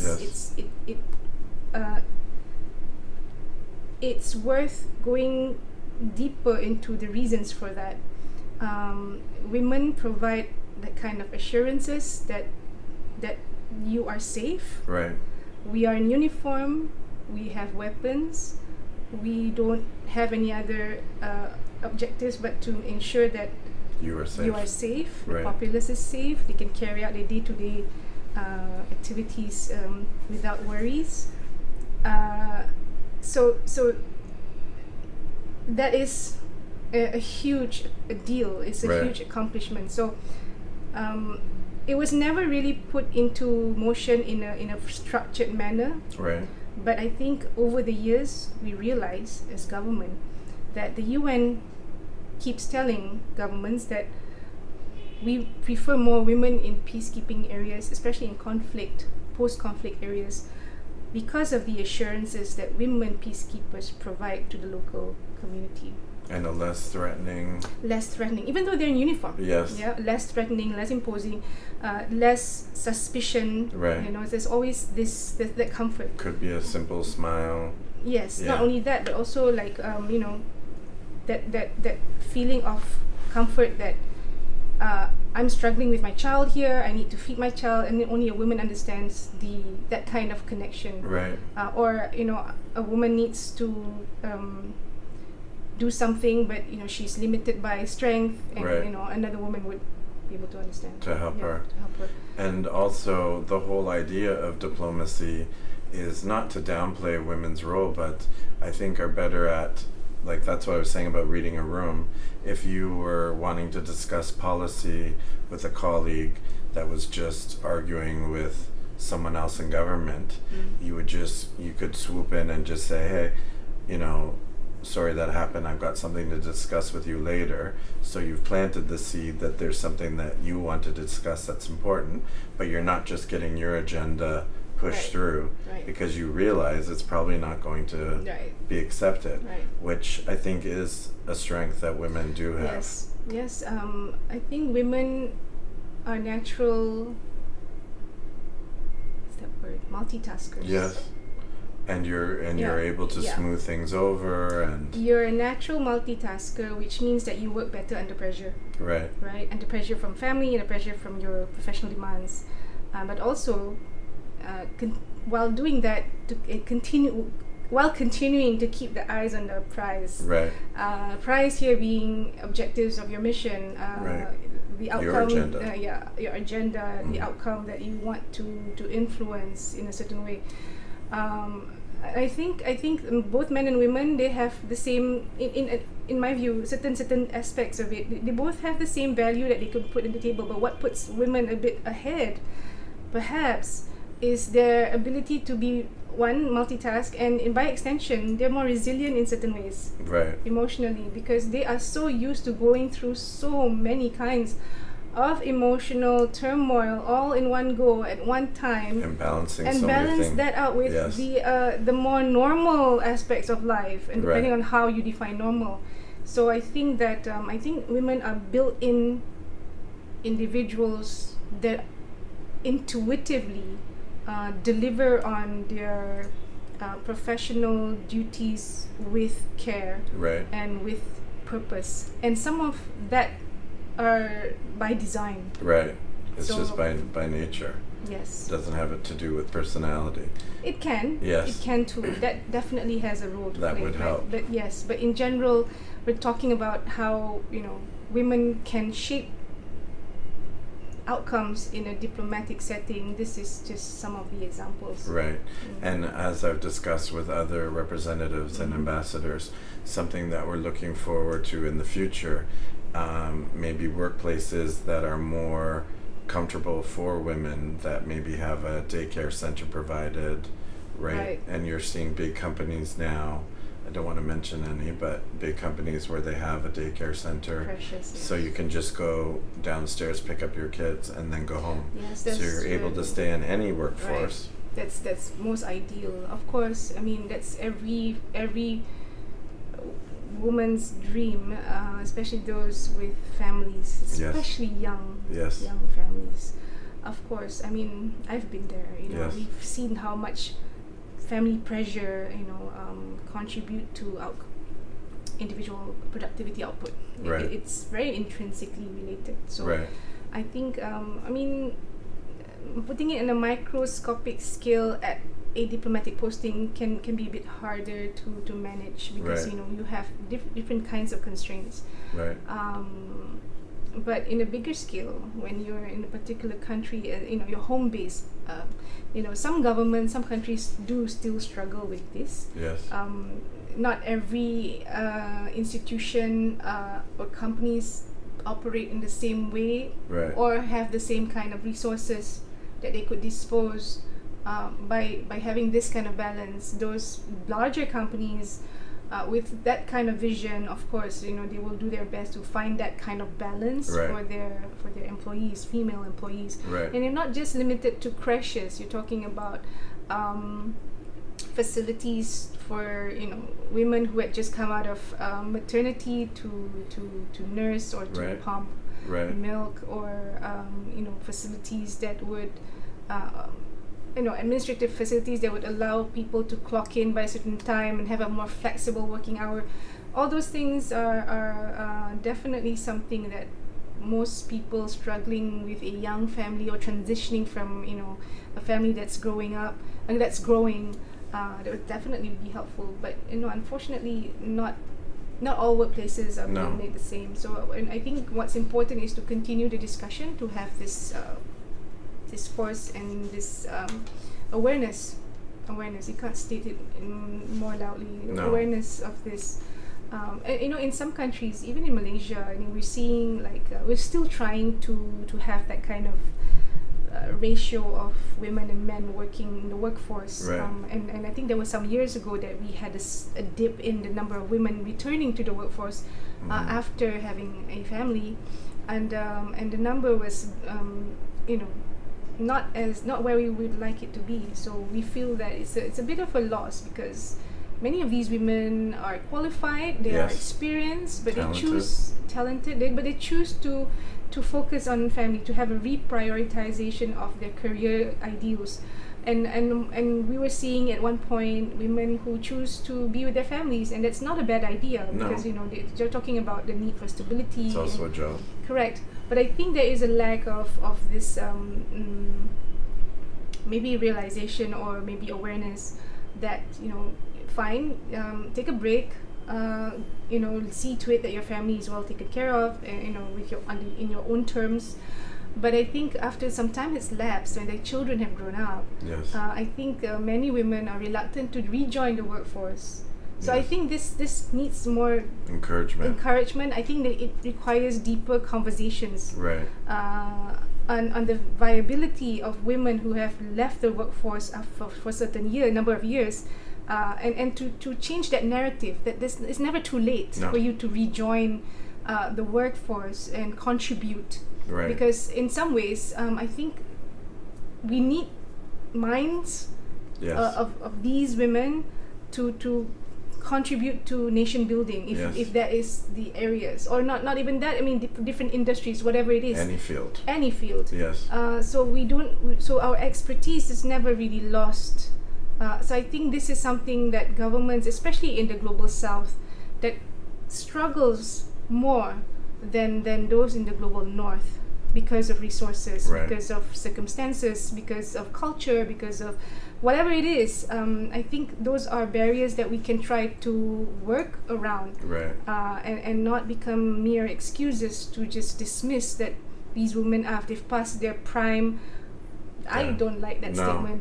It's worth going deeper into the reasons for that. Women provide that kind of assurances that you are safe. Right. We are in uniform. We have weapons. We don't have any other objectives but to ensure that You are safe. you are safe. Right. The populace is safe. They can carry out their day-to-day activities without worries. So that is a huge deal. It's a Right. huge accomplishment. So it was never really put into motion in a structured manner. Right. But I think over the years we realize as government that the UN keeps telling governments that we prefer more women in peacekeeping areas, especially in post-conflict areas, because of the assurances that women peacekeepers provide to the local community. And a less threatening. Less threatening, even though they're in uniform. Yes. Yeah, less threatening, less imposing, less suspicion. Right. There's always that comfort. Could be a simple smile. Yes, Yeah. not only that, but also like that feeling of comfort that I'm struggling with my child here. I need to feed my child, and only a woman understands that kind of connection. Right. Or a woman needs to do something, but she's limited by strength, and Right. Another woman would be able to understand To help her. To help her. And also, the whole idea of diplomacy is not to downplay women's role, but I think are better at, like, that's what I was saying about reading a room. If you were wanting to discuss policy with a colleague that was just arguing with someone else in government, you could swoop in and just say, hey, sorry that happened, I've got something to discuss with you later. So you've planted the seed that there's something that you want to discuss that's important, but you're not just getting your agenda pushed Right. through Right. because you realize it's probably not going to Right. be accepted, Right. which I think is a strength that women do have. Yes. Yes. I think women are natural. What's that word? Multitaskers. Yes. And you're Yeah. able to Yeah. smooth things over and You're a natural multitasker, which means that you work better under pressure, right. right? Under pressure from family, under pressure from your professional demands, but also while doing that, while continuing to keep the eyes on the prize. Right. Prize here being objectives of your mission, Right. the Your outcome, agenda. your agenda, the Mhm. outcome that you want to influence in a certain way. I think both men and women, they have the same in my view certain aspects of it. They both have the same value that they could put on the table. But what puts women a bit ahead, perhaps, is their ability to be multitask, and by extension, they're more resilient in certain ways Right. emotionally, because they are so used to going through so many kinds of emotional turmoil all in one go at one time, And balancing and so many balance things. that out with Yes. the more normal aspects of life, and depending Right. on how you define normal. So I think that women are built-in individuals that intuitively deliver on their professional duties with care Right. and with purpose, and some of that are by design. Right. It's So- just by nature. Yes, It doesn't have it to do with personality. it can. Yes. It can too. That definitely has a role to That play. would right? help. But yes, but in general, we're talking about how women can shape outcomes in a diplomatic setting. This is just some of the examples. Right. Mm. And as I've discussed with other representatives and Mhm. ambassadors, something that we're looking forward to in the future, maybe workplaces that are more comfortable for women, that maybe have a daycare center provided, right? Right. And you're seeing big companies now, I don't want to mention any, but big companies where they have a daycare center. Precious. So you can just go downstairs, pick up your kids, and then go home. Yes, So that's you're able to stay in any workforce. That's most ideal. Of course, I mean that's every woman's dream, especially those with families, Yes. especially young Yes. families. Of course, I mean I've been there. Yes. We've seen how much family pressure, contribute to individual productivity output. Right. It's very intrinsically related. So Right. I think, putting it in a microscopic scale at a diplomatic posting can be a bit harder to manage, because Right. you have different kinds of constraints. Right. But in a bigger scale, when you're in a particular country, your home base, some governments, some countries do still struggle with this. Yes. Not every institution or companies operate in the same way, Right. or have the same kind of resources that they could dispose. By having this kind of balance, those larger companies with that kind of vision, of course, they will do their best to find that kind of balance Right. for their employees, female employees. Right. And you're not just limited to creches. You're talking about facilities for women who had just come out of maternity to nurse or to Right. pump Right. milk, or facilities that would administrative facilities that would allow people to clock in by a certain time and have a more flexible working hour. All those things are definitely something that most people struggling with a young family or transitioning from a family that's growing up and that's growing, that would definitely be helpful. But unfortunately, not all workplaces are No. being made the same. So, and I think what's important is to continue the discussion, to have this discourse and this awareness. You can't state it more loudly. No. Awareness of this. And, in some countries, even in Malaysia, we're seeing we're still trying to have that kind of ratio of women and men working in the workforce. Right. And I think there was some years ago that we had a dip in the number of women returning to the workforce after having a family, and the number was not where we would like it to be. So we feel that it's a bit of a loss, because many of these women are qualified, they are experienced, but Talented. they choose to focus on family, to have a reprioritization of their career ideals. And we were seeing at one point women who choose to be with their families, and that's not a bad idea, because they're talking about the need for stability. It's also a job. Correct. But I think there is a lack of this maybe realization or maybe awareness that fine, take a break, see to it that your family is well taken care of, with in your own terms. But I think after some time has lapsed, when the children have grown up, I think many women are reluctant to rejoin the workforce. So I think this needs more encouragement. I think that it requires deeper conversations on the viability of women who have left the workforce for a certain number of years, and to change that narrative that it's never too late for you to rejoin the workforce and contribute. Right. Because in some ways, I think we need minds of these women to contribute to nation building, if that is the areas, or not even that. I mean, different industries, whatever it is. Any field. Yes. So our expertise is never really lost. So I think this is something that governments, especially in the global south, that struggles more than those in the global north, because of resources, because of circumstances, because of culture, because of whatever it is. I think those are barriers that we can try to work around, and not become mere excuses to just dismiss that these women, they've passed their prime. I don't like that statement.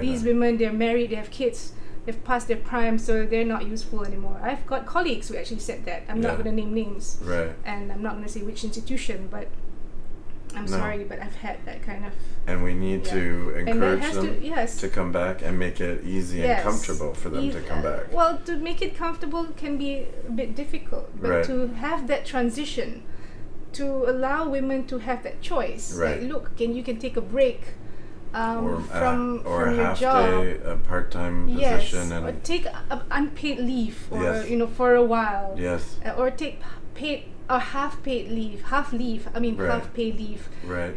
These women, they're married, they have kids, they've passed their prime, so they're not useful anymore. I've got colleagues who actually said that. I'm not going to name names, and I'm not going to say which institution, but I'm sorry, but I've had that kind of. And we need to encourage them to come back and make it easy and comfortable for them to come back. Well, to make it comfortable can be a bit difficult, but to have that transition, to allow women to have that choice. Like, look, you can take a break from your job, a part-time position, and or take unpaid leave, or for a while, or take paid or half paid leave, half paid leave,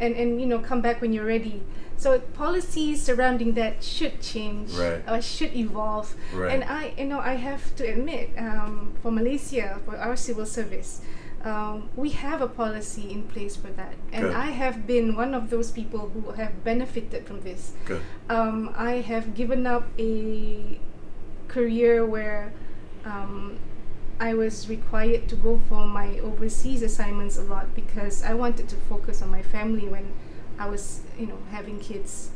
and come back when you're ready. So policies surrounding that should change, or should evolve. And I have to admit, for Malaysia, for our civil service, we have a policy in place for that, and I have been one of those people who have benefited from this. I have given up a career where I was required to go for my overseas assignments a lot, because I wanted to focus on my family when I was, having kids.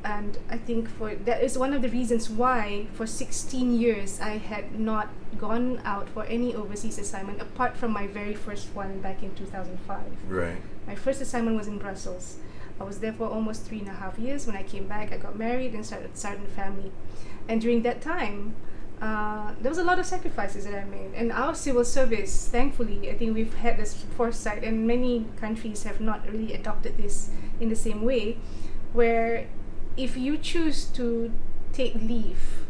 And I think that is one of the reasons why for 16 years I had not gone out for any overseas assignment, apart from my very first one back in 2005. My first assignment was in Brussels. I was there for almost 3.5 years. When I came back, I got married and started a family. And during that time, there was a lot of sacrifices that I made. And our civil service, thankfully, I think we've had this foresight, and many countries have not really adopted this in the same way, where if you choose to take leave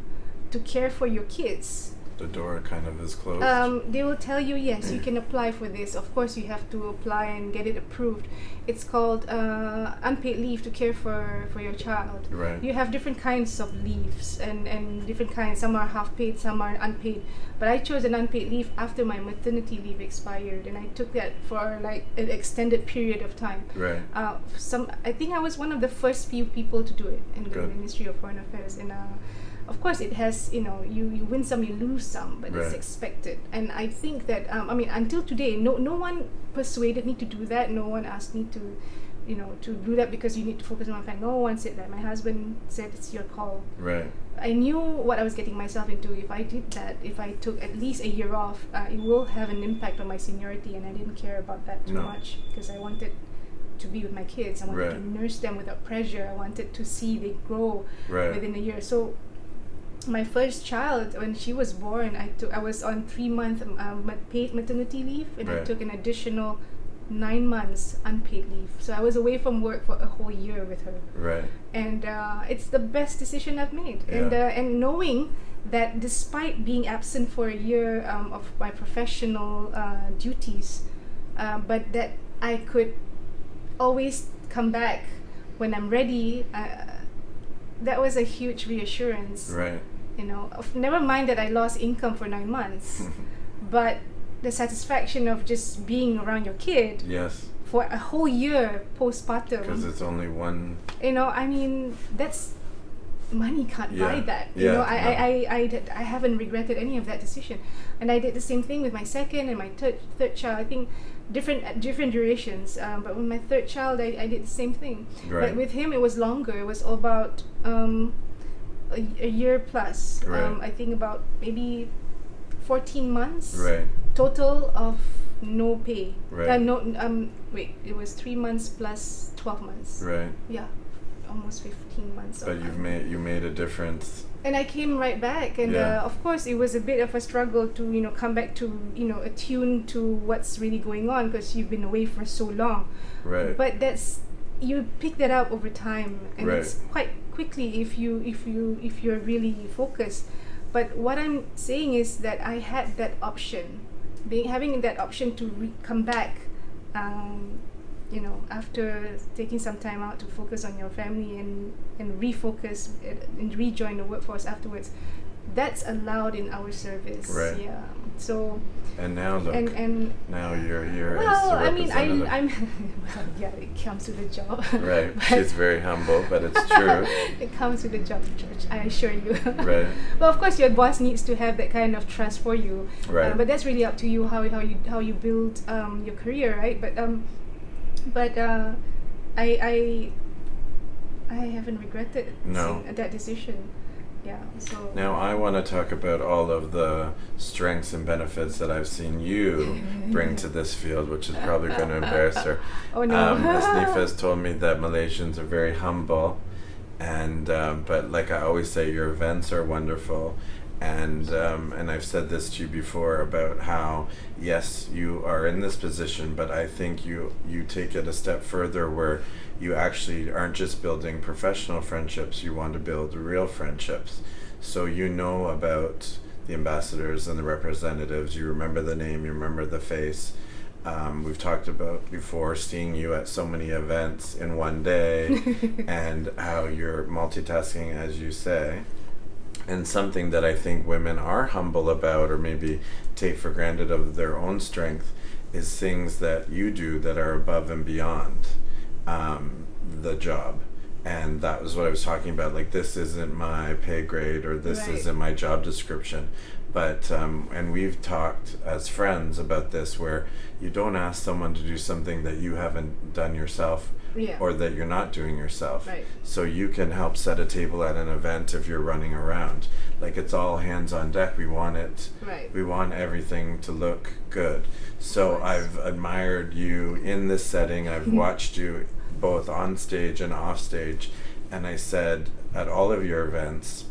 to care for your kids, the door kind of is closed. They will tell you, yes, you can apply for this. Of course, you have to apply and get it approved. It's called unpaid leave to care for your child. You have different kinds of leaves, and different kinds. Some are half paid, some are unpaid. But I chose an unpaid leave after my maternity leave expired, and I took that for like an extended period of time. I think I was one of the first few people to do it in the Ministry of Foreign Affairs. And of course, it has, you win some, you lose some, but it's expected. And I think that, until today, no one persuaded me to do that. No one asked me to, to do that because you need to focus on my family. No one said that. My husband said, it's your call. I knew what I was getting myself into. If I did that, if I took at least a year off, it will have an impact on my seniority, and I didn't care about that too much, because I wanted to be with my kids. I wanted to nurse them without pressure. I wanted to see they grow within a year. So my first child, when she was born, I was on 3-month paid maternity leave, and I took an additional 9 months unpaid leave. So I was away from work for a whole year with her. Right. And it's the best decision I've made. Yeah. And knowing that despite being absent for a year of my professional duties, but that I could always come back when I'm ready, that was a huge reassurance. Right. You know, never mind that I lost income for 9 months, but the satisfaction of just being around your kid for a whole year postpartum. Because it's only one. You know, I mean, that's money can't buy that. You know, I haven't regretted any of that decision, and I did the same thing with my second and my third child. I think different durations, but with my third child, I did the same thing. Right. But with him, it was longer. It was about a year plus. Right. I think about maybe 14 months. Right. Total of no pay. Right. It was 3 months plus 12 months. Right. Yeah, almost 15 months. But you made a difference. And I came right back, and of course it was a bit of a struggle to come back to attune to what's really going on, because you've been away for so long. Right. But you pick that up over time, and it's quite quickly if you're really focused. But what I'm saying is that I had that option, having that option to come back, after taking some time out to focus on your family and refocus and rejoin the workforce afterwards. That's allowed in our service. Right. Yeah. So. And now look. And now you're here as the representative. I'm it comes with the job. Right. She's very humble, but it's true. It comes with the job, George. I assure you. Right. Well, of course, your boss needs to have that kind of trust for you. Right. But that's really up to you how you build your career, right? But I haven't regretted that decision. Yeah. So now I want to talk about all of the strengths and benefits that I've seen you bring to this field, which is probably going to embarrass her. Oh no! Aznifa has told me that Malaysians are very humble, and but like I always say, your events are wonderful. And I've said this to you before about how, yes, you are in this position, but I think you take it a step further where you actually aren't just building professional friendships, you want to build real friendships. So you know about the ambassadors and the representatives, you remember the name, you remember the face. We've talked about before seeing you at so many events in one day and how you're multitasking, as you say. And something that I think women are humble about, or maybe take for granted of their own strength, is things that you do that are above and beyond the job. And that was what I was talking about. Like, this isn't my pay grade, or this isn't my job description. But, and we've talked as friends about this, where you don't ask someone to do something that you haven't done yourself. Or that you're not doing yourself. Right. So you can help set a table at an event if you're running around. Like, it's all hands on deck. We want it. Right. We want everything to look good. So I've admired you in this setting. I've watched you both on stage and off stage. And I said at all of your events,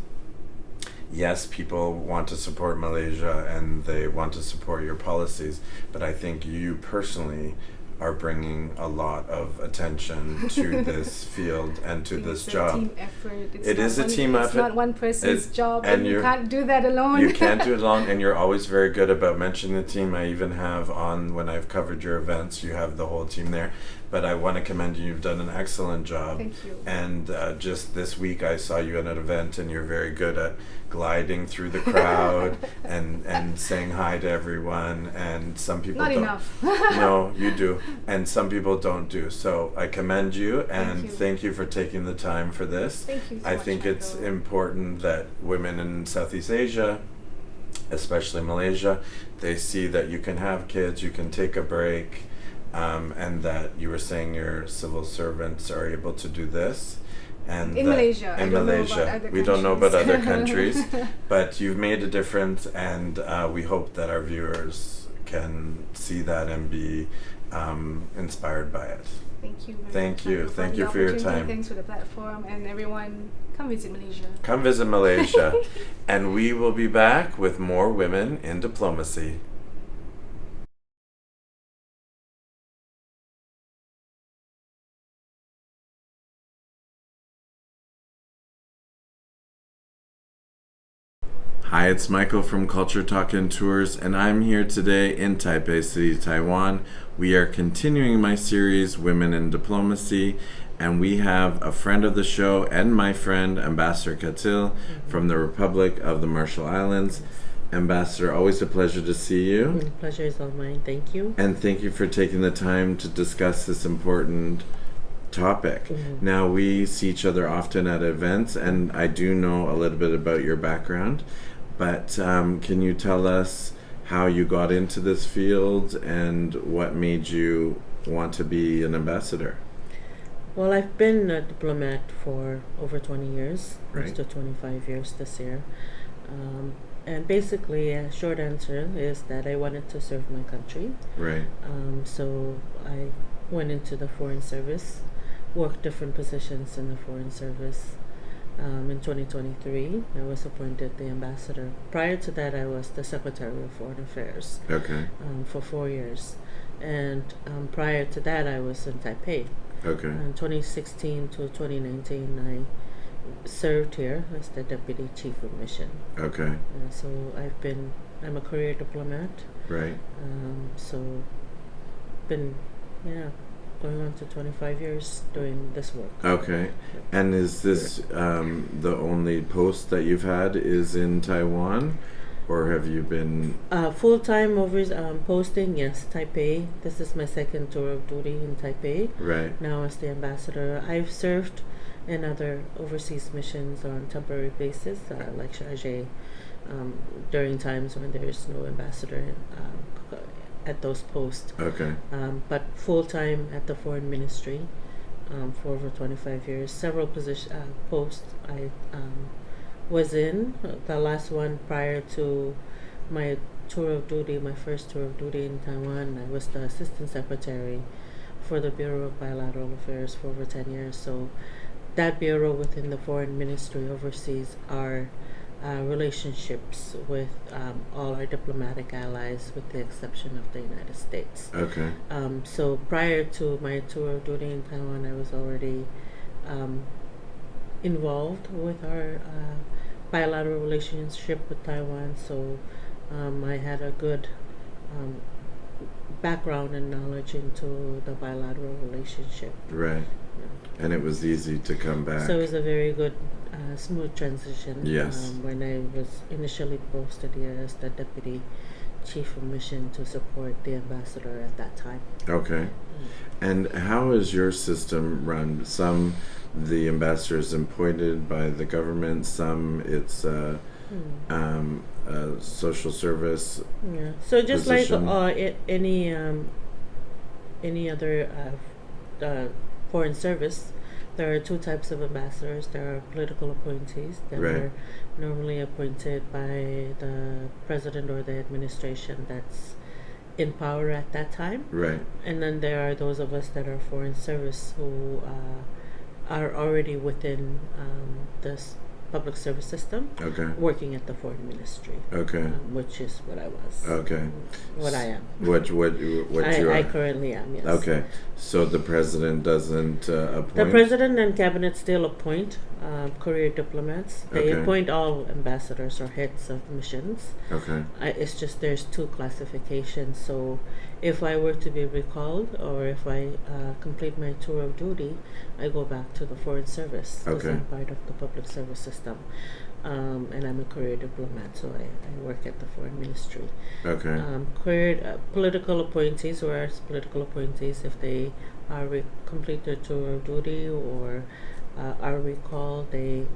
yes, people want to support Malaysia and they want to support your policies. But I think you personally are bringing a lot of attention to this field and to this job. It's a team effort. It is a team effort. It's not one person's job, and you can't do that alone. You can't do it alone, and you're always very good about mentioning the team. I even have on, when I've covered your events, you have the whole team there. But I want to commend you. You've done an excellent job. Thank you. And just this week I saw you at an event, and you're very good at gliding through the crowd and saying hi to everyone. And some people don't. Not enough. No, you do. And some people don't do. So I commend you, and thank you for taking the time for this. Thank you so much. I think it's important that women in Southeast Asia, especially Malaysia, they see that you can have kids, you can take a break. And that you were saying your civil servants are able to do this. And in Malaysia. In Malaysia. We don't know about other countries. But you've made a difference, and we hope that our viewers can see that and be inspired by it. Thank you. Thank you. Michael, Thank the you for your opportunity. time. Thanks for the platform, and everyone, come visit Malaysia. Come visit Malaysia. And we will be back with more women in diplomacy. Hi, it's Michael from Culture Talk and Tours, and I'm here today in Taipei City, Taiwan. We are continuing my series, Women in Diplomacy, and we have a friend of the show and my friend, Ambassador Kattil, from the Republic of the Marshall Islands. Ambassador, always a pleasure to see you. The pleasure is all mine. Thank you. And thank you for taking the time to discuss this important topic. Now, we see each other often at events, and I do know a little bit about your background. But can you tell us how you got into this field and what made you want to be an ambassador? Well, I've been a diplomat for over 20 years, close Right. to 25 years this year. And basically, a short answer is that I wanted to serve my country. Right. So I went into the Foreign Service, worked different positions in the Foreign Service. In 2023, I was appointed the ambassador. Prior to that, I was the Secretary of Foreign Affairs Okay. for 4 years. And prior to that, I was in Taipei. Okay. In 2016 to 2019, I served here as the Deputy Chief of Mission. Okay. So I'm a career diplomat. Right. So been, going on to 25 years doing this work. Okay. And is this the only post that you've had is in Taiwan? Or have you been... Full-time posting, yes, Taipei. This is my second tour of duty in Taipei. Right. Now as the ambassador. I've served in other overseas missions on temporary basis, like Sharjah, during times when there is no ambassador at those posts. Okay. But full-time at the Foreign Ministry for over 25 years. Several posts I was in. The last one prior to my tour of duty, my first tour of duty in Taiwan, I was the Assistant Secretary for the Bureau of Bilateral Affairs for over 10 years. So that bureau within the Foreign Ministry oversees our relationships with all our diplomatic allies, with the exception of the United States. Okay. So prior to my tour of duty in Taiwan, I was already involved with our bilateral relationship with Taiwan. So I had a good background and knowledge into the bilateral relationship. Right. And it was easy to come back. So it was a very good, smooth transition. Yes. When I was initially posted here as the Deputy Chief of Mission to support the ambassador at that time. Okay. And how is your system run? Some the ambassador is appointed by the government, some it's social service. Yeah. So just position. like any other foreign service, there are two types of ambassadors. There are political appointees that Right. are normally appointed by the president or the administration that's in power at that time. Right. And then there are those of us that are foreign service who are already within this public service system, Okay. working at the foreign ministry, Okay. which is what I was. Okay. What I am. What you are? I currently am, yes. Okay. So the president doesn't appoint? The president and cabinet still appoint career diplomats. They Okay. appoint all ambassadors or heads of missions. Okay. It's just there's two classifications. So if I were to be recalled or if I complete my tour of duty, I go back to the foreign service because Okay. I'm part of the public service system. And I'm a career diplomat, so I work at the foreign ministry. Okay. Career political appointees, whereas political appointees, if they are complete their tour of duty or are recalled, they're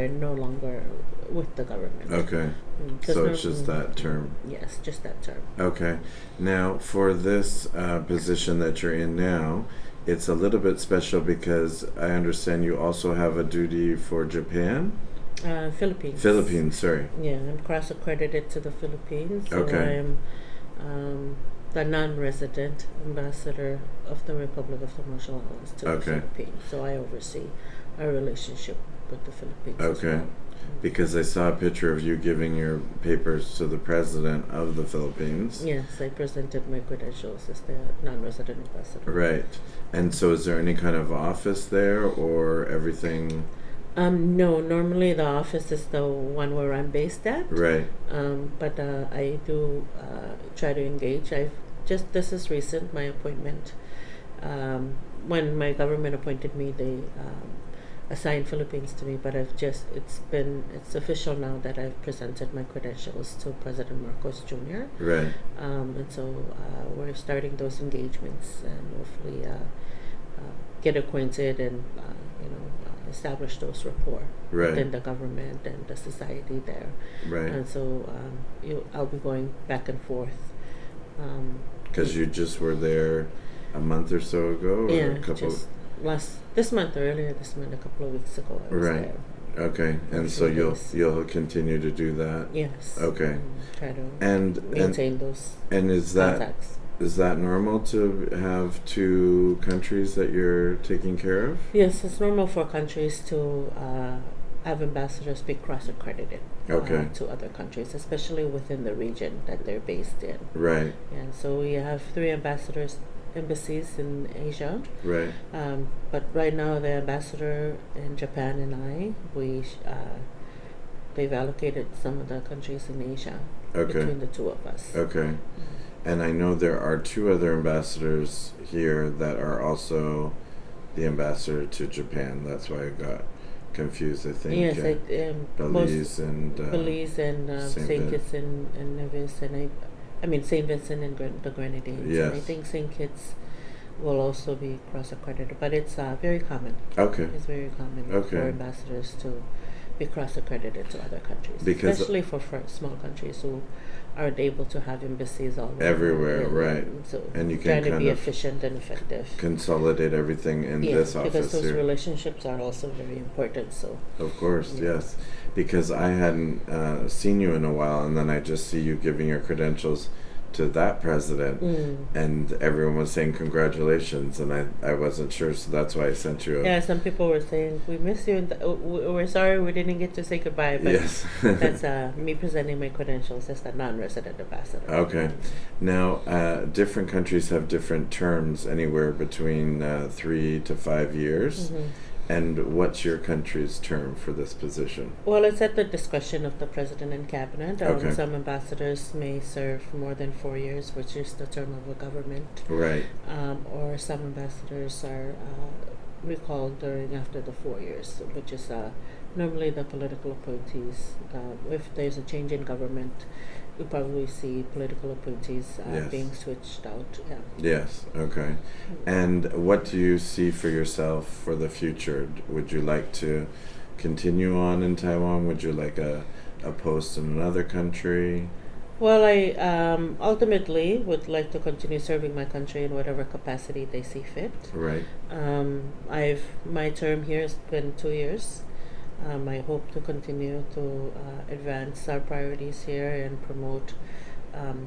no longer with the government. Okay. 'Cause So it's just that term. Yes, just that term. Okay. Now, for this position that you're in now, it's a little bit special because I understand you also have a duty for Japan? Philippines. Philippines, sorry. Yeah, I'm cross accredited to the Philippines. So Okay. I'm the non-resident ambassador of the Republic of the Marshall Islands to the Okay. Philippines. So I oversee our relationship with the Philippines. As Okay. well. Because I saw a picture of you giving your papers to the president of the Philippines. Yes, I presented my credentials as the non-resident ambassador. Right. And so is there any kind of office there or everything? No, normally the office is the one where I'm based at. Right. But I do try to engage. This is recent, my appointment. When my government appointed me, they assigned Philippines to me, but it's official now that I've presented my credentials to President Marcos Jr. Right. And so we're starting those engagements and hopefully get acquainted and establish those rapport Right. within the government and the society there. Right. And so I'll be going back and forth. Because you just were there a month or so ago? Or Yeah, a couple. just earlier this month, a couple of weeks ago, I was Right. there. Okay. And so you'll continue to do that? Yes. Okay. Try to And maintain those and is that normal to have two countries that you're taking care of? Yes, it's normal for countries to have ambassadors be cross-accredited Okay. to other countries, especially within the region that they're based in. Right. And so we have 3 embassies in Asia. Right. But right now, the ambassador in Japan and they've allocated some of the countries in Asia Okay. between the two of us. Okay. And I know there are 2 other ambassadors here that are also the ambassador to Japan. That's why I got confused, I think. Yes, Belize and Belize and Saint Saint Kitts and Nevis, and I mean Saint Vincent and the Grenadines. Yes. And I think Saint Kitts will also be cross-accredited, but it's very common. Okay. It's very common Okay. for ambassadors to be cross-accredited to other countries, Because- especially for small countries who aren't able to have embassies all over. Everywhere, right. So And you can trying to kind be of efficient and effective. Consolidate everything in this because office those here. relationships are also very important. So Of course, Yeah. yes. Because I hadn't seen you in a while, and then I just see you giving your credentials to that president, and everyone was saying congratulations, and I wasn't sure, so that's why I sent you a... yeah, some people were saying we miss you, and we're sorry we didn't get to say goodbye. But Yes. that's me presenting my credentials as the non-resident ambassador. Okay. Now, different countries have different terms, anywhere between 3 to 5 years. Mhm. And what's your country's term for this position? Well, it's at the discretion of the president and cabinet. Okay. Some ambassadors may serve more than 4 years, which is the term of a government, Right. or some ambassadors are recalled after the 4 years, which is normally the political appointees. If there's a change in government, you probably see political appointees Yes. being switched out. Yeah. Yes, okay. And what do you see for yourself for the future? Would you like to continue on in Taiwan? Would you like a post in another country? Well, I ultimately would like to continue serving my country in whatever capacity they see fit. Right. My term here has been 2 years. I hope to continue to advance our priorities here and promote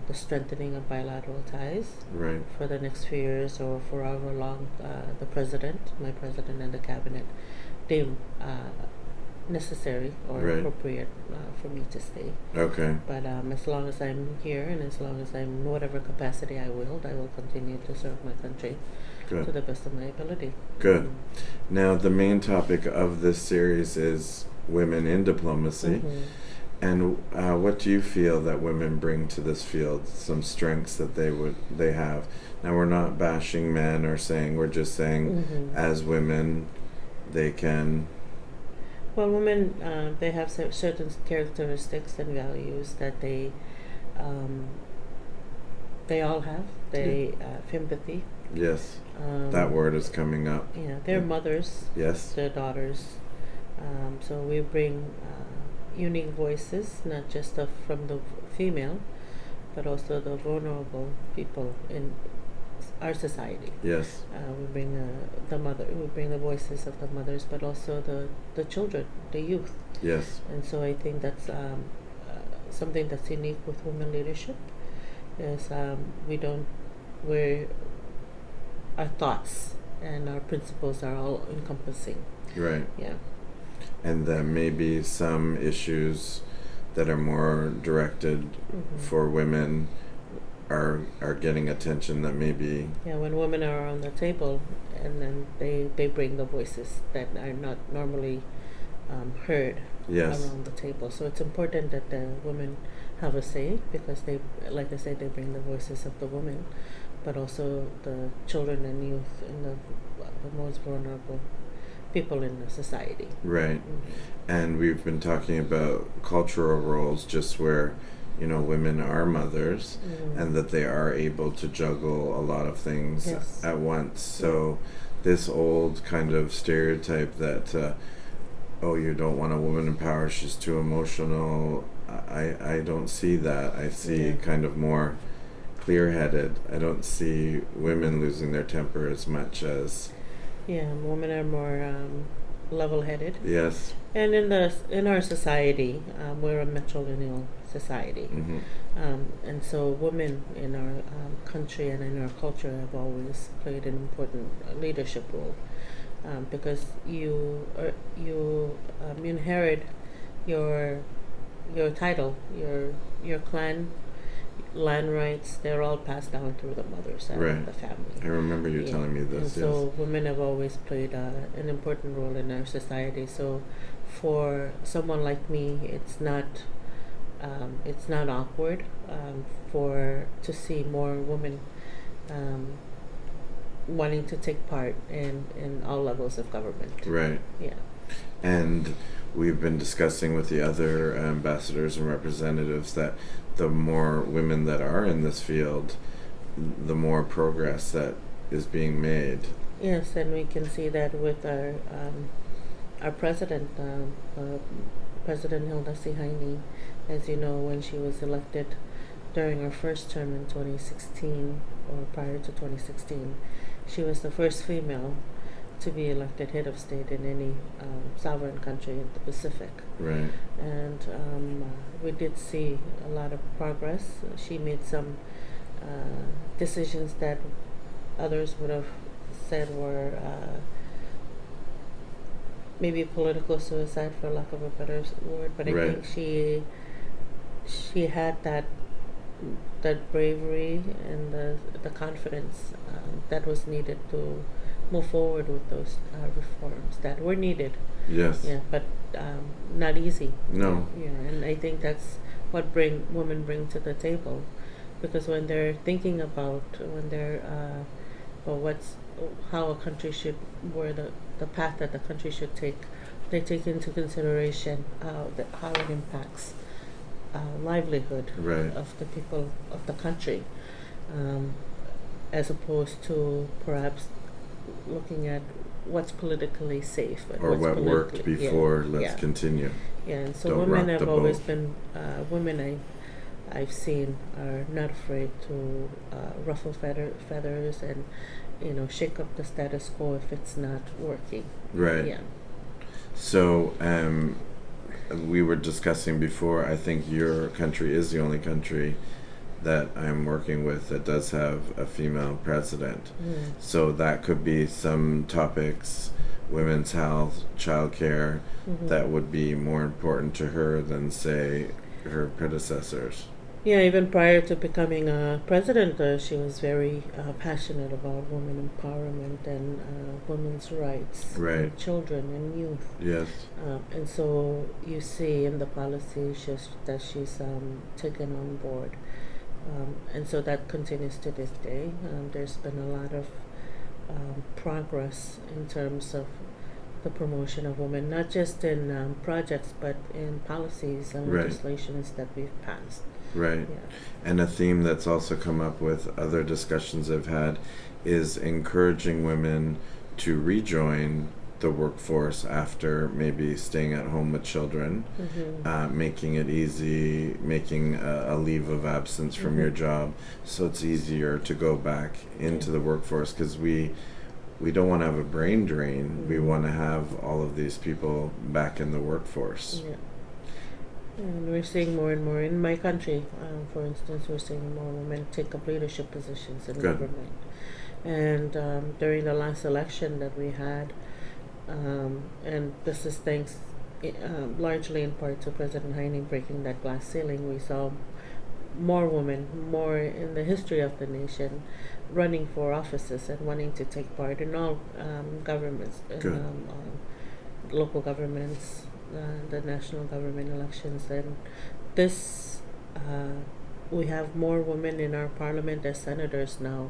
the strengthening of bilateral ties Right. for the next few years, or for however long my president and the cabinet deem necessary or Right. appropriate for me to stay. Okay. But as long as I'm here and as long as I'm in whatever capacity I will continue to serve my country to Good. the best of my ability. Good. Now, the main topic of this series is women in diplomacy. Mhm. And what do you feel that women bring to this field? Some strengths that they have. Now, we're not bashing men or saying, we're just saying Mhm. as women, they can. Well, women, they have certain characteristics and values that they all have. They have empathy. Yes, that word is coming up. Yeah, they're mothers. Yes. Their daughters. So we bring unique voices, not just from the female, but also the vulnerable people in our society. Yes. We bring we bring the voices of the mothers, but also the children, the youth. Yes. And so I think that's something that's unique with women leadership. is we're our thoughts and our principles are all encompassing. Right. Yeah. And then maybe some issues that are more directed for women are getting attention that maybe. Yeah, when women are on the table, and then they bring the voices that are not normally heard Yes. around the table. So it's important that the women have a say, because they, like I said, they bring the voices of the women, but also the children and youth and the most vulnerable people in the society. Right. And we've been talking about cultural roles, just where, you know, women are mothers and that they are able to juggle a lot of things Yes. at once. So this old kind of stereotype that oh, you don't want a woman in power, she's too emotional, I don't see that. I see kind of more clear-headed. I don't see women losing their temper as much as. Yeah, women are more level-headed. Yes. And in our society, we're a matrilineal society, and so women in our country and in our culture have always played an important leadership role, because you inherit your title, your clan, land rights. They're all passed down through the mother side of the family. I remember you telling me this. And so women have always played an important role in our society. So for someone like me, it's not awkward to see more women wanting to take part in all levels of government. Right. Yeah. And we've been discussing with the other ambassadors and representatives that the more women that are in this field, the more progress that is being made. Yes, and we can see that with our president, President Hilda Sihaini. As you know, when she was elected during her first term in 2016, or prior to 2016, she was the first female to be elected head of state in any sovereign country in the Pacific. Right. And we did see a lot of progress. She made some decisions that others would have said were maybe political suicide, for lack of a better word. But I think she had that bravery and the confidence that was needed to move forward with those reforms that were needed. Yes. Yeah, but not easy. No. Yeah, and I think that's what women bring to the table, because when they're thinking about how a country should, where the path that the country should take, they take into consideration how it impacts livelihood of the people of the country, as opposed to perhaps looking at what's politically safe or what worked before. Let's continue. Yeah, and so Don't women rock have the always boat. been women. I've seen are not afraid to ruffle feathers and shake up the status quo if it's not working. Right. Yeah. So we were discussing before, I think your country is the only country that I'm working with that does have a female president. So that could be some topics, women's health, childcare, that would be more important to her than, say, her predecessors. Yeah, even prior to becoming president, she was very passionate about women empowerment and women's rights, and children and youth. Yes. And so you see in the policy that she's taken on board. And so that continues to this day. There's been a lot of progress in terms of the promotion of women, not just in projects, but in policies and legislations that we've passed. Right. Yeah. And a theme that's also come up with other discussions I've had is encouraging women to rejoin the workforce after maybe staying at home with children, making it easy, making a leave of absence from your job, so it's easier to go back into the workforce, because we don't want to have a brain drain. We want to have all of these people back in the workforce. Yeah. And we're seeing more and more in my country. For instance, we're seeing more women take up leadership positions in Good. government. And during the last election that we had, and this is thanks largely in part to President Heine breaking that glass ceiling, we saw more women, more in the history of the nation, running for offices and wanting to take part in all governments, Good. Local governments, the national government elections, and this we have more women in our parliament as senators now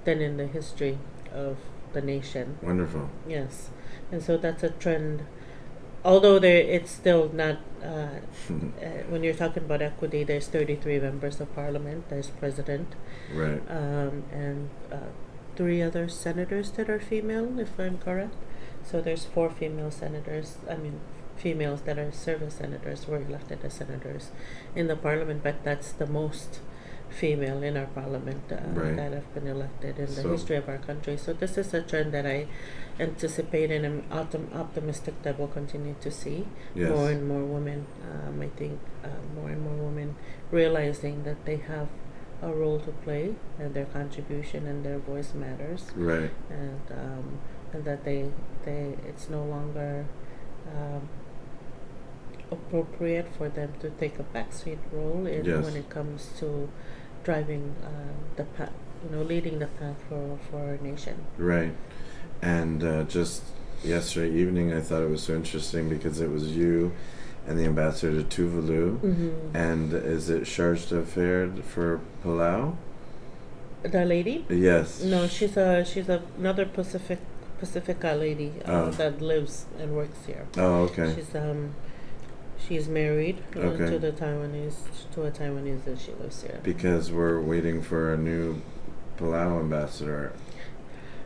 than in the history of the nation. Wonderful. Yes, and so that's a trend. Although it's still not. When you're talking about equity, there's 33 members of parliament. There's president, Right. and 3 other senators that are female, if I'm correct. So there's 4 female senators. I mean, females that are service senators were elected as senators in the parliament, but that's the most female in our parliament Right. that have been elected in the So- history of our country. So this is a trend that I anticipate and am optimistic that we'll continue to see Yes. more and more women. I think more and more women realizing that they have a role to play and their contribution and their voice matters, Right. and that they it's no longer appropriate for them to take a backseat role in Yes. when it comes to driving the path, leading the path for our nation. Right. And just yesterday evening, I thought it was so interesting because it was you and the Ambassador to Tuvalu. Mm-hmm. And is it charge d'affaires for Palau? The lady? Yes. No, she's another Pacifica lady Oh. that lives and works here. Oh, okay. She's married Okay. to a Taiwanese that she lives here. Because we're waiting for a new Palau ambassador.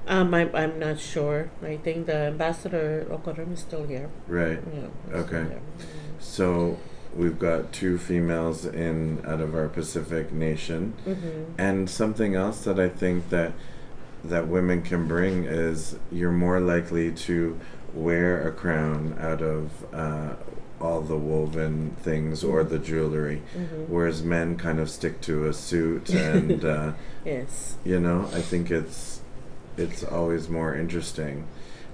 I'm not sure. I think the ambassador Okorum is still here. Right. Yeah. he's Okay. still here. So we've got 2 females out of our Pacific nation. Mm-hmm. And something else that I think that women can bring is you're more likely to wear a crown out of all the woven things or the jewelry, Mm-hmm. whereas men kind of stick to a suit and Yes. I think it's always more interesting.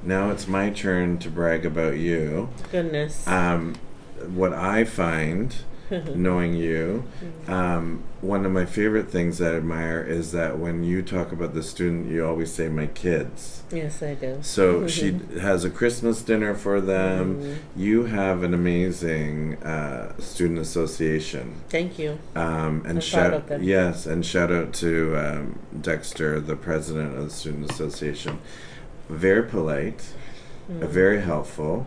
Now it's my turn to brag about you. Goodness. What I find, knowing you, one of my favorite things I admire is that when you talk about the student, you always say "my kids." Yes, I do. So she has a Christmas dinner for them. Mhm. You have an amazing student association. Thank you. And I'm proud of them. Yes, and shout out to Dexter, the president of the student association. Very polite, very helpful.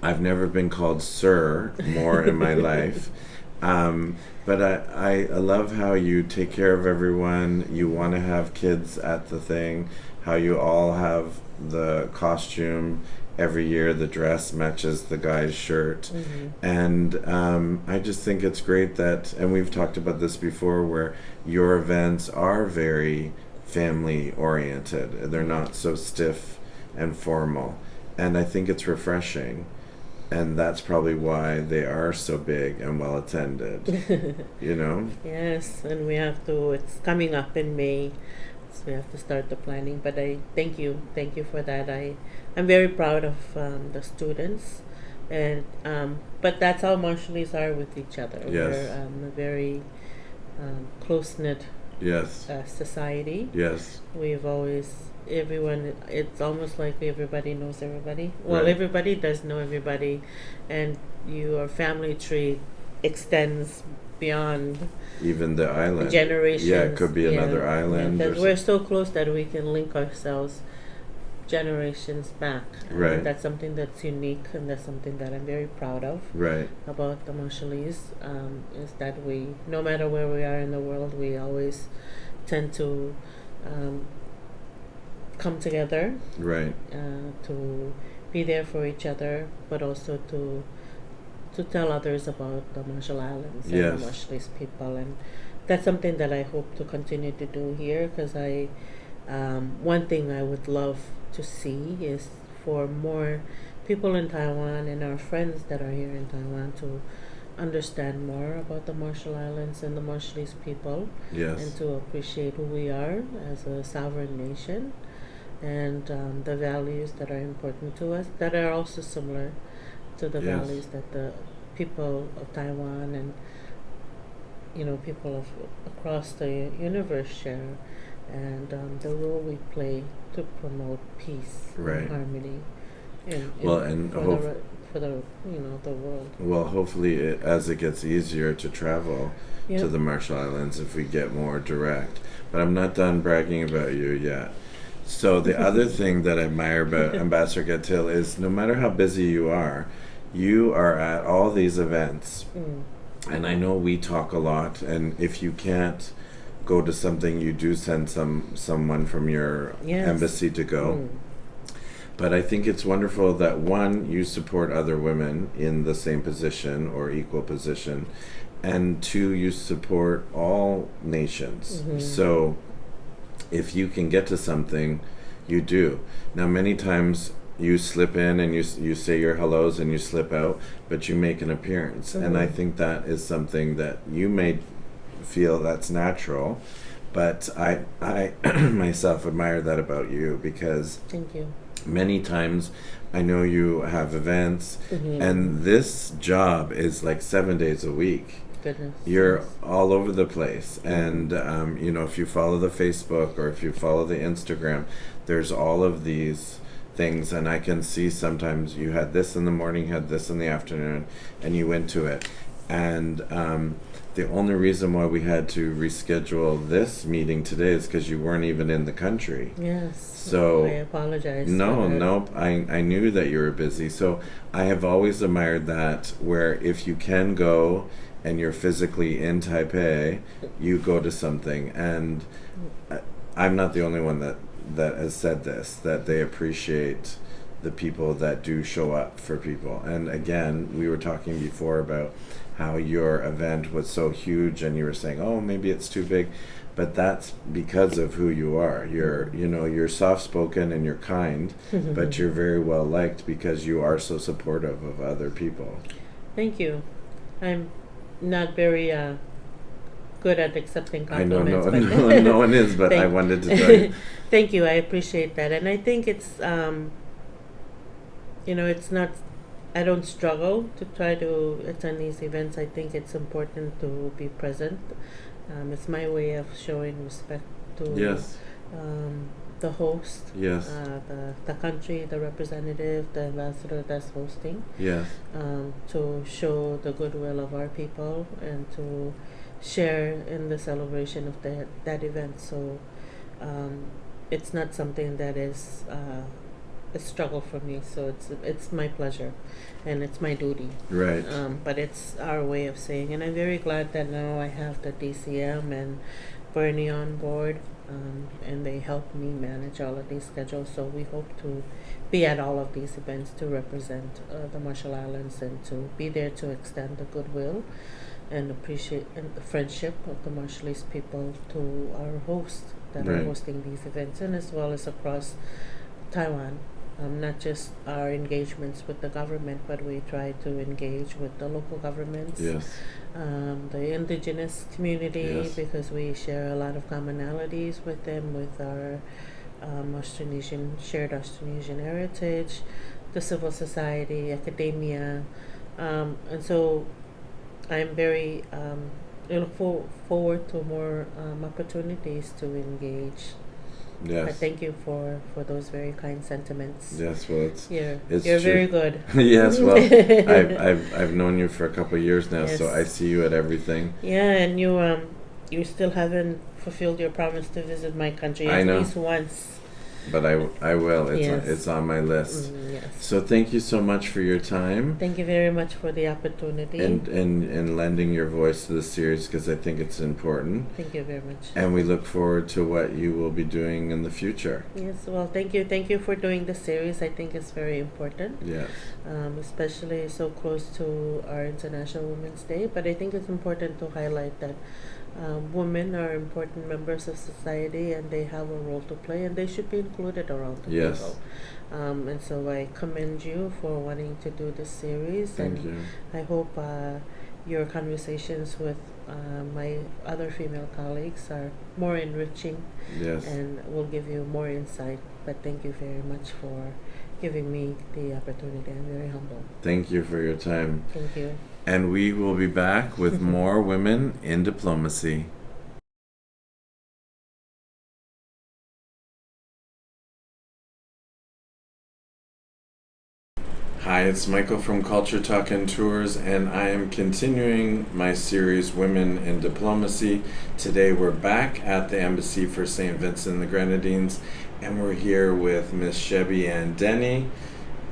I've never been called sir more in my life. But I love how you take care of everyone. You want to have kids at the thing, how you all have the costume every year, the dress matches the guy's shirt. Mm-hmm. And I just think it's great that, and we've talked about this before, where your events are very family oriented. They're not so stiff and formal. And I think it's refreshing. And that's probably why they are so big and well attended. Yes, and it's coming up in May, so we have to start the planning. But I thank you for that. I'm very proud of the students, and but that's how Marshallese are with each other. Yes. We're a very close knit Yes. society. Yes. We've always it's almost like everybody knows everybody. Well, Right. everybody does know everybody, and your family tree extends beyond Even the island. generations. Yeah, it could be another island. Yeah, or we're so close that we can link ourselves generations back. Right. And that's something that's unique, and that's something that I'm very proud of Right. about the Marshallese, is that we, no matter where we are in the world, we always tend to come together Right. to be there for each other, but also to tell others about the Marshall Islands and Yes. the Marshallese people, and that's something that I hope to continue to do here, because one thing I would love to see is for more people in Taiwan and our friends that are here in Taiwan to understand more about the Marshall Islands and the Marshallese people, Yes. and to appreciate who we are as a sovereign nation, and the values that are important to us that are also similar to the Yes. values that the people of Taiwan and people of across the universe share, and the role we play to promote peace Right. and harmony Well, and for the the world. Well, hopefully, as it gets easier to travel Yeah. to the Marshall Islands, if we get more direct. But I'm not done bragging about you yet. So the other thing that I admire about Ambassador Kattil is no matter how busy you are at all these events. Mm. And I know we talk a lot, and if you can't go to something, you do send someone from your Yes. embassy to go. Mm. But I think it's wonderful that one, you support other women in the same position or equal position, and two, you support all nations. Mhm. So if you can get to something, you do. Now, many times you slip in and you say your hellos and you slip out, but you make an appearance. And I Mhm. think that is something that you may feel that's natural, but I myself admire that about you, because Thank you. many times I know you have events, Mhm. and this job is like 7 days a week. Goodness. You're Yes. all over the place, and if you follow the Facebook or if you follow the Instagram, there's all of these things, and I can see sometimes you had this in the morning, had this in the afternoon, and you went to it. And the only reason why we had to reschedule this meeting today is because you weren't even in the country. Yes. So I apologize. No, for that. no, I knew that you were busy. So I have always admired that, where if you can go and you're physically in Taipei, you go to something. And I'm not the only one that has said this, that they appreciate the people that do show up for people. And again, we were talking before about how your event was so huge, and you were saying, oh, maybe it's too big. But that's because of who you are. You're soft-spoken and you're kind, but you're very well liked because you are so supportive of other people. Thank you. I'm not very good at accepting I know compliments. no one is, but I wanted to tell you. Thank you. I appreciate that, and I think it's it's not. I don't struggle to try to attend these events. I think it's important to be present. It's my way of showing respect to Yes, the host, yes, the country, the representative, the ambassador that's hosting, yes, to show the goodwill of our people and to share in the celebration of that event. So it's not something that is a struggle for me. So it's my pleasure, and it's my duty. right. But it's our way of saying, and I'm very glad that now I have the DCM and Bernie on board, and they help me manage all of these schedules. So we hope to be at all of these events to represent the Marshall Islands and to be there to extend the goodwill and appreciate and the friendship of the Marshallese people to our hosts that are Right. hosting these events, and as well as across Taiwan. Not just our engagements with the government, but we try to engage with the local governments, Yes, the indigenous community, Yes. because we share a lot of commonalities with them, with our shared Austronesian heritage, the civil society, academia, and so I'm very I look forward to more opportunities to engage. But yes, thank you for those very kind sentiments. yes. Well, it's You're true. very good. Yes. Well, I've known you for a couple of years now, so Yes. I see you at everything. Yeah, and you still haven't fulfilled your promise to visit my country I at know. least once. But I will. Yes. It's on my list. Yes. So thank you so much for your time. Thank you very much for the opportunity. And lending your voice to the series, because I think it's important. Thank you very much. And we look forward to what you will be doing in the future. Yes, well, thank you. Thank you for doing the series. I think it's very important, Yes. especially so close to our International Women's Day. But I think it's important to highlight that women are important members of society, and they have a role to play, and they should be included around the Yes. table. And so I commend you for wanting to do this series, Thank and you. I hope your conversations with my other female colleagues are more enriching Yes. and will give you more insight. But thank you very much for giving me the opportunity. I'm very humble. Thank you for your time. Thank you. And we will be back with more women in diplomacy. Hi, it's Michael from Culture Talk and Tours, and I am continuing my series, Women in Diplomacy. Today we're back at the Embassy for St. Vincent and the Grenadines, and we're here with Miss Shebby-Ann Dennie.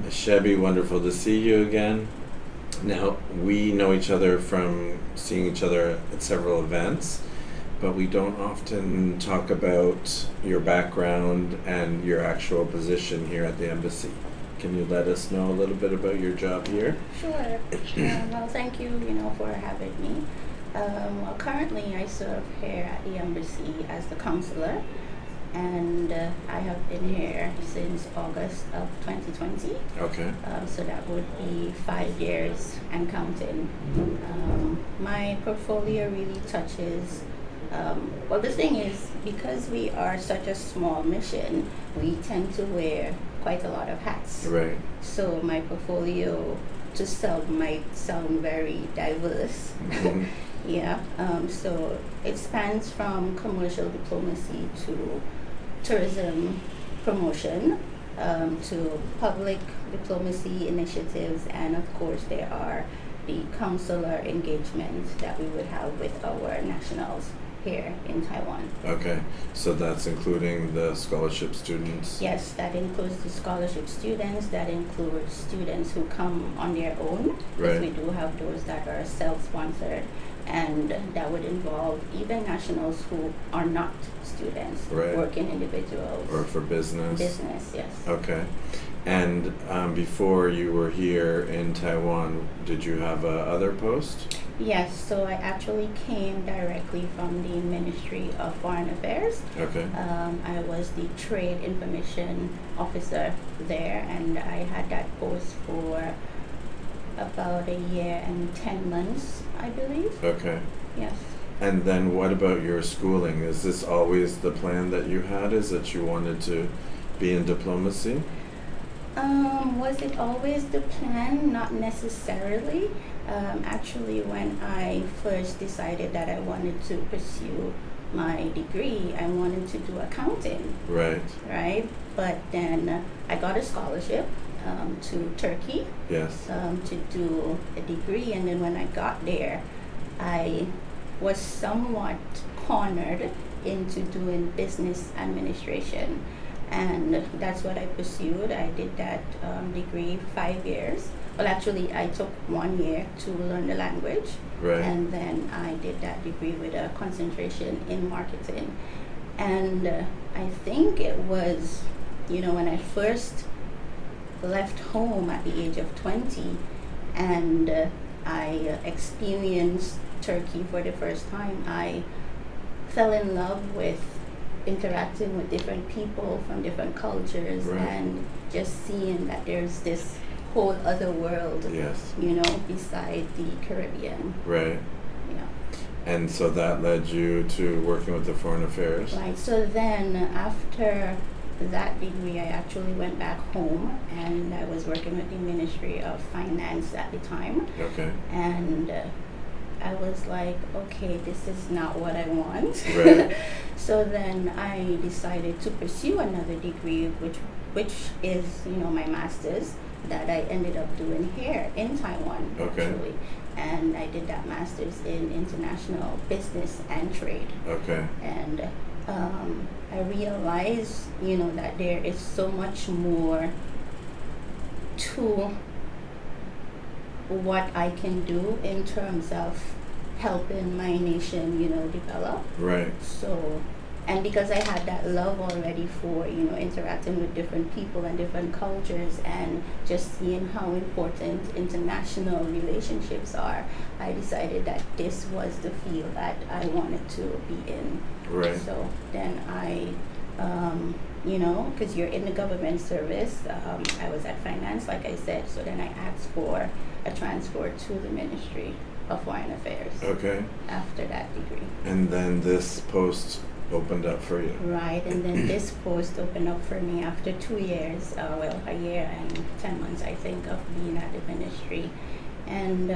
Miss Shebby, wonderful to see you again. Now, we know each other from seeing each other at several events, but we don't often talk about your background and your actual position here at the embassy. Can you let us know a little bit about your job here? Sure. Well, thank you, for having me. Well, currently I serve here at the embassy as the consular, and I have been here since August of 2020. Okay. So that would be 5 years and counting. My portfolio really touches. Well, the thing is, because we are such a small mission, we tend to wear quite a lot of hats. Right. So my portfolio to some might sound very diverse. Mhm. Yeah. So it spans from commercial diplomacy to tourism promotion, to public diplomacy initiatives, and of course there are the consular engagements that we would have with our nationals here in Taiwan. Okay. So that's including the scholarship students? Yes, that includes the scholarship students, that includes students who come on their own, because we Right. do have those that are self-sponsored, and that would involve even nationals who are not students, Right. working individuals, Or for business? business, yes. Okay. And before you were here in Taiwan, did you have a other post? Yes, so I actually came directly from the Ministry of Foreign Affairs. Okay. I was the Trade Information Officer there, and I had that post for about a year and 10 months, I believe. Okay. Yes. And then what about your schooling? Is this always the plan that you had, is that you wanted to be in diplomacy? Was it always the plan? Not necessarily. Actually, when I first decided that I wanted to pursue my degree, I wanted to do accounting, Right. right? But then I got a scholarship to Turkey Yes. to do a degree, and then when I got there, I was somewhat cornered into doing business administration, and that's what I pursued. I did that degree 5 years. Well, actually, I took 1 year to learn the language, Right. and then I did that degree with a concentration in marketing. And I think it was, when I first left home at the age of 20, and I experienced Turkey for the first time, I fell in love with interacting with different people from different cultures, Right. and just seeing that there's this whole other world, Yes. beside the Caribbean. Right. Yeah. And so that led you to working with the Foreign Affairs? Right. So then after that degree, I actually went back home, and I was working with the Ministry of Finance at the time. Okay. And I was like, okay, this is not what I want. Right. So then I decided to pursue another degree, which is, my master's that I ended up doing here in Taiwan, Okay. actually. And I did that master's in international business and trade. Okay. And I realized, that there is so much more to what I can do in terms of helping my nation, develop. Right. So, and because I had that love already for, interacting with different people and different cultures, and just seeing how important international relationships are, I decided that this was the field that I wanted to be in. Right. So then I, because you're in the government service, I was at finance, like I said, so then I asked for a transfer to the ministry. of Foreign Affairs Okay. after that degree. And then this post opened up for you. Right, and then this post opened up for me after 2 years, a year and 10 months, I think, of being at the ministry. And,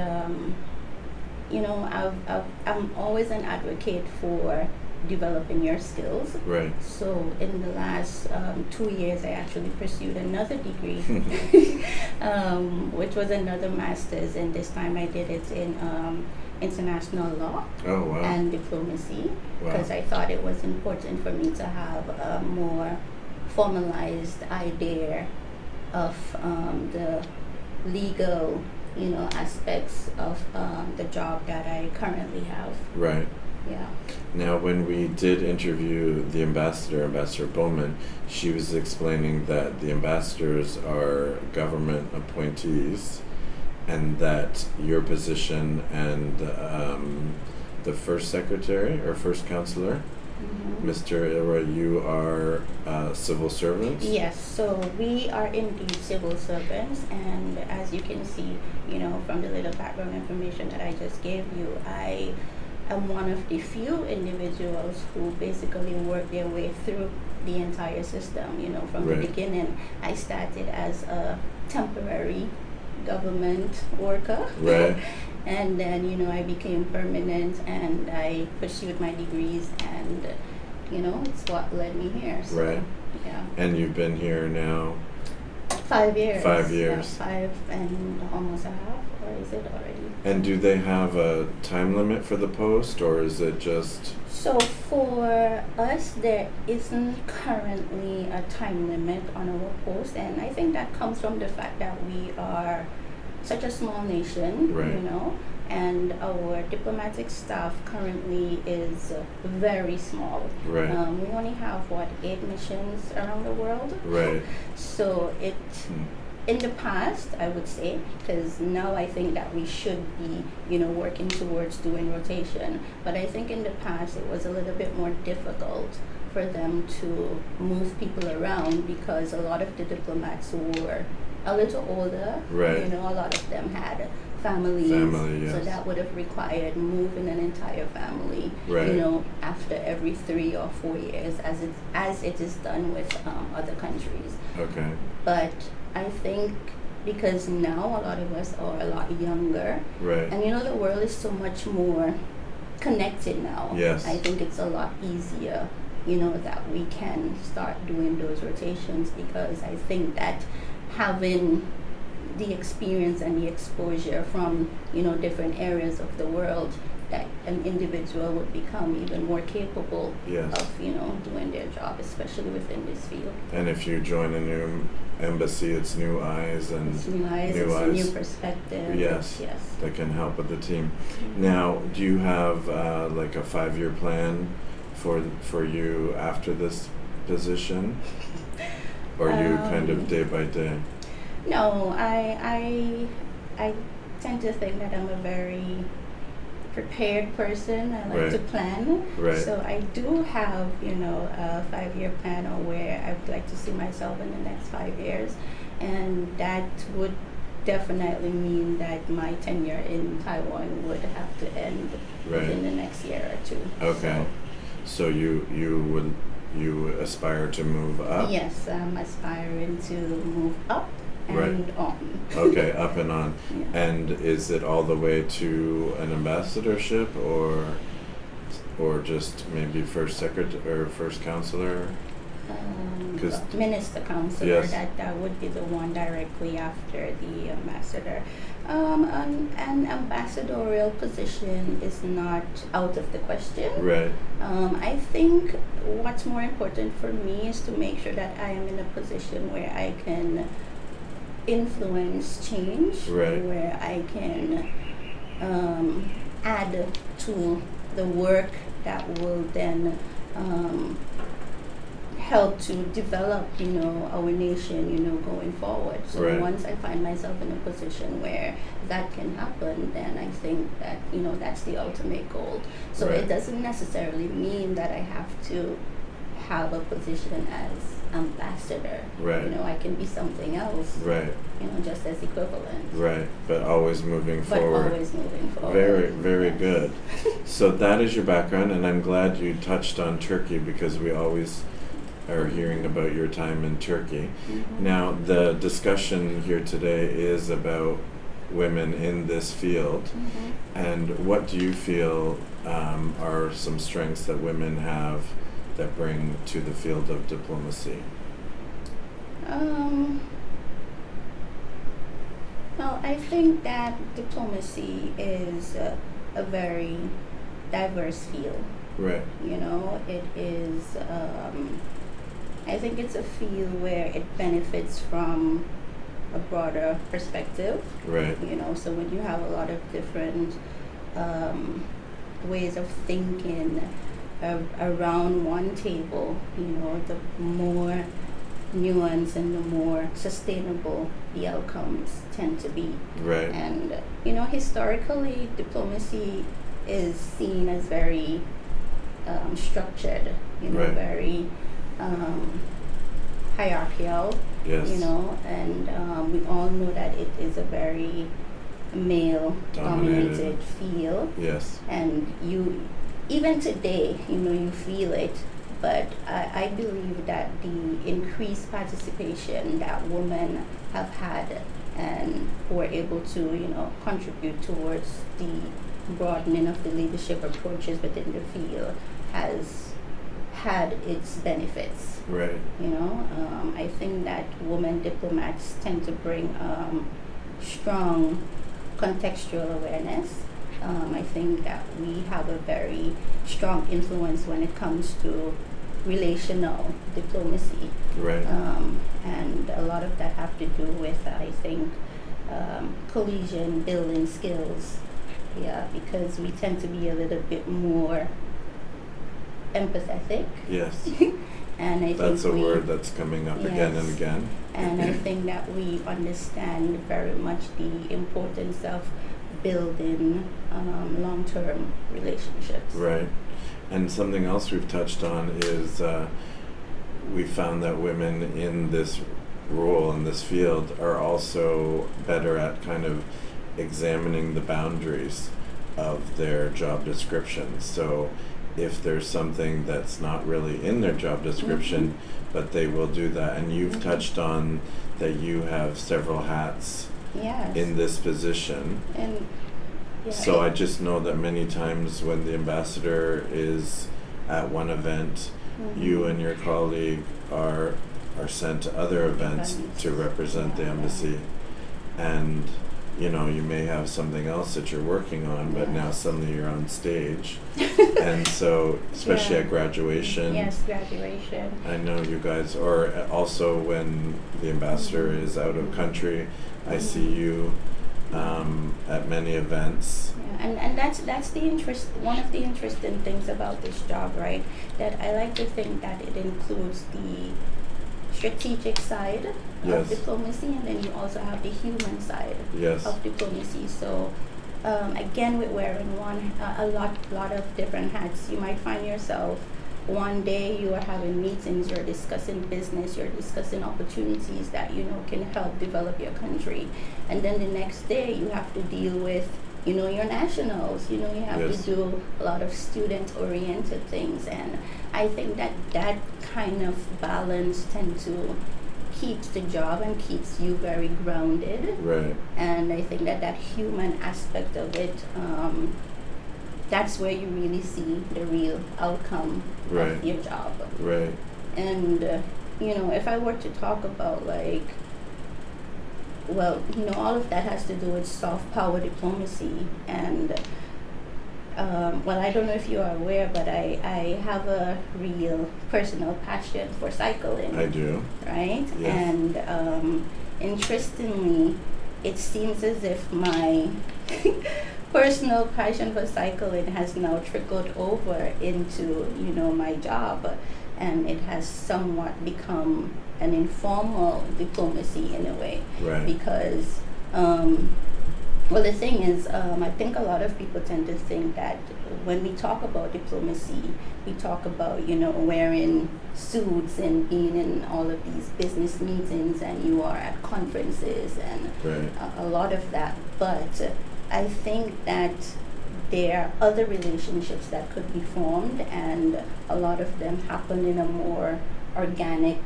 I'm always an advocate for developing your skills. Right. So in the last 2 years, I actually pursued another degree, which was another master's, and this time I did it in international law Oh, wow. and diplomacy, Wow. because I thought it was important for me to have a more formalized idea of the legal, aspects of the job that I currently have. Right. Yeah. Now, when we did interview the Ambassador Bowman, she was explaining that the ambassadors are government appointees, and that your position and the first secretary or first counselor, Mhm. Mr. Ilra, you are civil servants? Yes, so we are indeed civil servants, and as you can see, from the little background information that I just gave you, I am one of the few individuals who basically work their way through the entire system. From Right. the beginning, I started as a temporary government worker. Right. And then, I became permanent, and I pursued my degrees, and, it's what led me here. So, Right. yeah. And you've been here now? 5 years. 5 years. Yeah, 5 and almost a half, or is it already? And do they have a time limit for the post, or is it just... So for us, there isn't currently a time limit on our post, and I think that comes from the fact that we are such a small nation, Right. and our diplomatic staff currently is very small. Right. We only have 8 missions around the world. Right. So it, Hmm. in the past, I would say, because now I think that we should be, working towards doing rotation. But I think in the past it was a little bit more difficult for them to move people around, because a lot of the diplomats were a little older. Right. A lot of them had families. Family, So yes. that would have required moving an entire family. Right. After every 3 or 4 years, as it is done with other countries. Okay. But I think because now a lot of us are a lot younger, Right. and the world is so much more connected now. Yes. I think it's a lot easier, that we can start doing those rotations, because I think that having the experience and the exposure from, different areas of the world, that an individual would become even more capable Yes. of, doing their job, especially within this field. And if you join a new embassy, it's new eyes and It's new eyes, New it's a eyes. new perspective. Yes. Yes. that can help with the team. Now, do you have like a 5-year plan for you after this position? Or you kind of day by day? No, I tend to think that I'm a very prepared person. I like Right. to plan. Right. So I do have, a 5-year plan on where I would like to see myself in the next 5 years. And that would definitely mean that my tenure in Taiwan would have to end Right. within the next year or 2. Okay. So you aspire to move So, up? yes, I'm aspiring to move up and Right. on. Okay, up and on. Yeah. And is it all the way to an ambassadorship, or just maybe first secretary or first counselor? 'Cause- Minister counselor, Yes. that would be the one directly after the ambassador. An ambassadorial position is not out of the question. Right. I think what's more important for me is to make sure that I am in a position where I can influence change, Right. where I can add to the work that will then help to develop, our nation, going forward. So Right. once I find myself in a position where that can happen, then I think that, that's the ultimate goal. So Right. it doesn't necessarily mean that I have to have a position as ambassador. Right. You know, I can be something else. Right. You know, just as equivalent. Right. But always moving But forward. always moving forward. Very, very Yes. good. So that is your background, and I'm glad you touched on Turkey because we always are hearing about your time in Turkey. Mhm. Now, the discussion here today is about women in this field, Mhm. and what do you feel are some strengths that women have that bring to the field of diplomacy? Well, I think that diplomacy is a very diverse field. Right. You know, it is, I think it's a field where it benefits from a broader perspective. Right. You know, so when you have a lot of different ways of thinking around one table, you know, the more nuanced and the more sustainable the outcomes tend to be. Right. And, you know, historically, diplomacy is seen as very structured, you know, Right. very hierarchical, Yes. you know, and we all know that it is a very male-dominated Dominated. field. Yes. And you, even today, you know, you feel it, but I believe that the increased participation that women have had and were able to, you know, contribute towards the broadening of the leadership approaches within the field has had its benefits. Right. You know, I think that women diplomats tend to bring strong contextual awareness. I think that we have a very strong influence when it comes to relational diplomacy. Right. And a lot of that have to do with, I think, cohesion, building skills. Yeah, because we tend to be a little bit more empathetic. Yes. And I That's a think word that's coming up again and Yes. again. And I think that we understand very much the importance of building long-term relationships. Right. And something else we've touched on is we found that women in this role, in this field, are also better at kind of examining the boundaries of their job descriptions. So if there's something that's not really in their job description, but they will do that. And you've touched on that you have several hats Yes. in this position. And yeah, So I just know that many times when the ambassador is at one event, you and your colleague are sent to other events to represent the embassy. And you know, you may have something else that you're working on, but now suddenly you're on stage. And so, especially at graduation, Yes, graduation. I know you guys, or also when the ambassador is out of country, I see you at many events. Yeah, and that's the interest. One of the interesting things about this job, right? That I like to think that it includes the strategic side Yes. of diplomacy, and then you also have the human side Yes. of diplomacy. So again, with wearing a lot of different hats, you might find yourself one day you are having meetings, you're discussing business, you're discussing opportunities that you know can help develop your country, and then the next day you have to deal with your nationals. You have Yes. to do a lot of student-oriented things, and I think that kind of balance tends to keeps the job and keeps you very grounded. Right. And I think that human aspect of it, that's where you really see the real outcome Right. of your job. Right. And if I were to talk about all of that has to do with soft power diplomacy. And I don't know if you are aware, but I have a real personal passion for cycling. I do. Right? Yes. And interestingly, it seems as if my personal passion for cycling has now trickled over into, my job, and it has somewhat become an informal diplomacy in a way. Right. Because the thing is, I think a lot of people tend to think that when we talk about diplomacy, we talk about, wearing suits and being in all of these business meetings, and you are at conferences and Right. a lot of that. But I think that there are other relationships that could be formed, and a lot of them happen in a more organic,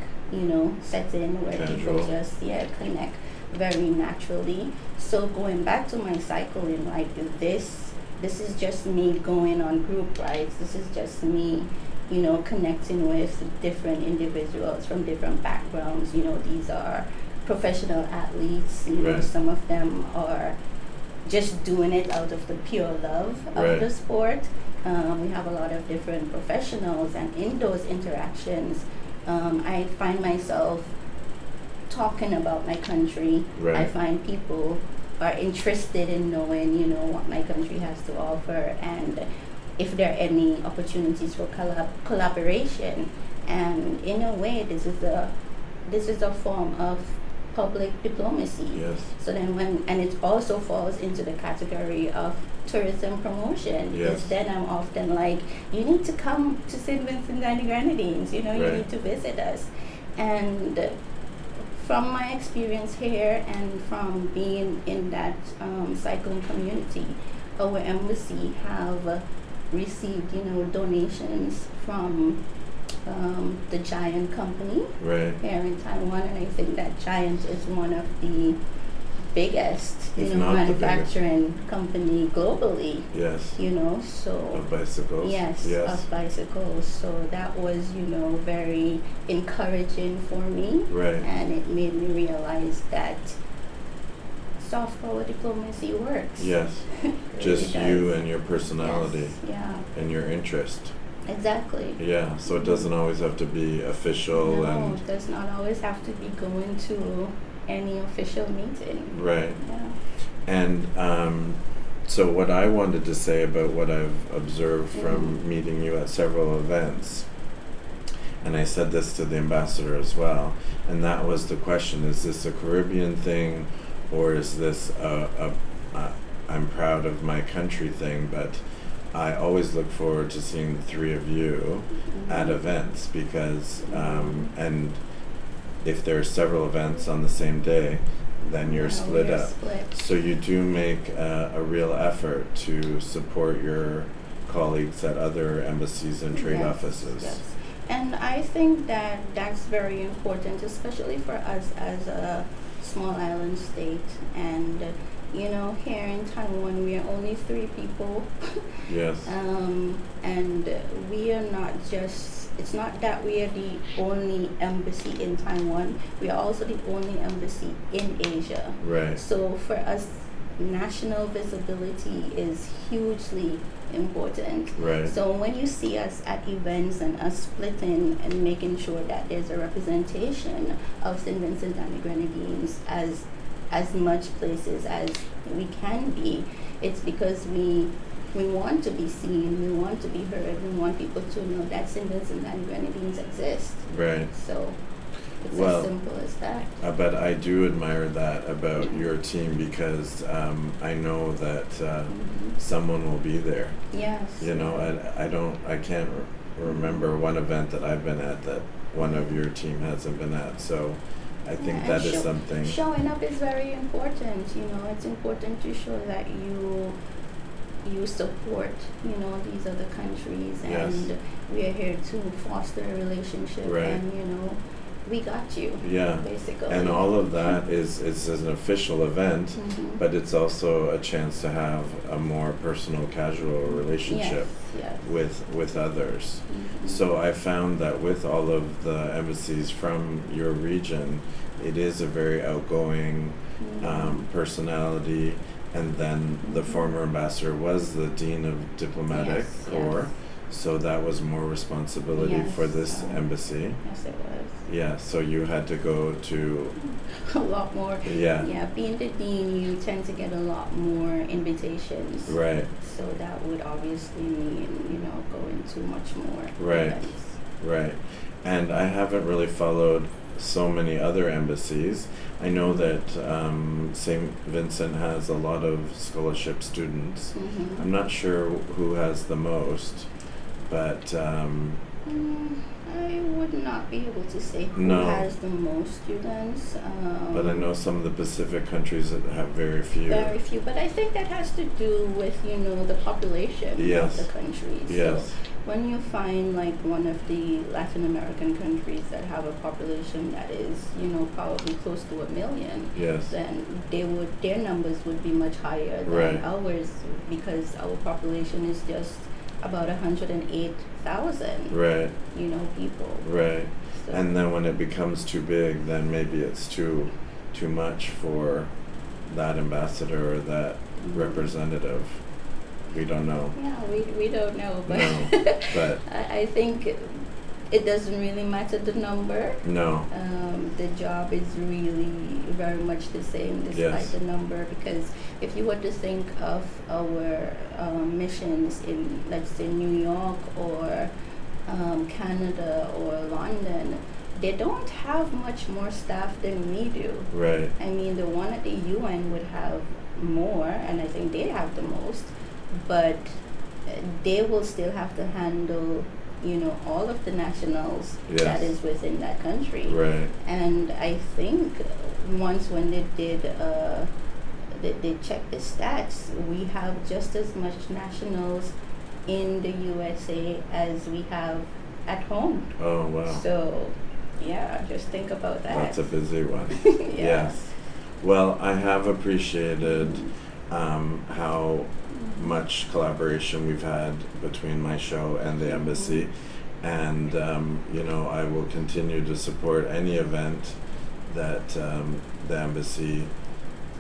setting where people Casual. just connect very naturally. So going back to my cycling, like this is just me going on group rides. This is just me, connecting with different individuals from different backgrounds. These are professional athletes. Right. Some of them are just doing it out of the pure love Right. of the sport. We have a lot of different professionals, and in those interactions, I find myself talking about my country. Right. I find people are interested in knowing, what my country has to offer, and if there are any opportunities for collaboration. And in a way, this is a form of public diplomacy. Yes. So then and it also falls into the category of tourism promotion. Yes. Because then I'm often like, you need to come to St. Vincent and the Grenadines, you Right. need to visit us. And from my experience here and from being in that cycling community, our embassy have received, donations from the Giant company Right. here in Taiwan, and I think that Giant is one of the biggest, If not the manufacturing company globally. Yes. So Of bicycles. yes, Yes. of bicycles. So that was, very encouraging for me, Right. and it made me realize that soft power diplomacy works. Yes. It Just really you does. and your personality Yes, yeah, and your interest. exactly. Yeah. So it doesn't always have to be official No, and it does not always have to be going to any official meeting. right. Yeah. And so what I wanted to say about what I've observed from Mhm. meeting you at several events, and I said this to the ambassador as well, and that was the question: is this a Caribbean thing, or is this a I'm proud of my country thing? But I always look forward to seeing the three of you at events because and if there are several events on the same day, then you're Yeah, split we're up. split. So you do make a real effort to support your colleagues at other embassies and trade Yes, offices. Yes. And I think that that's very important, especially for us as a small island state. And, here in Taiwan, we are only 3 people. Yes. And we are not just, it's not that we are the only embassy in Taiwan, we are also the only embassy in Asia. Right. So for us, national visibility is hugely important. Right. So when you see us at events and us splitting and making sure that there's a representation of St. Vincent and the Grenadines as much places as we can be, it's because we want to be seen, we want to be heard, we want people to know that St. Vincent and the Grenadines exist. Right. So it's Well, as simple as that. But I do admire that about your team because I know that someone will be there. Yes. I can't remember one event that I've been at that one of your team hasn't been at. So I think Yeah, that and is something. Showing up is very important. It's important to show that you support, these other countries, Yes. and we are here to foster a relationship, Right. and we got you. Yeah. Basically. And all of that is an official event, Mhm. but it's also a chance to have a more personal, casual relationship Yes. with others. Mhm. So I found that with all of the embassies from your region, it is a very outgoing personality. And then the former ambassador was the Dean of Diplomatic Yes, Corps, yes. so that was more responsibility for Yes, this embassy. Yes, it was. Yeah, so you had to go to, A lot more. yeah, Yeah, being the dean, you tend to get a lot more invitations. right, So that would obviously mean, going to much more Right. events. right. and I haven't really followed so many other embassies. I know that St. Vincent has a lot of scholarship students. Mm-hmm. I'm not sure who has the most, but I would not be able to say who No. has the most students. but I know some of the Pacific countries that have very few. Very few, but I think that has to do with, you know, the population Yes. of the countries. Yes. So when you find like one of the Latin American countries that have a population that is, you know, probably close to 1 million, Yes. then their numbers would be much higher than Right. ours, because our population is just about 108,000, Right. you know, people. Right. So, And then when it becomes too big, then maybe it's too much for that ambassador or that Mhm. representative. We don't know. yeah, we don't know, but, No, but I think it doesn't really matter the number. no. The job is really very much the same despite Yes. the number, because if you were to think of our missions in, let's say, New York or Canada or London, they don't have much more staff than we do. Right. I mean, the one at the UN would have more, and I think they have the most, but they will still have to handle, you know, all of the nationals Yes. that is within that country. Right. And I think once when they did, they checked the stats, we have just as much nationals in the USA as we have at home. Oh wow. So, yeah, just think about that. That's a busy one. Yeah. Yes. Well, I have appreciated how much collaboration we've had between my show and the embassy, and you know, I will continue to support any event that the embassy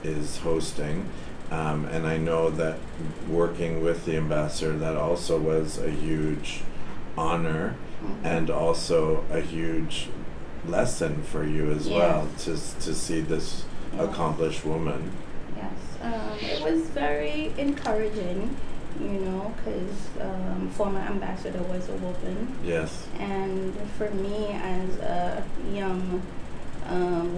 is hosting, and I know that working with the ambassador, that also was a huge honor and also a huge lesson for you as well, to see this accomplished woman. Yes, it was very encouraging, you know, because former ambassador was a woman, Yes. and for me as a young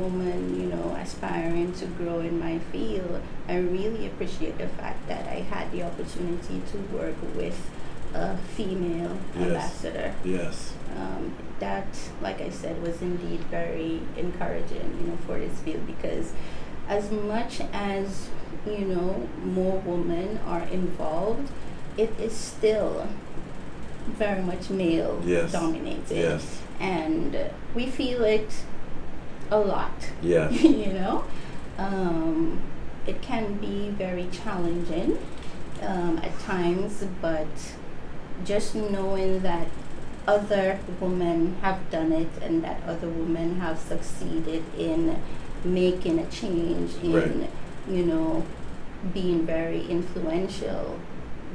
woman, you know, aspiring to grow in my field, I really appreciate the fact that I had the opportunity to work with a female ambassador. Yes. That, like I said, was indeed very encouraging, you know, for this field, because as much as, you know, more women are involved, it is still very much male dominated. Yes. And we feel it a lot. Yes. You know, it can be very challenging at times, but just knowing that other women have done it and that other women have succeeded in making a change, in you know, being very influential,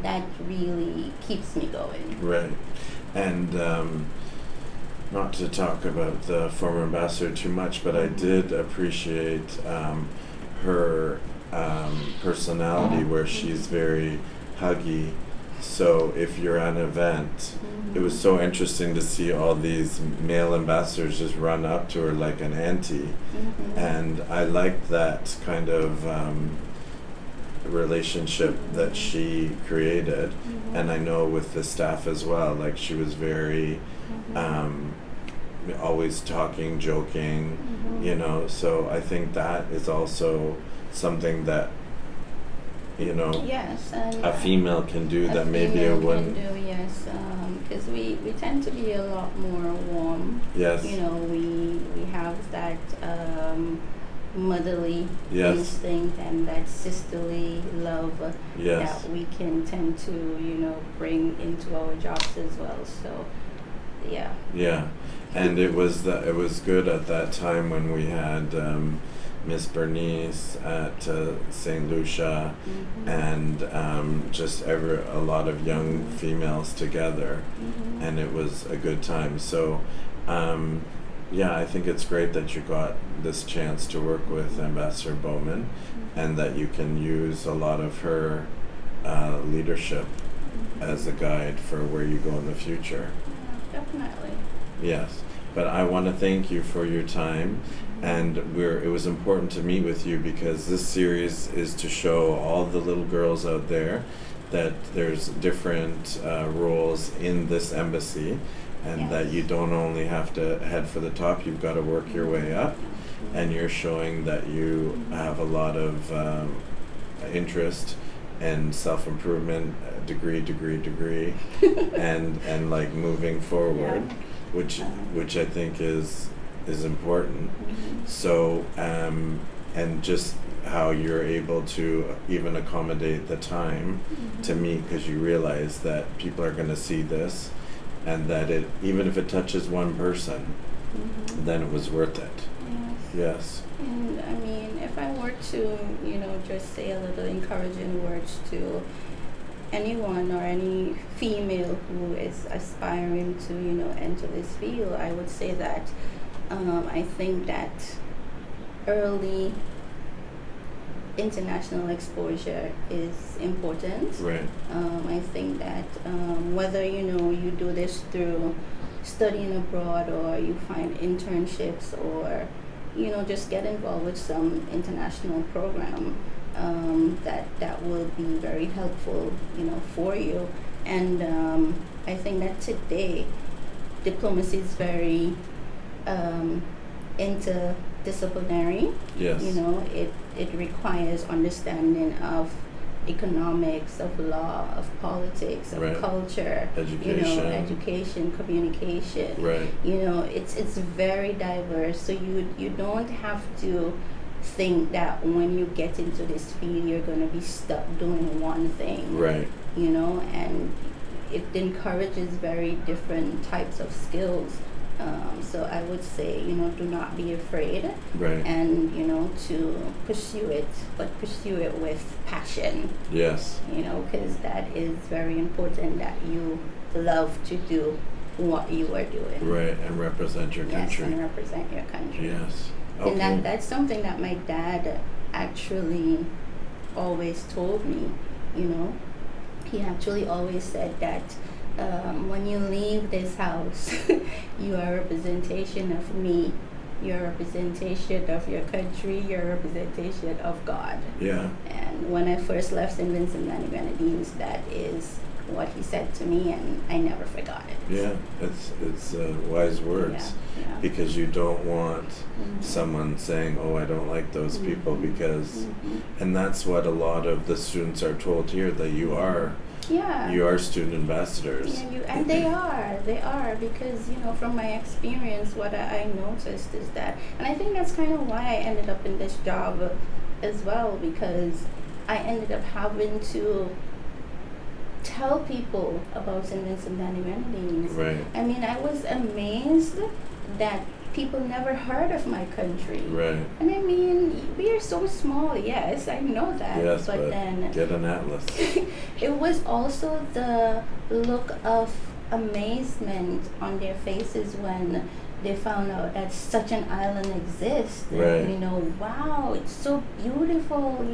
that really keeps me going. Right. And not to talk about the former ambassador too much, but I did appreciate her personality, where she's very huggy. So if you're at an event, it was so interesting to see all these male ambassadors just run up to her like an auntie. And I liked that kind of relationship that she created. And I know with the staff as well, like she was very always talking, joking, you know, so I think that is also something that, you know, yes, and a female can do that maybe female a woman. can do, yes, because we tend to be a lot more warm. Yes. You know, we have that motherly Yes. instinct and that sisterly love Yes. that we can tend to, you know, bring into our jobs as well. So, yeah. Yeah, and it was good at that time when we had Miss Bernice at St. Lucia, and just a lot of young females together, and it was a good time. So, yeah, I think it's great that you got this chance to work with Ambassador Bowman, and that you can use a lot of her leadership as a guide for where you go in the future. Yeah, definitely. Yes. But I want to thank you for your time, and it was important to meet with you because this series is to show all the little girls out there that there's different roles in this embassy, and that you don't only have to head for the top, you've got to work your way up, and you're showing that you have a lot of interest and self-improvement, degree, and like moving forward, which I think is important. So and just how you're able to even accommodate the time to meet, because you realize that people are going to see this, and that it, even if it touches one person, then it was worth it. Yes. And I mean, if I were to, just say a little encouraging words to anyone or any female who is aspiring to, enter this field, I would say that I think that early international exposure is important. Right. I think that whether, you do this through studying abroad, or you find internships, or just get involved with some international program, that will be very helpful, for you. And I think that today diplomacy is very interdisciplinary. Yes. It requires understanding of economics, of law, of politics, of culture, education, communication. Right. It's very diverse. So you don't have to think that when you get into this field you're going to be stuck doing one thing. Right. And it encourages very different types of skills. So I would say, do not be afraid. Right. And, to pursue it, but pursue it with passion. Yes. Because that is very important, that you love to do what you are doing. Right, and represent your country. Yes, and represent your country. Yes. Okay. And that's something that my dad actually always told me, He actually always said that when you leave this house, you are a representation of me, you're a representation of your country, you're a representation of God. Yeah. And when I first left St. Vincent and the Grenadines, that is what he said to me, and I never forgot it. Yeah, it's wise words, because you don't want someone saying, "Oh, I don't like those people," because, and that's what a lot of the students are told here, that you are. Yeah. You are student ambassadors. And they are, because, from my experience, what I noticed is that, and I think that's kind of why I ended up in this job as well, because I ended up having to tell people about St. Vincent and the Grenadines. Right. I mean, I was amazed that people never heard of my country. Right. And I mean, we are so small, yes, I know that. Yes, but then get an atlas. it was also the look of amazement on their faces when they found out that such an island exists. Right. Wow, it's so beautiful,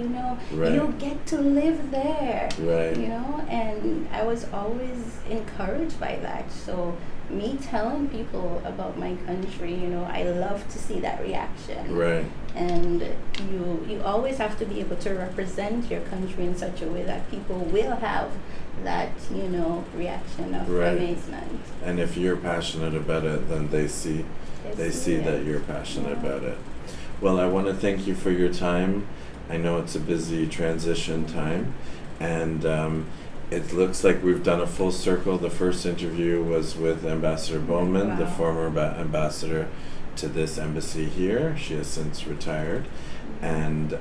Right. you get to live there. Right. And I was always encouraged by that. So me telling people about my country, I love to see that reaction. Right. And you always have to be able to represent your country in such a way that people will have that, reaction of amazement. And if you're passionate about it, then they see that you're passionate about it. Well, I want to thank you for your time. I know it's a busy transition time, and it looks like we've done a full circle. The first interview was with Ambassador Bowman, the former ambassador to this embassy here. She has since retired. And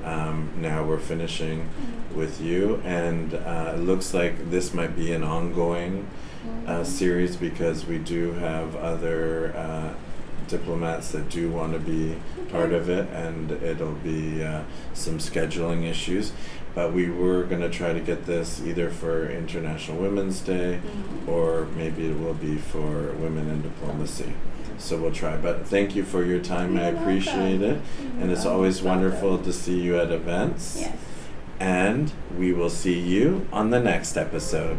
now we're finishing with you. And it looks like this might be an ongoing series, because we do have other diplomats that do want to be part of it, and it'll be some scheduling issues. But we were going to try to get this either for International Women's Day, or maybe it will be for Women in Diplomacy. So we'll try. But thank you for your time. I appreciate it. And it's always wonderful to see you at events. Yes. And we will see you on the next episode.